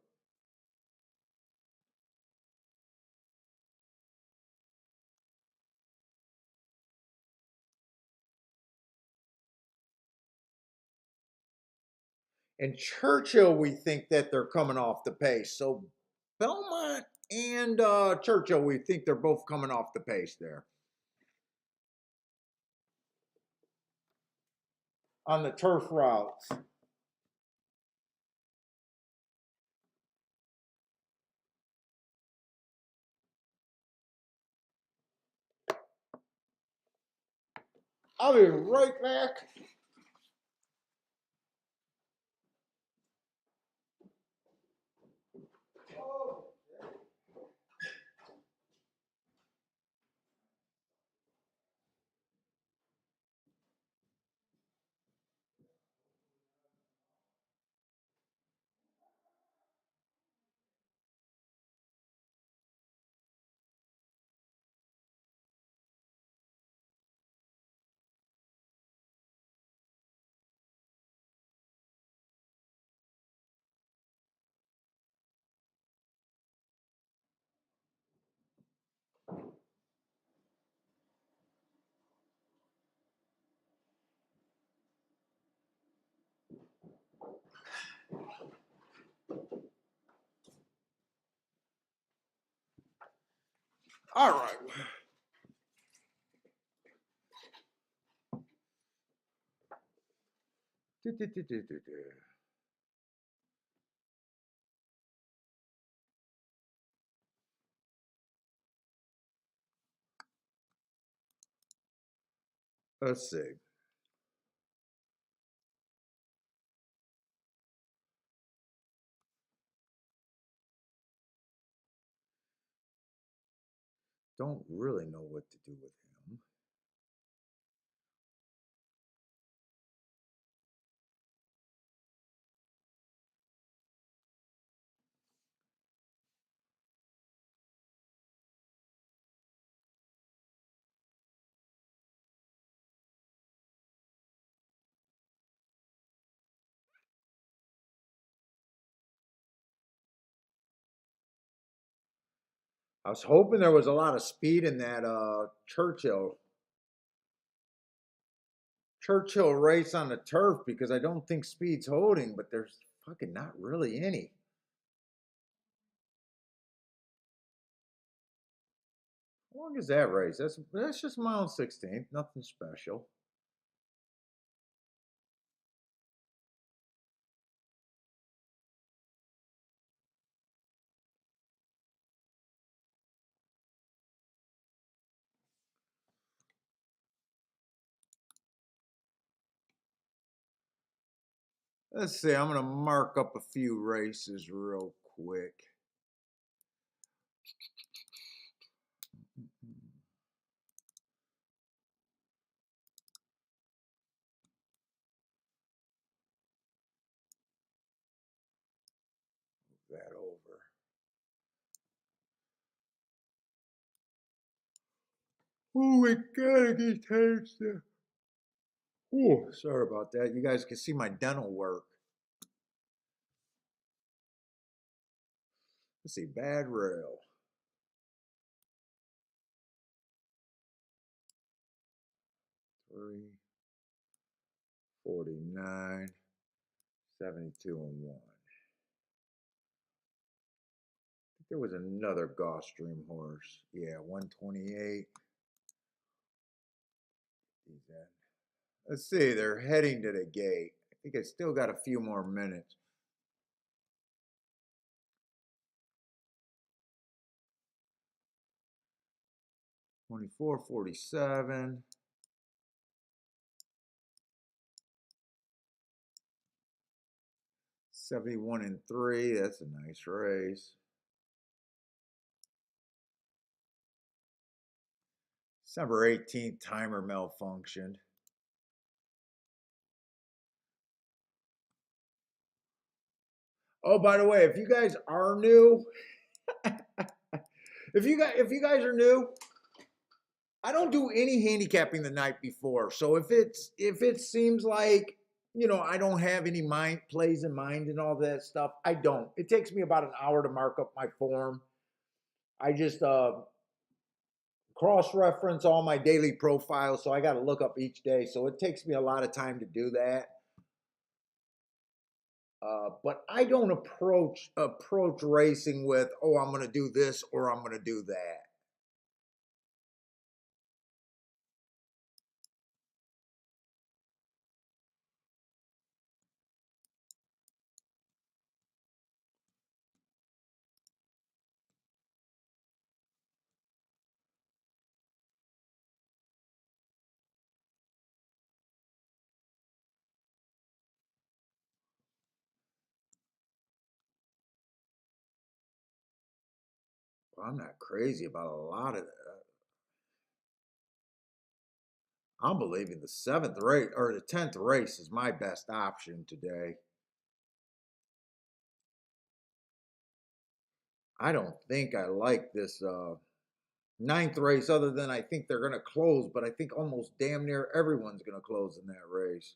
And Churchill, we think that they're coming off the pace. So Belmont and Churchill, we think they're both coming off the pace there. On the turf routes. I'll be right back. All right. Let's see. Don't really know what to do with him. I was hoping there was a lot of speed in that Churchill race on the turf because I don't think speed's holding, but there's fucking not really any. How long is that race? That's just mile 16th, nothing special. Let's see, I'm gonna mark up a few races real quick. Move that over. Oh my god, I just takes the. Oh, sorry about that. You guys can see my dental work. Let's see, bad rail. 3, 49, 72, and 1. I think there was another Gulfstream horse. Yeah, 128. Let's see, they're heading to the gate. I think I still got a few more minutes. $24, 47. 71 and 3. That's a nice race. December 18th, timer malfunctioned. Oh, by the way, if you guys are new, if you guys are new, I don't do any handicapping the night before. So if it seems like, I don't have any plays in mind and all that stuff, I don't. It takes me about an hour to mark up my form. I just cross-reference all my daily profiles, so I got to look up each day. So it takes me a lot of time to do that. But I don't approach racing with, oh, I'm going to do this or I'm going to do that. Well, I'm not crazy about a lot of that. I'm believing the 7th race or the 10th race is my best option today. I don't think I like this 9th race, other than I think they're going to close, but I think almost damn near everyone's going to close in that race.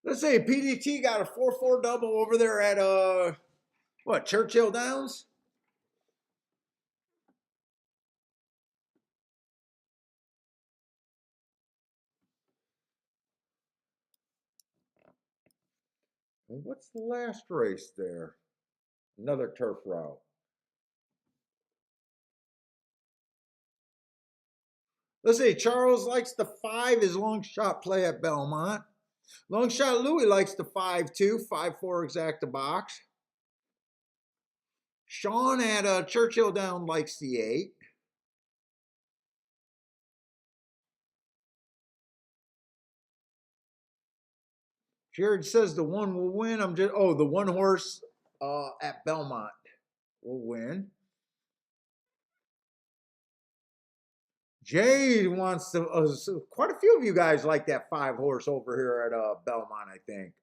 Let's say PDT got a 4-4 double over there at what, Churchill Downs? And what's the last race there? Another turf route. Let's say Charles likes the 5, his long shot play at Belmont. Long shot Louis likes the 5-2, 5-4 exacta box. Sean at Churchill Down likes the 8. Jared says the 1 will win. The 1 horse at Belmont will win. Jay wants to. Quite a few of you guys like that 5 horse over here at Belmont, I think.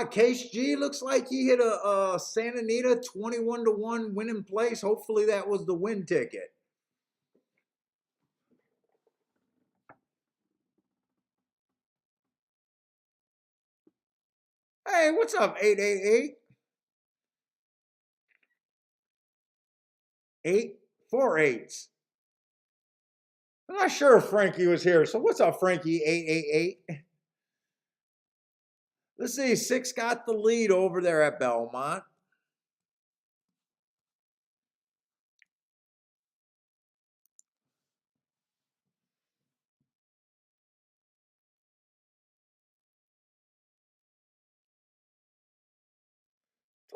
Case G looks like he hit a Santa Anita 21-1 winning place. Hopefully that was the win ticket. Hey, what's up, 888? 8 4 8s. I'm not sure if Frankie was here. So what's up, Frankie? 888. Let's see. 6 got the lead over there at Belmont.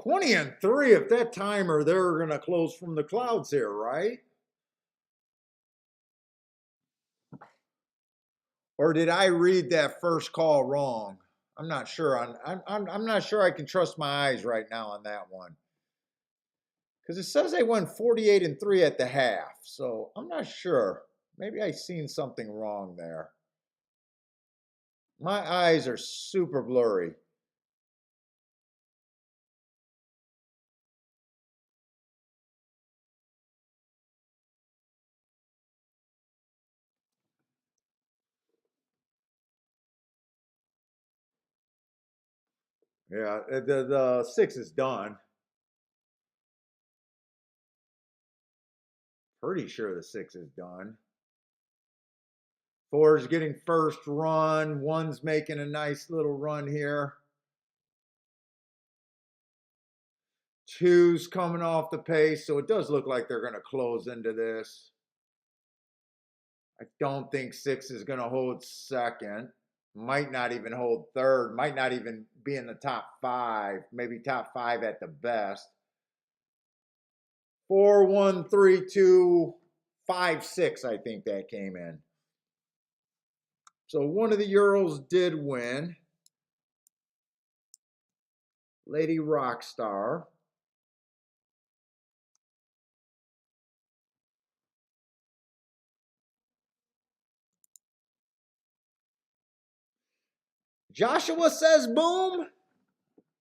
$20-3. If that timer, they're gonna close from the clouds here, right? Or did I read that first call wrong? I'm not sure. I'm not sure I can trust my eyes right now on that one. Because it says they won 48-3 at the half. So I'm not sure. Maybe I seen something wrong there. My eyes are super blurry. Yeah, the 6 is done. Pretty sure the 6 is done. 4 is getting first run. 1's making a nice little run here. 2's coming off the pace, so it does look like they're going to close into this. I don't think 6 is going to hold second. Might not even hold third. Might not even be in the top 5. Maybe top 5 at the best. 4, 1, 3, 2, 5, 6, I think that came in. So one of the Urals did win. Lady Rockstar. Joshua says boom.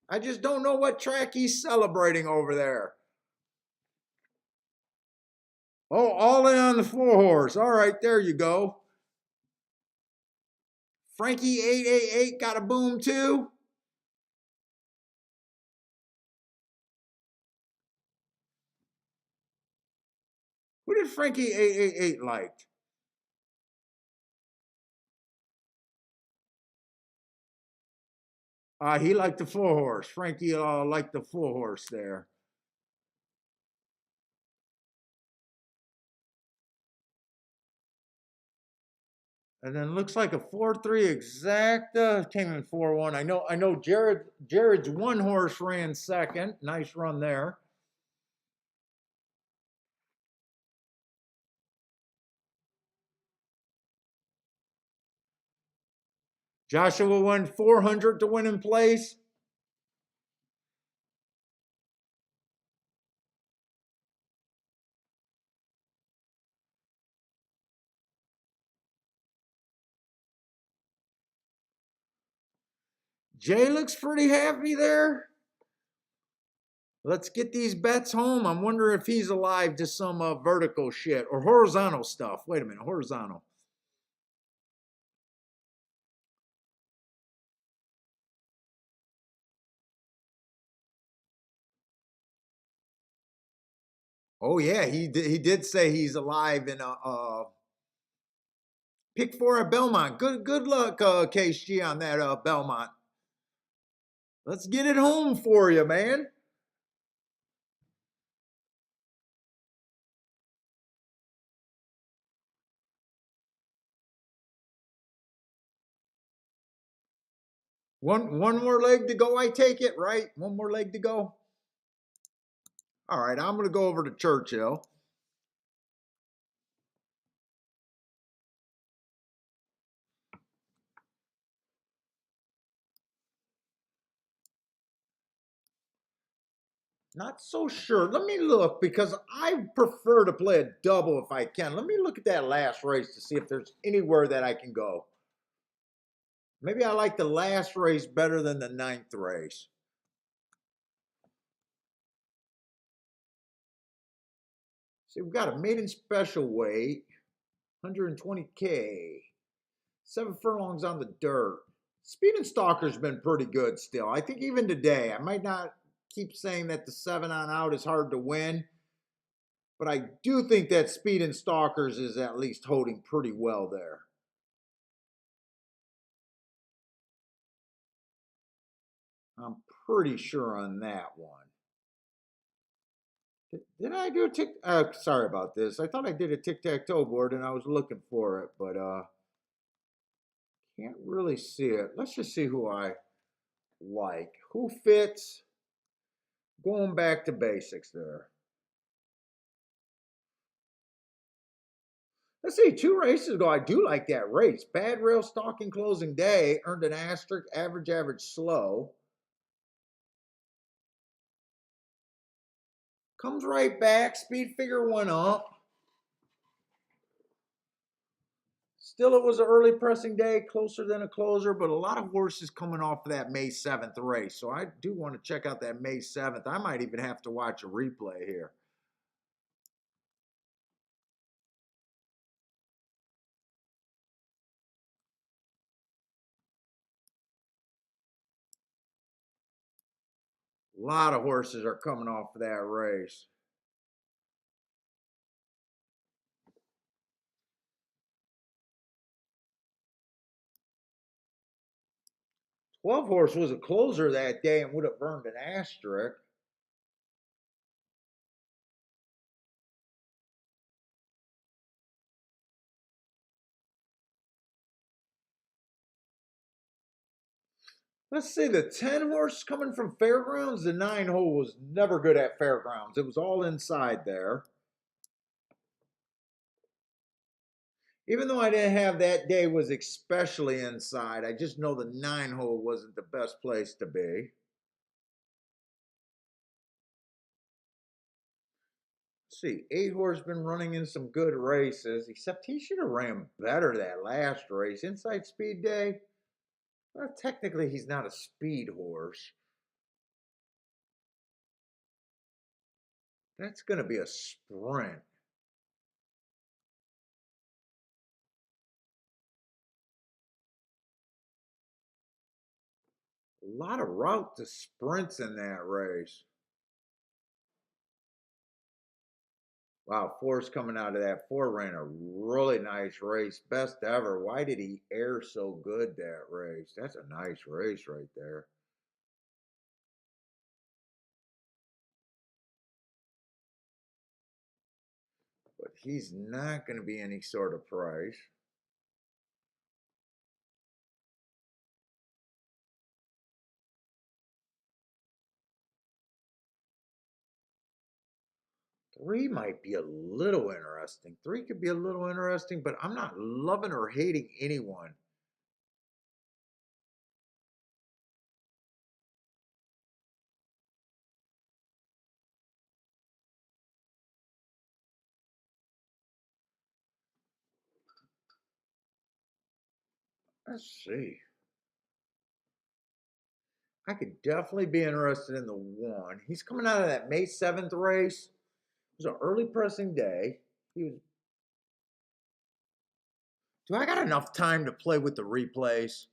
I just don't know what track he's celebrating over there. Oh, all in on the 4 horse. All right, there you go. Frankie 888 got a boom too. Who did Frankie 888 like? He liked the 4 horse. Frankie liked the 4 horse there. And then looks like a 4-3 exacta came in 4-1. I know Jared's 1 horse ran second. Nice run there. Joshua won 400 to win in place. Jay looks pretty happy there. Let's get these bets home. I'm wondering if he's alive to some vertical shit or horizontal stuff. Wait a minute, horizontal. Oh yeah, he did say he's alive in a pick 4 at Belmont. Good luck, KG, on that Belmont. Let's get it home for you, man. One more leg to go, I take it, right? One more leg to go. All right, I'm gonna go over to Churchill. Not so sure. Let me look because I prefer to play a double if I can. Let me look at that last race to see if there's anywhere that I can go. Maybe I like the last race better than the 9th race. See, we've got a maiden special weight, 120K, 7 furlongs on the dirt. Speed and Stalker's been pretty good still. I think even today, I might not keep saying that the 7 on out is hard to win, but I do think that Speed and Stalkers is at least holding pretty well there. I'm pretty sure on that one. Did I do a tic? Sorry about this. I thought I did a tic-tac-toe board and I was looking for it, but can't really see it. Let's just see who I like. Who fits? Going back to basics there. Let's see, 2 races ago, I do like that race. Bad rail stalking closing day, earned an asterisk, average, slow. Comes right back, speed figure went up. Still, it was an early pressing day, closer than a closer, but a lot of horses coming off of that May 7th race. So I do want to check out that May 7th. I might even have to watch a replay here. A lot of horses are coming off of that race. Twelve horse was a closer that day and would have earned an asterisk. Let's see, the 10 horse coming from Fairgrounds, the 9 hole was never good at Fairgrounds. It was all inside there. Even though I didn't have that day was especially inside, I just know the 9 hole wasn't the best place to be. Let's see, 8 horse been running in some good races, except he should have ran better that last race. Inside speed day, well, technically he's not a speed horse. That's going to be a sprint. A lot of route to sprints in that race. Wow, Four's coming out of that. Four ran a really nice race, best ever. Why did he air so good that race? That's a nice race right there. But he's not going to be any sort of price. Three might be a little interesting. Three could be a little interesting, but I'm not loving or hating anyone. Let's see. I could definitely be interested in the one. He's coming out of that May 7th race. It was an early pressing day. He was. Do I got enough time to play with the replays?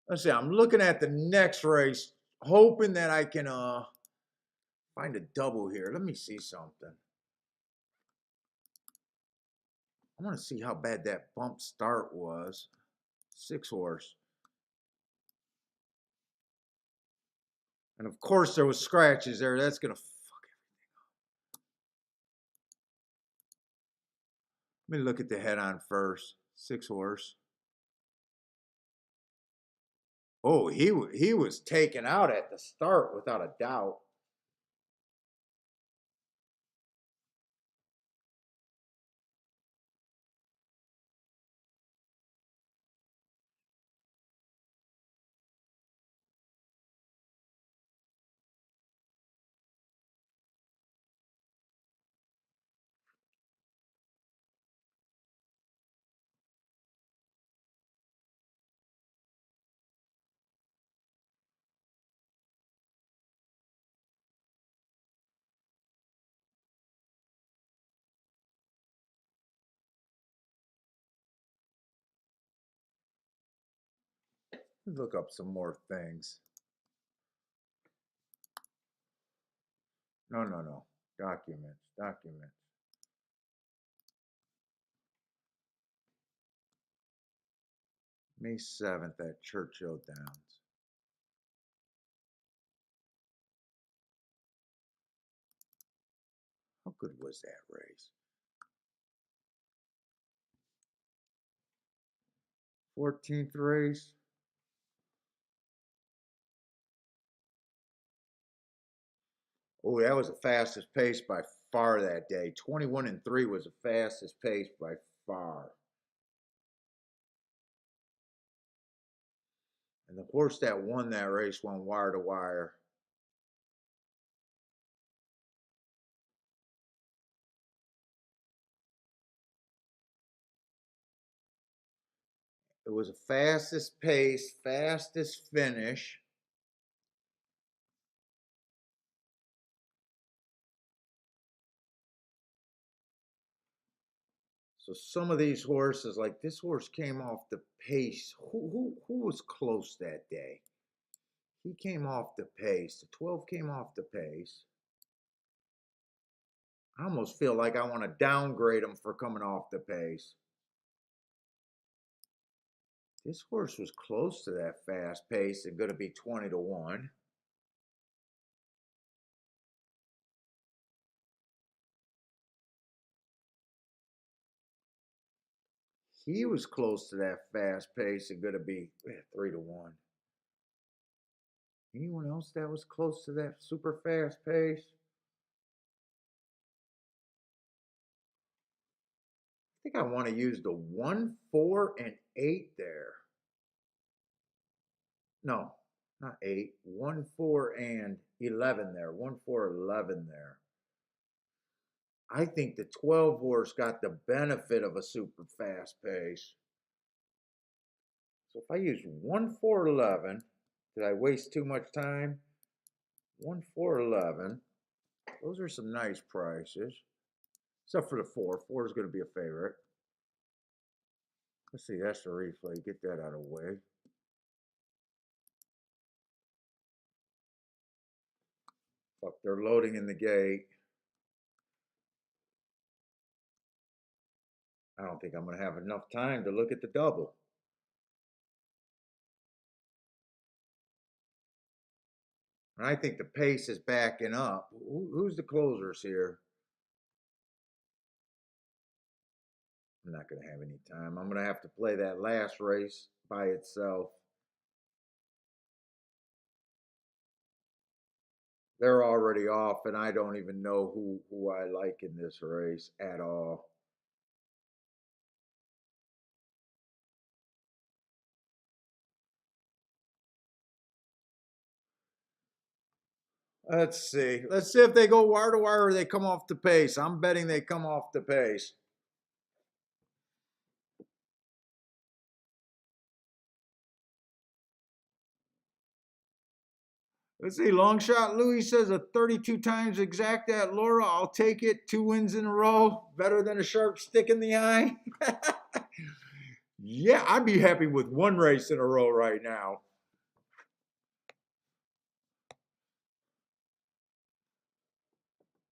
Let's see. I'm looking at the next race, hoping that I can find a double here. Let me see something. I want to see how bad that bump start was. 6-horse. And of course there was scratches there. That's going to fuck everything up. Let me look at the head on first. 6-horse. Oh, he was taken out at the start without a doubt. Let's look up some more things. No. Documents. May 7th at Churchill Downs. How good was that race? 14th race. Oh, that was the fastest pace by far that day. 21-3 was the fastest pace by far. And the horse that won that race went wire to wire. It was the fastest pace, fastest finish. So some of these horses, like this horse came off the pace. Who was close that day? He came off the pace. The 12 came off the pace. I almost feel like I want to downgrade him for coming off the pace. This horse was close to that fast pace and going to be 20-1. He was close to that fast pace and going to be 3-1. Anyone else that was close to that super fast pace? I think I want to use the 1, 4, and 8 there. No, not 8. 1, 4, and 11 there. 1, 4, 11 there. I think the 12 horse got the benefit of a super fast pace. So if I use 1, 4, 11, did I waste too much time? 1, 4, 11. Those are some nice prices. Except for the 4. 4 is going to be a favorite. Let's see, that's the replay. Get that out of the way. Fuck, they're loading in the gate. I don't think I'm going to have enough time to look at the double. And I think the pace is backing up. Who's the closers here? I'm not going to have any time. I'm going to have to play that last race by itself. They're already off, and I don't even know who I like in this race at all. Let's see. Let's see if they go wire to wire or they come off the pace. I'm betting they come off the pace. Let's see. Long shot Louis says a 32 times exact at Laura. I'll take it. 2 wins in a row. Better than a sharp stick in the eye. Yeah, I'd be happy with 1 race in a row right now.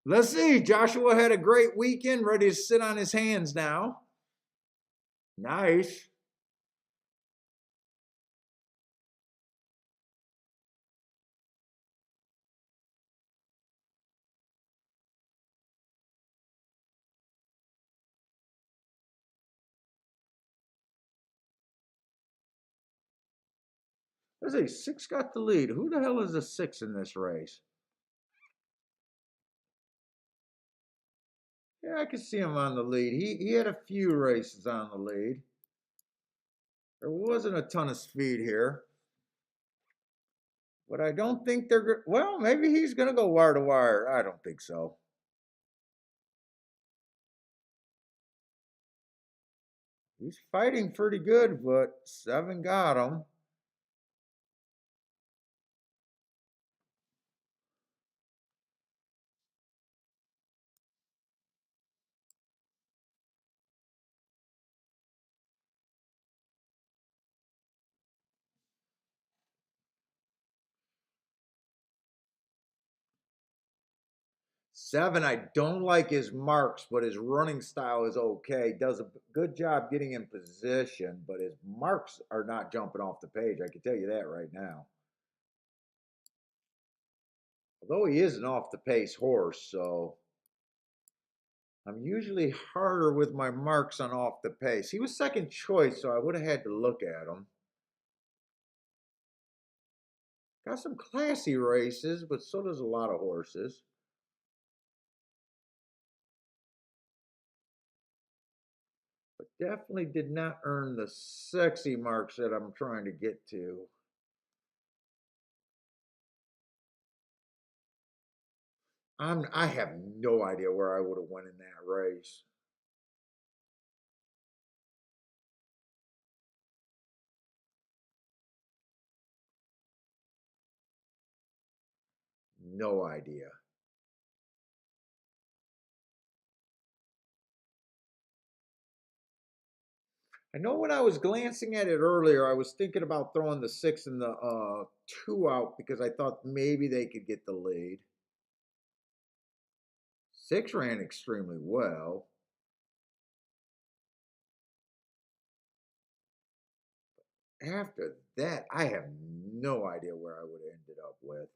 Let's see. Joshua had a great weekend. Ready to sit on his hands now. Nice. Let's see. 6 got the lead. Who the hell is a 6 in this race? Yeah, I can see him on the lead. He had a few races on the lead. There wasn't a ton of speed here. But I don't think they're, well, maybe he's going to go wire to wire. I don't think so. He's fighting pretty good, but 7 got him. Seven, I don't like his marks, but his running style is okay. Does a good job getting in position, but his marks are not jumping off the page. I can tell you that right now. Although he is an off the pace horse, so I'm usually harder with my marks on off the pace. He was second choice, so I would have had to look at him. Got some classy races, but so does a lot of horses. But definitely did not earn the sexy marks that I'm trying to get to. I have no idea where I would have won in that race. No idea. I know when I was glancing at it earlier, I was thinking about throwing the 6 and the 2 out because I thought maybe they could get the lead. 6 ran extremely well. After that, I have no idea where I would have ended up with.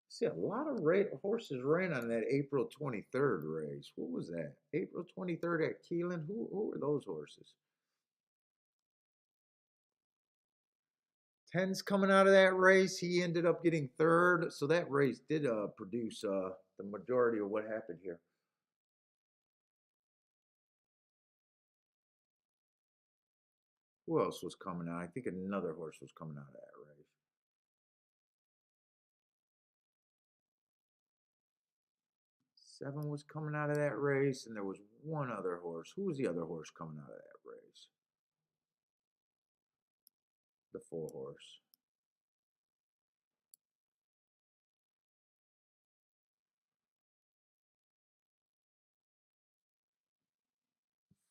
See, a lot of horses ran on that April 23rd race. What was that? April 23rd at Keelan? Who were those horses? 10's coming out of that race. He ended up getting 3rd. So that race did produce the majority of what happened here. Who else was coming out? I think another horse was coming out of that race. Seven was coming out of that race, and there was one other horse. Who was the other horse coming out of that race? The 4 horse.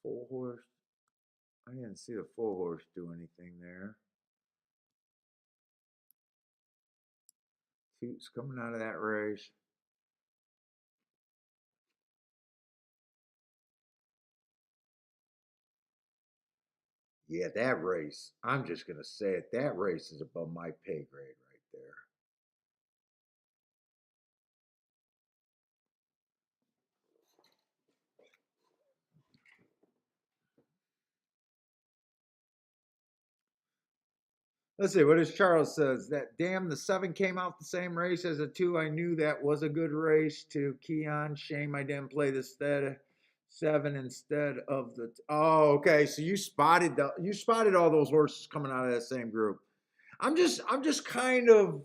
full horse. I didn't see the full horse do anything there. Toots coming out of that race. Yeah, that race, I'm just going to say it, that race is above my pay grade right there. Let's see, what does Charles says? That damn, the 7 came out the same race as the 2. I knew that was a good race to Keon. Shame I didn't play the 7 instead of the. Oh, okay. So you spotted all those horses coming out of that same group. I'm just kind of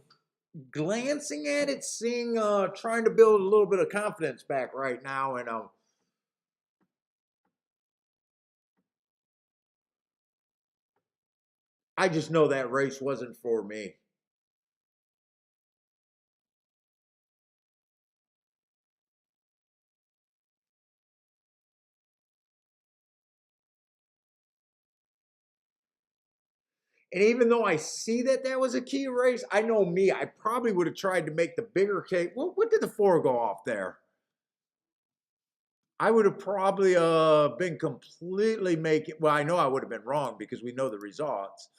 glancing at it, seeing, trying to build a little bit of confidence back right now, and I just know that race wasn't for me. And even though I see that that was a key race, I know me, I probably would have tried to make the bigger case. What did the 4 go off there? I would have probably been completely making. Well, I know I would have been wrong because we know the results.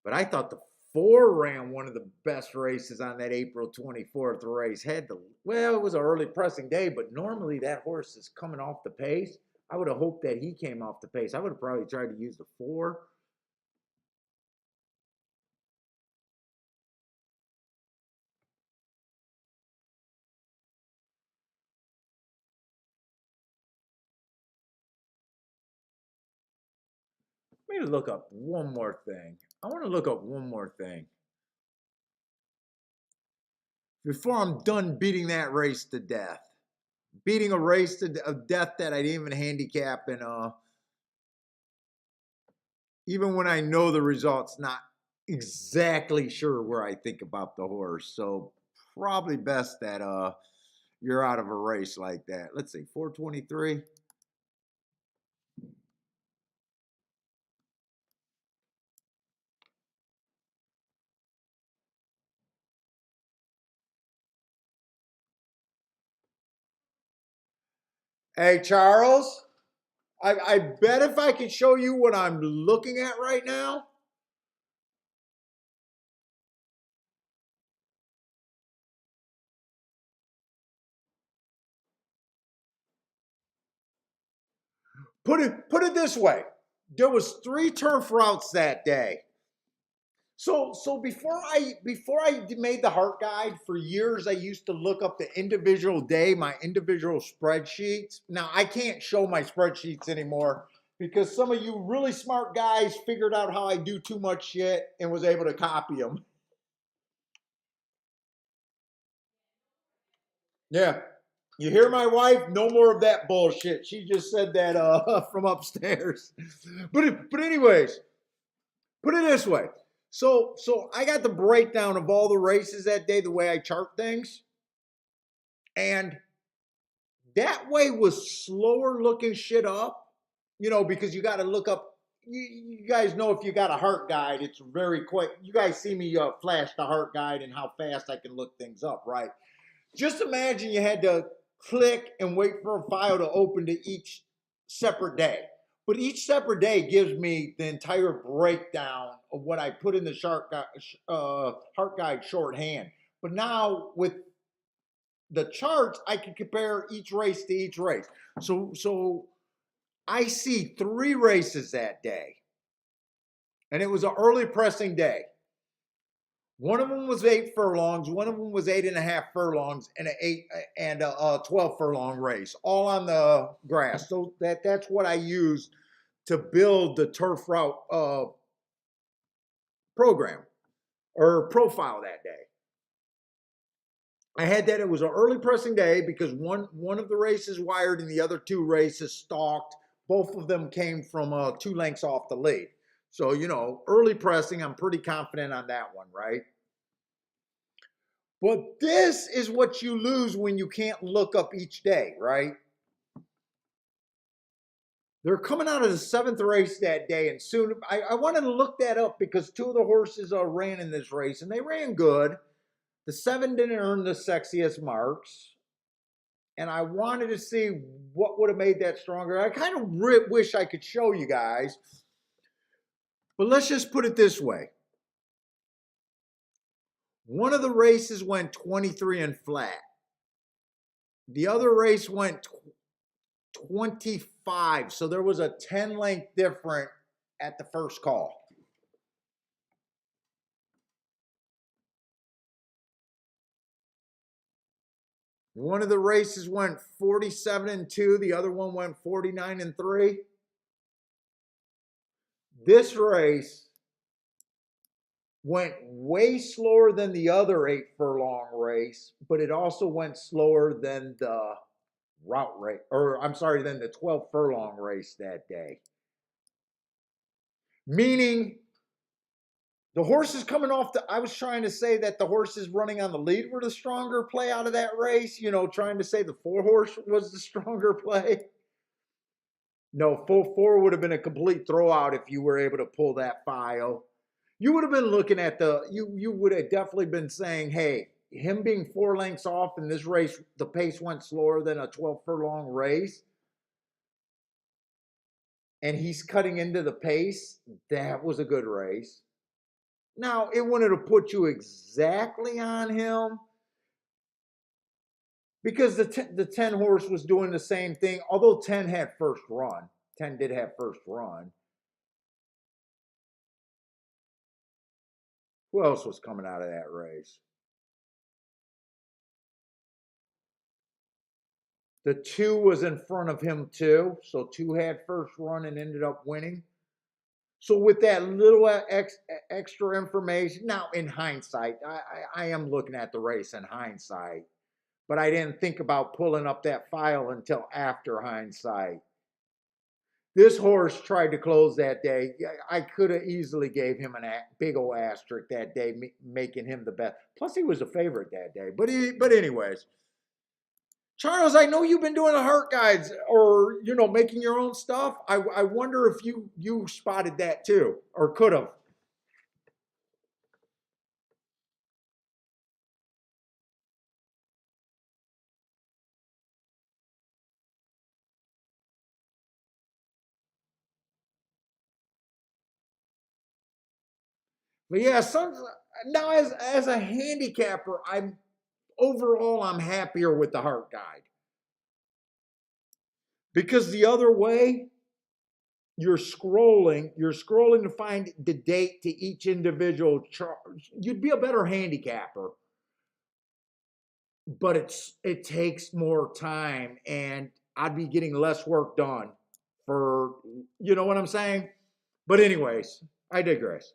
But I thought the 4 ran one of the best races on that April 24th race. Had the Well, it was an early pressing day, but normally that horse is coming off the pace. I would have hoped that he came off the pace. I would have probably tried to use the 4. Let me look up one more thing. I want to look up one more thing before I'm done beating that race to death. Beating a race to death that I didn't even handicap, and even when I know the results, not exactly sure where I think about the horse. So probably best that you're out of a race like that. Let's see, 423. Hey, Charles, I bet if I could show you what I'm looking at right now. Put it this way. There was 3 turf routes that day. So before I made the heart guide, for years I used to look up the individual day, my individual spreadsheets. Now I can't show my spreadsheets anymore because some of you really smart guys figured out how I do too much shit and was able to copy them. Yeah. You hear my wife? No more of that bullshit. She just said that from upstairs. But anyways, put it this way. So I got the breakdown of all the races that day, the way I chart things. And that way was slower looking shit up, because you got to look up. You guys know if you got a heart guide, it's very quick. You guys see me flash the heart guide and how fast I can look things up, right? Just imagine you had to click and wait for a file to open to each separate day. But each separate day gives me the entire breakdown of what I put in the heart guide shorthand. But now with the charts, I can compare each race to each race. So I see 3 races that day, and it was an early pressing day. One of them was 8 furlongs. One of them was 8.5 furlongs, and a 12 furlong race, all on the grass. So that's what I used to build the turf route program or profile that day. I had that. It was an early pressing day because one of the races wired and the other 2 races stalked. Both of them came from 2 lengths off the lead. So, early pressing, I'm pretty confident on that one, right? But this is what you lose when you can't look up each day, right? They're coming out of the 7th race that day, and soon I wanted to look that up because 2 of the horses ran in this race, and they ran good. The 7 didn't earn the sexiest marks, and I wanted to see what would have made that stronger. I kind of wish I could show you guys, but let's just put it this way. One of the races went 23 and flat. The other race went 25. So there was a 10 length difference at the first call. One of the races went 47 and 2. The other one went 49 and 3. This race went way slower than the other 8 furlong race, but it also went slower than the route race, or I'm sorry, than the 12 furlong race that day. Meaning the horses coming off I was trying to say that the horses running on the lead were the stronger play out of that race, trying to say the 4 horse was the stronger play. No, full 4 would have been a complete throwout if you were able to pull that file. You would have been looking at you would have definitely been saying, hey, him being 4 lengths off in this race, the pace went slower than a 12 furlong race. And he's cutting into the pace. That was a good race. Now, it wouldn't have put you exactly on him because the 10 horse was doing the same thing, although 10 had first run. 10 did have first run. Who else was coming out of that race? The 2 was in front of him too. So 2 had first run and ended up winning. So with that little extra information, now in hindsight, I am looking at the race in hindsight, but I didn't think about pulling up that file until after hindsight. This horse tried to close that day. I could have easily gave him a big old asterisk that day, making him the best. Plus, he was a favorite that day. But anyways, Charles, I know you've been doing the heart guides or, making your own stuff. I wonder if you spotted that too, or could have. But yeah, now as a handicapper, I'm happier with the heart guide. Because the other way, you're scrolling to find the date to each individual charge. You'd be a better handicapper, but it takes more time and I'd be getting less work done for, you know what I'm saying? But anyways, I digress.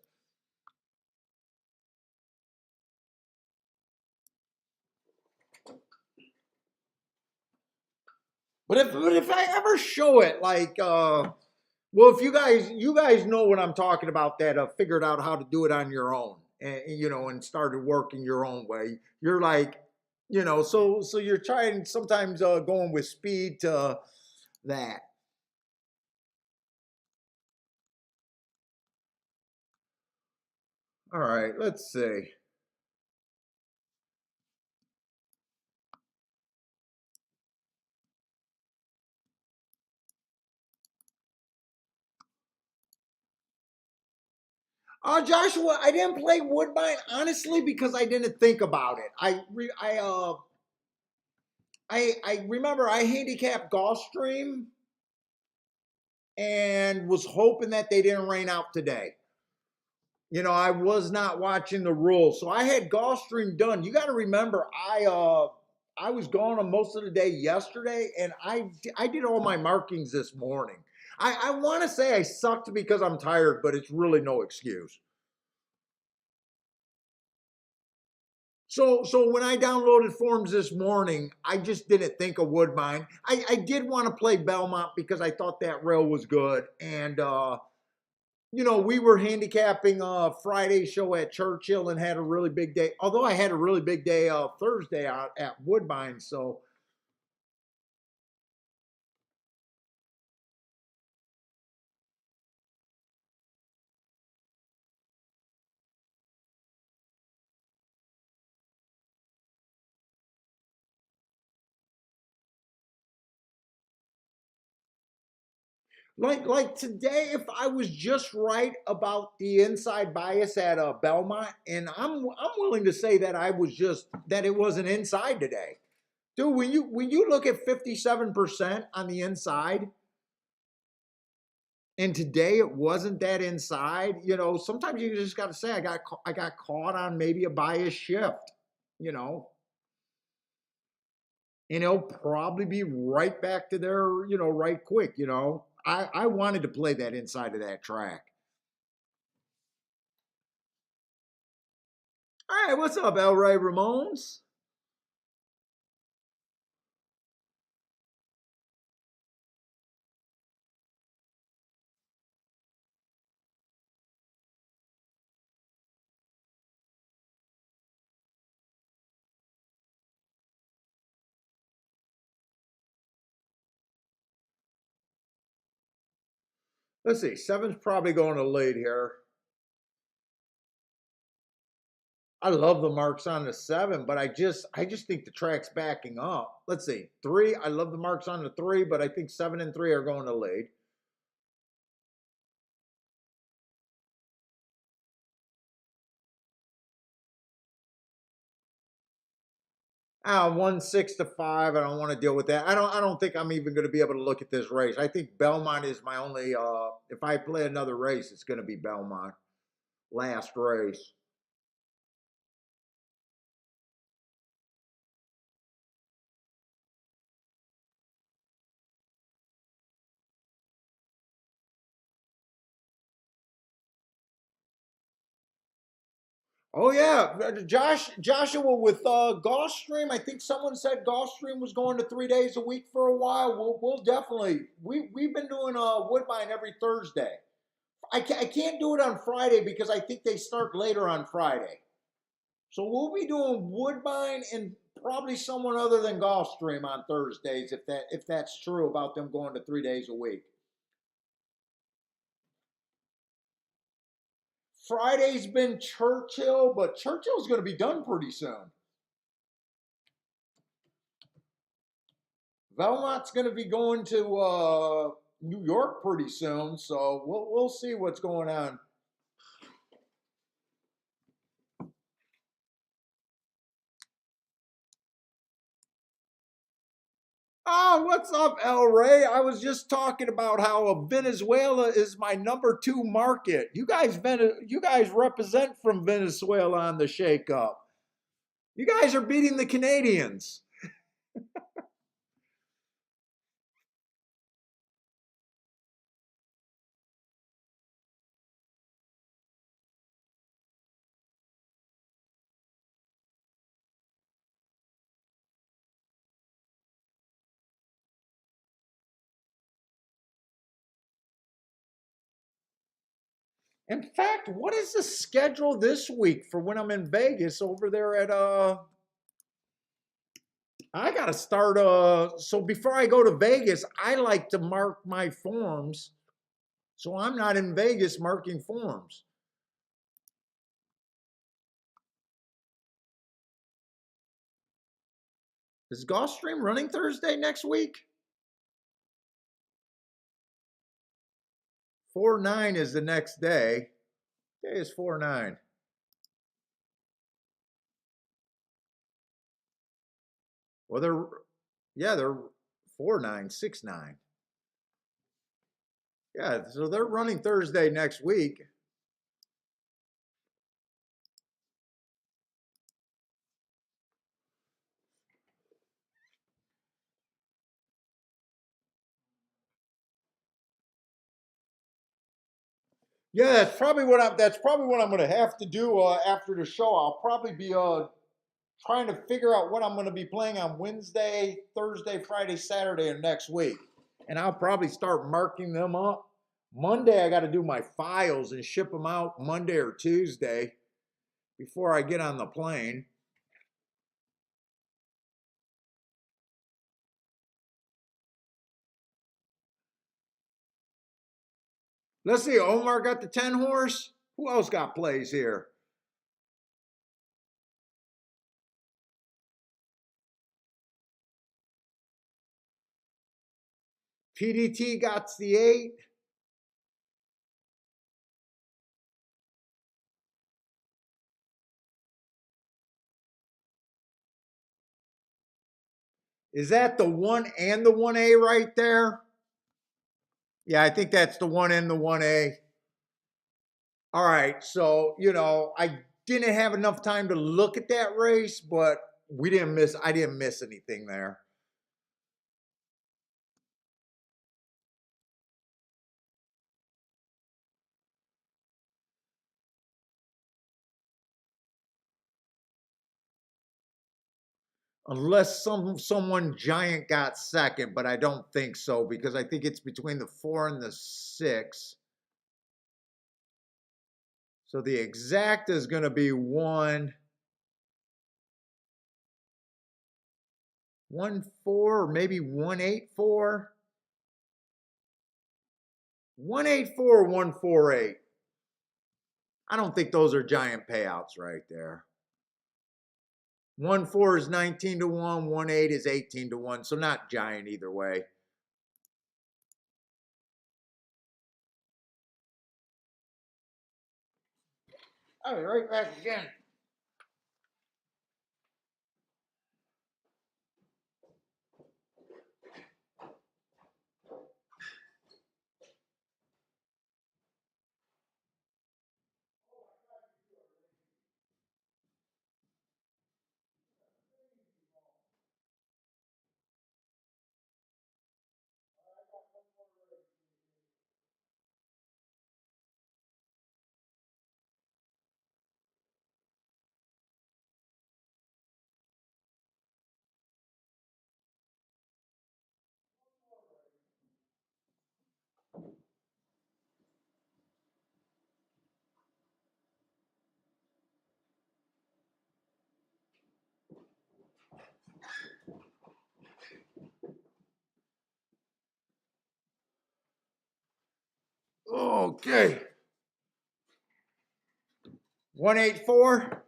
But if I ever show it, like, well, if you guys know what I'm talking about, that figured out how to do it on your own, and and started working your own way. You're like, so you're trying sometimes going with speed to that. All right, let's see. Joshua, I didn't play Woodbine honestly because I didn't think about it. I remember I handicapped Gulfstream and was hoping that they didn't rain out today. I was not watching the rules, so I had Gulfstream done. You got to remember, I was gone on most of the day yesterday, and I did all my markings this morning. I want to say I sucked because I'm tired, but it's really no excuse. So when I downloaded forms this morning, I just didn't think of Woodbine. I did want to play Belmont because I thought that rail was good, and you know, we were handicapping Friday show at Churchill and had a really big day. Although I had a really big day Thursday out at Woodbine, so like today, if I was just right about the inside bias at Belmont, and I'm willing to say that I was just that it wasn't inside today. Dude, when you look at 57% on the inside, and today it wasn't that inside, you know, sometimes you just got to say I got caught on maybe a bias shift, you know, and it'll probably be right back to there, you know, right quick, you know. I wanted to play that inside of that track. All right, what's up, El Ray Ramones? Let's see, seven's probably going to lead here. I love the marks on the seven, but I just think the track's backing up. Let's see, three. I love the marks on the three, but I think seven and three are going to lead. Ah, 1 6 to 5. I don't want to deal with that. I don't think I'm even going to be able to look at this race. I think Belmont is my only if I play another race, it's going to be Belmont. Last race. Oh yeah, Joshua with Gulfstream. I think someone said Gulfstream was going to 3 days a week for a while. We'll definitely we've been doing Woodbine every Thursday. I can't do it on Friday because I think they start later on Friday. So we'll be doing Woodbine and probably someone other than Gulfstream on Thursdays if that's true about them going to 3 days a week. Friday's been Churchill, but Churchill's going to be done pretty soon. Belmont's going to be going to New York pretty soon, so we'll see what's going on. Oh, what's up, El Rey? I was just talking about how Venezuela is my number 2 market. You guys represent from Venezuela on the shakeup. You guys are beating the Canadians. In fact, what is the schedule this week for when I'm in Vegas over there at I gotta start so before I go to Vegas, I like to mark my forms. So I'm not in Vegas marking forms. Is Gulfstream running Thursday next week? 4-9 is the next day. Day is 4-9. Well, they're 4-9, 6-9. Yeah, so they're running Thursday next week. Yeah, that's probably what I'm going to have to do after the show. I'll probably be trying to figure out what I'm going to be playing on Wednesday, Thursday, Friday, Saturday, and next week. And I'll probably start marking them up Monday, I got to do my files and ship them out Monday or Tuesday before I get on the plane. Let's see. Omar got the 10 horse. Who else got plays here? PDT got the 8. Is that the 1 and the 1A right there? Yeah, I think that's the 1 and the 1A. All right. So, I didn't have enough time to look at that race, but I didn't miss anything there. Unless someone giant got second, but I don't think so because I think it's between the 4 and the 6. So the exact is going to be 1-4 or maybe 1-8-4. 1-8-4 or 1-4-8. I don't think those are giant payouts right there. 1-4 is 19 to 1, 1-8 is 18 to 1, so not giant either way. I'll be right back again. Okay. 1-8-4.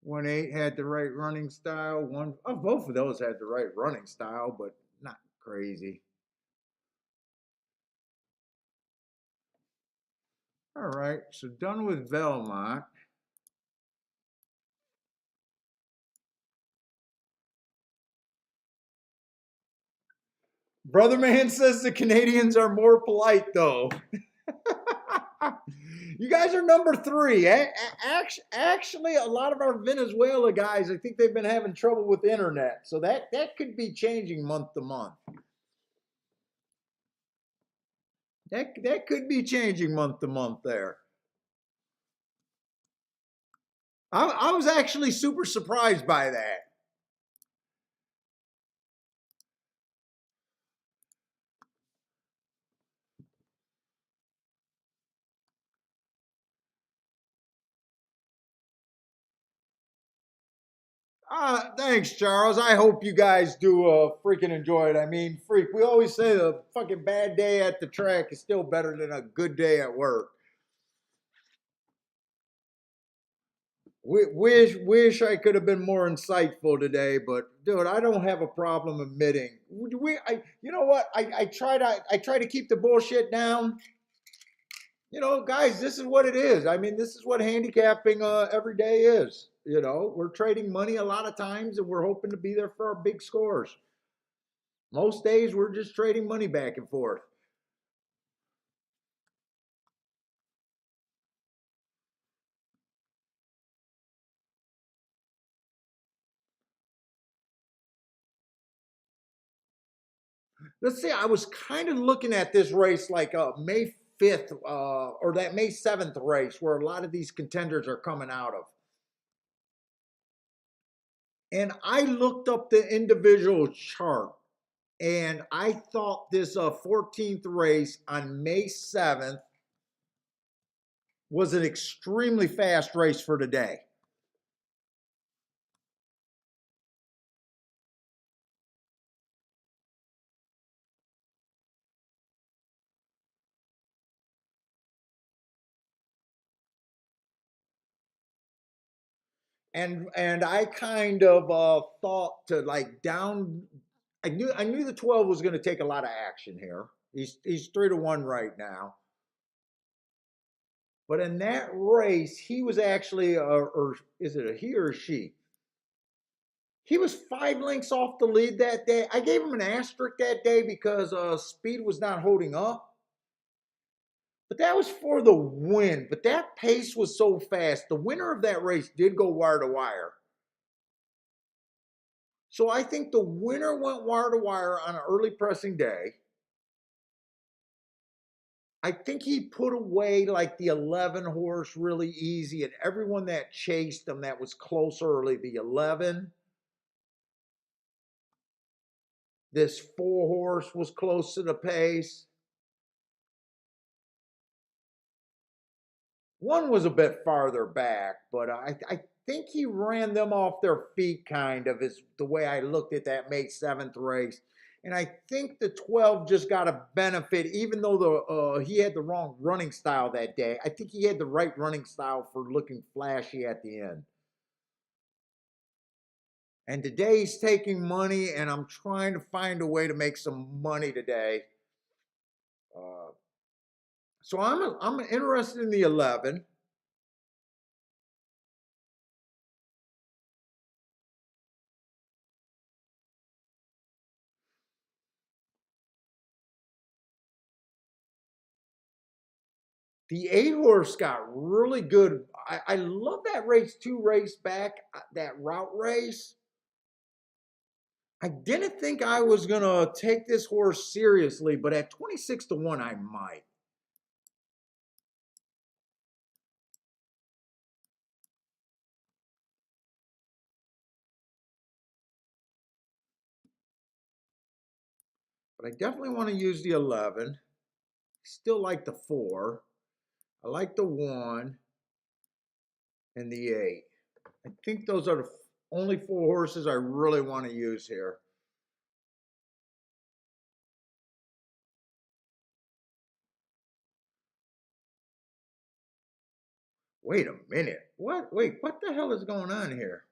1-8 had the right running style. Both of those had the right running style, but not crazy. All right, so done with Belmont. Brother Man says the Canadians are more polite, though. You guys are number 3. Actually, a lot of our Venezuela guys, I think they've been having trouble with the internet. So that could be changing month to month. That could be changing month to month there. I was actually super surprised by that. Thanks, Charles. I hope you guys do freaking enjoy it. I mean, we always say the fucking bad day at the track is still better than a good day at work. Wish I could have been more insightful today, but dude, I don't have a problem admitting. You know what? I try to keep the bullshit down. Guys, this is what it is. I mean, this is what handicapping every day is. We're trading money a lot of times, and we're hoping to be there for our big scores. Most days, we're just trading money back and forth. let's see, I was kind of looking at this race like May 5th or that May 7th race where a lot of these contenders are coming out of. And I looked up the individual chart and I thought this 14th race on May 7th was an extremely fast race for today. And I kind of thought to like down. I knew the 12 was going to take a lot of action here. He's 3-1 right now. But in that race, he was actually, or is it a he or a she? He was 5 lengths off the lead that day. I gave him an asterisk that day because speed was not holding up. But that was for the win. But that pace was so fast. The winner of that race did go wire to wire. So I think the winner went wire to wire on an early pressing day. I think he put away like the 11 horse really easy, and everyone that chased him that was close early, the 11. This 4 horse was close to the pace. One was a bit farther back, but I think he ran them off their feet, kind of, is the way I looked at that May 7th race. And I think the 12 just got a benefit, even though he had the wrong running style that day. I think he had the right running style for looking flashy at the end. And today he's taking money, and I'm trying to find a way to make some money today. Uh, so I'm interested in the 11. The 8 horse got really good. I love that race 2 race back, that route race. I didn't think I was going to take this horse seriously, but at 26-1, I might. But I definitely want to use the 11. Still like the 4. I like the 1 and the 8. I think those are the only 4 horses I really want to use here. Wait a minute. What? Wait, what the hell is going on here?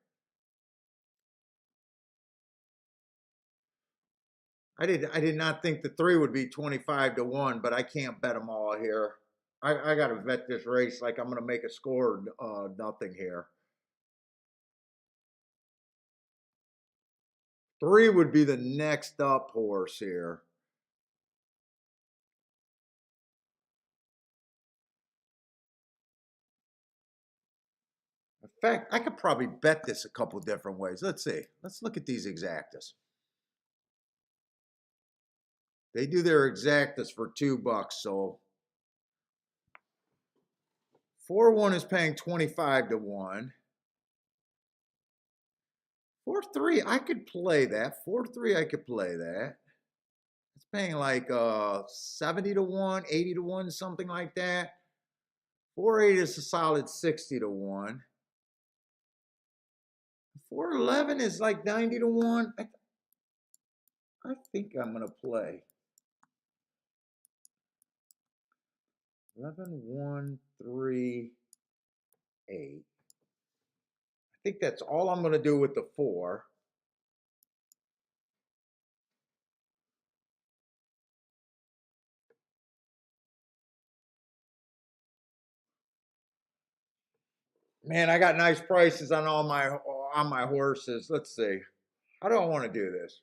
I did not think the 3 would be 25-1, but I can't bet them all here. I got to bet this race like I'm going to make a score nothing here. 3 would be the next up horse here. In fact, I could probably bet this a couple different ways. Let's see. Let's look at these exactas. They do their exactas for $2, so 4-1 is paying 25-1. 4-3, I could play that. 4-3, I could play that. It's paying like 70-1, 80-1, something like that. 4-8 is a solid 60-1. 4-11 is like 90-1. I think I'm gonna play 11, 1, 3, 8. I think that's all I'm gonna do with the 4. Man, I got nice prices on all my horses. Let's see. How do I want to do this?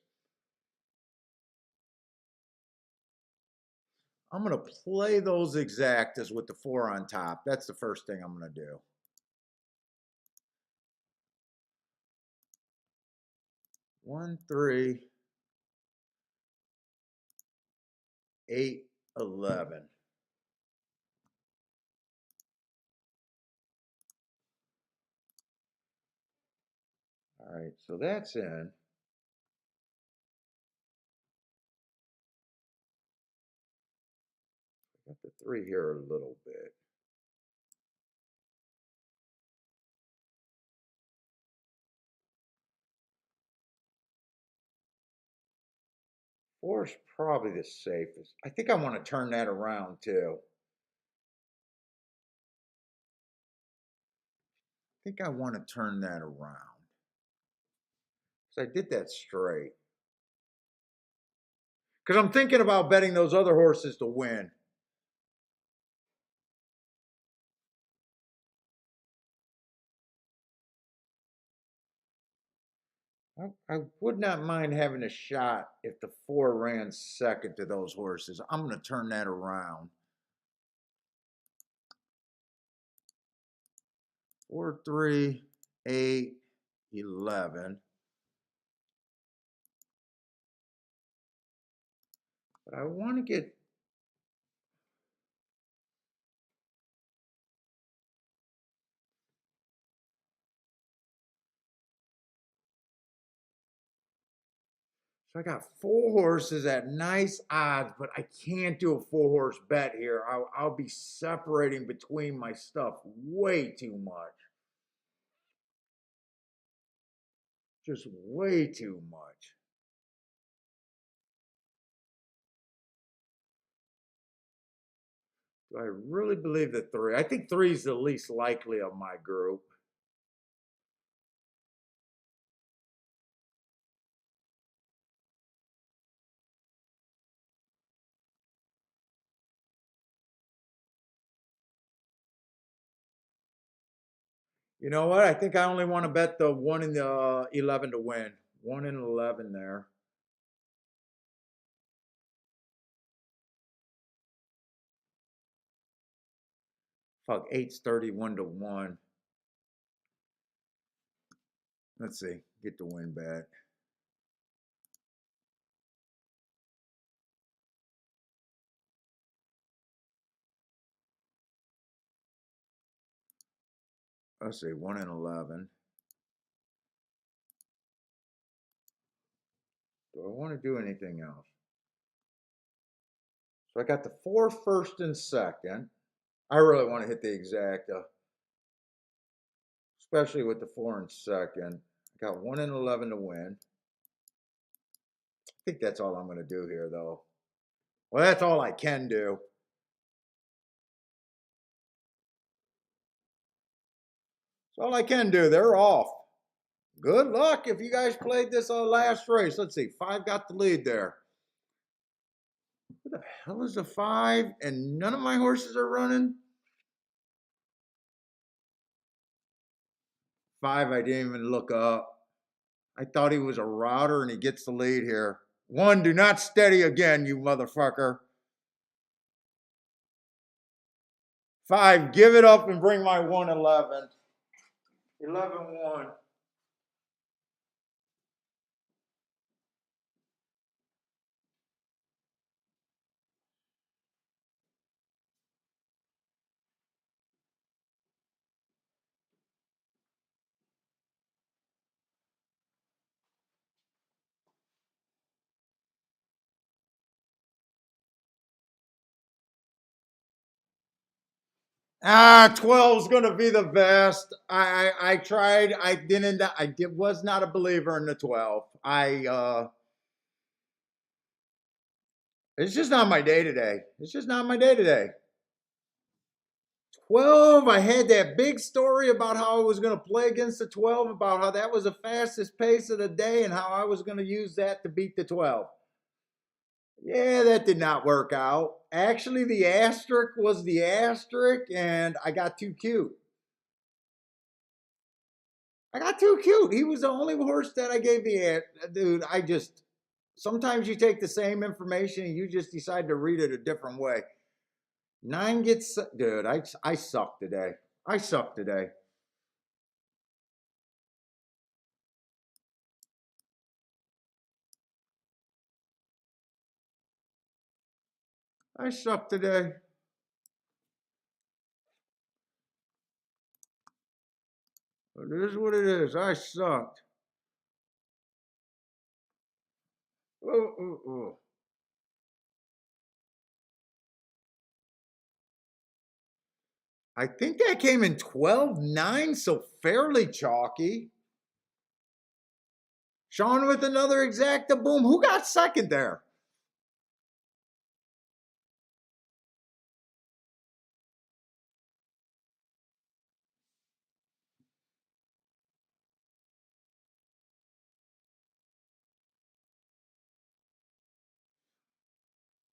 I'm gonna play those exactas with the 4 on top. That's the first thing I'm gonna do. 1, 3. 8, 11. All right, so that's in. Got the 3 here a little bit. Four is probably the safest. I think I want to turn that around too. I think I want to turn that around. Because I did that straight. Because I'm thinking about betting those other horses to win. I would not mind having a shot if the 4 ran second to those horses. I'm going to turn that around. 4, 3, 8, 11. But I want to get. So I got 4 horses at nice odds, but I can't do a 4-horse bet here. I'll be separating between my stuff way too much. Just way too much. Do I really believe that 3? I think 3 is the least likely of my group. You know what? I think I only want to bet the 1 and the 11 to win. 1 and 11 there. Fuck, 8's 31 to 1. Let's see. Get the win bet. Let's see. 1 and 11. Do I want to do anything else? So I got the 4 first and second. I really want to hit the exacta, especially with the 4 and second. I got 1 and 11 to win. I think that's all I'm going to do here, though. Well, that's all I can do. That's all I can do. They're off. Good luck if you guys played this last race. Let's see. 5 got the lead there. Who the hell is a 5? And none of my horses are running? 5, I didn't even look up. I thought he was a router and he gets the lead here. 1, do not steady again, you motherfucker. 5, give it up and bring my 1, 11. 11, 1. Ah, 12 is gonna be the best. I tried. I didn't. Was not a believer in the 12. It's just not my day today. It's just not my day today. 12. I had that big story about how I was gonna play against the 12, about how that was the fastest pace of the day, and how I was gonna use that to beat the 12. Yeah, that did not work out. Actually, the asterisk was the asterisk, and I got too cute. I got too cute. He was the only horse that I gave the dude. Sometimes you take the same information and you just decide to read it a different way. 9 gets, dude. I suck today. I suck today. I sucked today. It is what it is. I sucked. Oh, oh, oh. I think that came in 12-9, so fairly chalky. Sean with another exacta boom. Who got second there?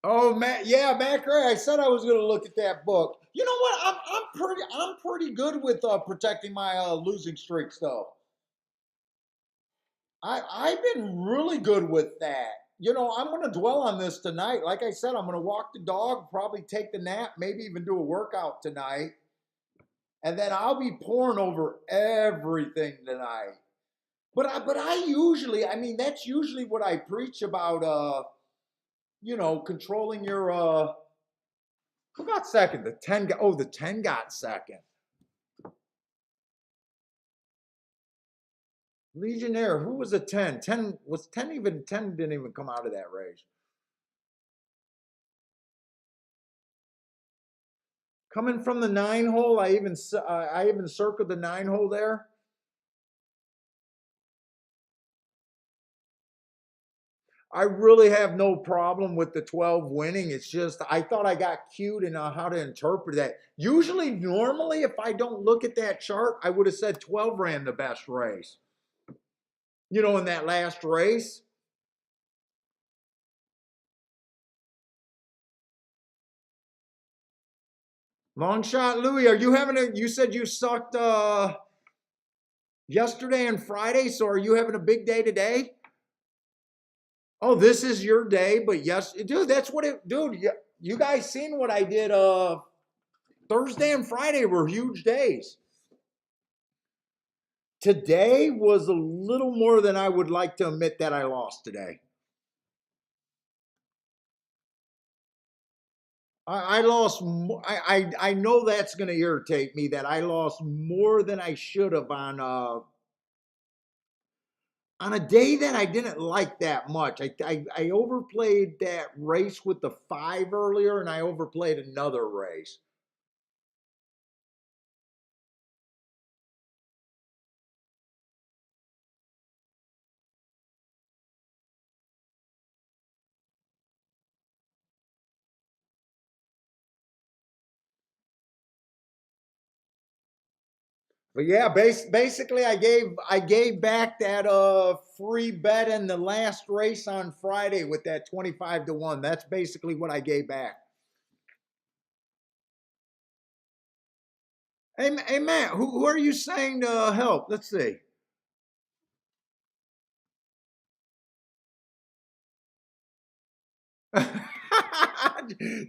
Oh, Matt, yeah, Matt Gray. I said I was going to look at that book. You know what? I'm pretty good with protecting my losing streaks, though. I've been really good with that. You know, I'm going to dwell on this tonight. Like I said, I'm going to walk the dog, probably take the nap, maybe even do a workout tonight, and then I'll be pouring over everything tonight. But I usually, I mean, that's usually what I preach about. You know, controlling your. Who got second? The 10. Oh, the 10 got second. Legionnaire. Who was a 10? 10 was 10 even 10 didn't even come out of that race. Coming from the 9 hole, I even circled the 9 hole there. I really have no problem with the 12 winning. It's just I thought I got cued in how to interpret that. Usually, normally, if I don't look at that chart, I would have said 12 ran the best race. You know, in that last race. Long shot, Louis. Are you having a? You said you sucked yesterday and Friday, so are you having a big day today? Oh, this is your day, but yes, dude, that's what it, dude. You guys seen what I did? Thursday and Friday were huge days. Today was a little more than I would like to admit that I lost today. I lost. I know that's going to irritate me that I lost more than I should have on a day that I didn't like that much. I overplayed that race with the 5 earlier, and I overplayed another race. But yeah, basically I gave back that free bet in the last race on Friday with that 25-1. That's basically what I gave back. Hey Matt, who are you saying to help? Let's see.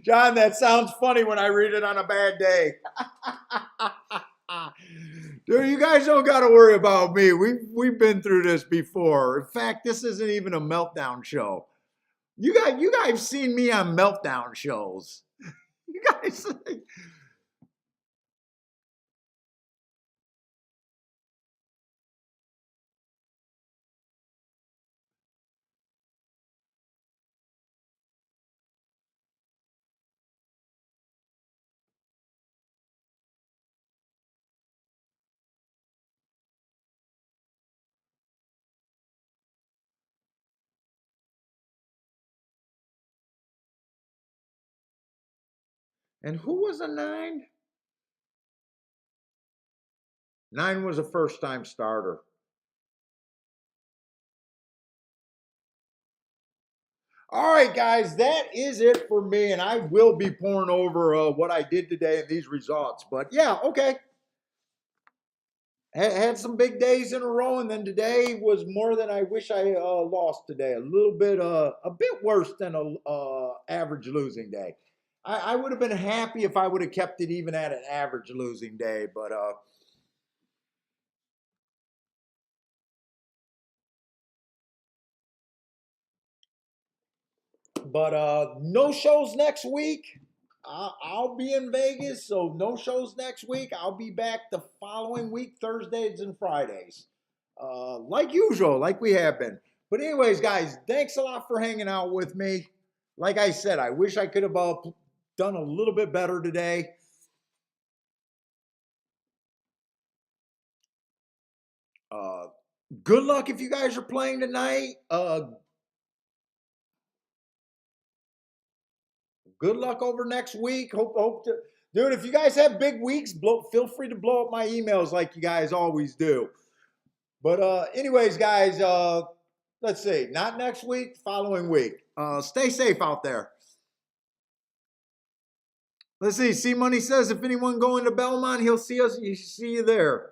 John, that sounds funny when I read it on a bad day. Dude, you guys don't got to worry about me. We've been through this before. In fact, this isn't even a meltdown show. You guys seen me on meltdown shows. You guys. And who was a 9? 9 was a first time starter. All right, guys, that is it for me, and I will be pouring over what I did today and these results. But yeah, okay. Had some big days in a row, and then today was more than I wish I lost today. A bit worse than a average losing day. I would have been happy if I would have kept it even at an average losing day, but But no shows next week. I'll be in Vegas, so no shows next week. I'll be back the following week, Thursdays and Fridays. Like usual, like we have been. But anyways, guys, thanks a lot for hanging out with me. Like I said, I wish I could have done a little bit better today. Good luck if you guys are playing tonight. Good luck over next week. Hope to, dude. If you guys have big weeks, feel free to blow up my emails like you guys always do. But anyways, guys, let's see. Not next week, following week. Stay safe out there. Let's see. C Money says if anyone going to Belmont, he'll see us. See you there.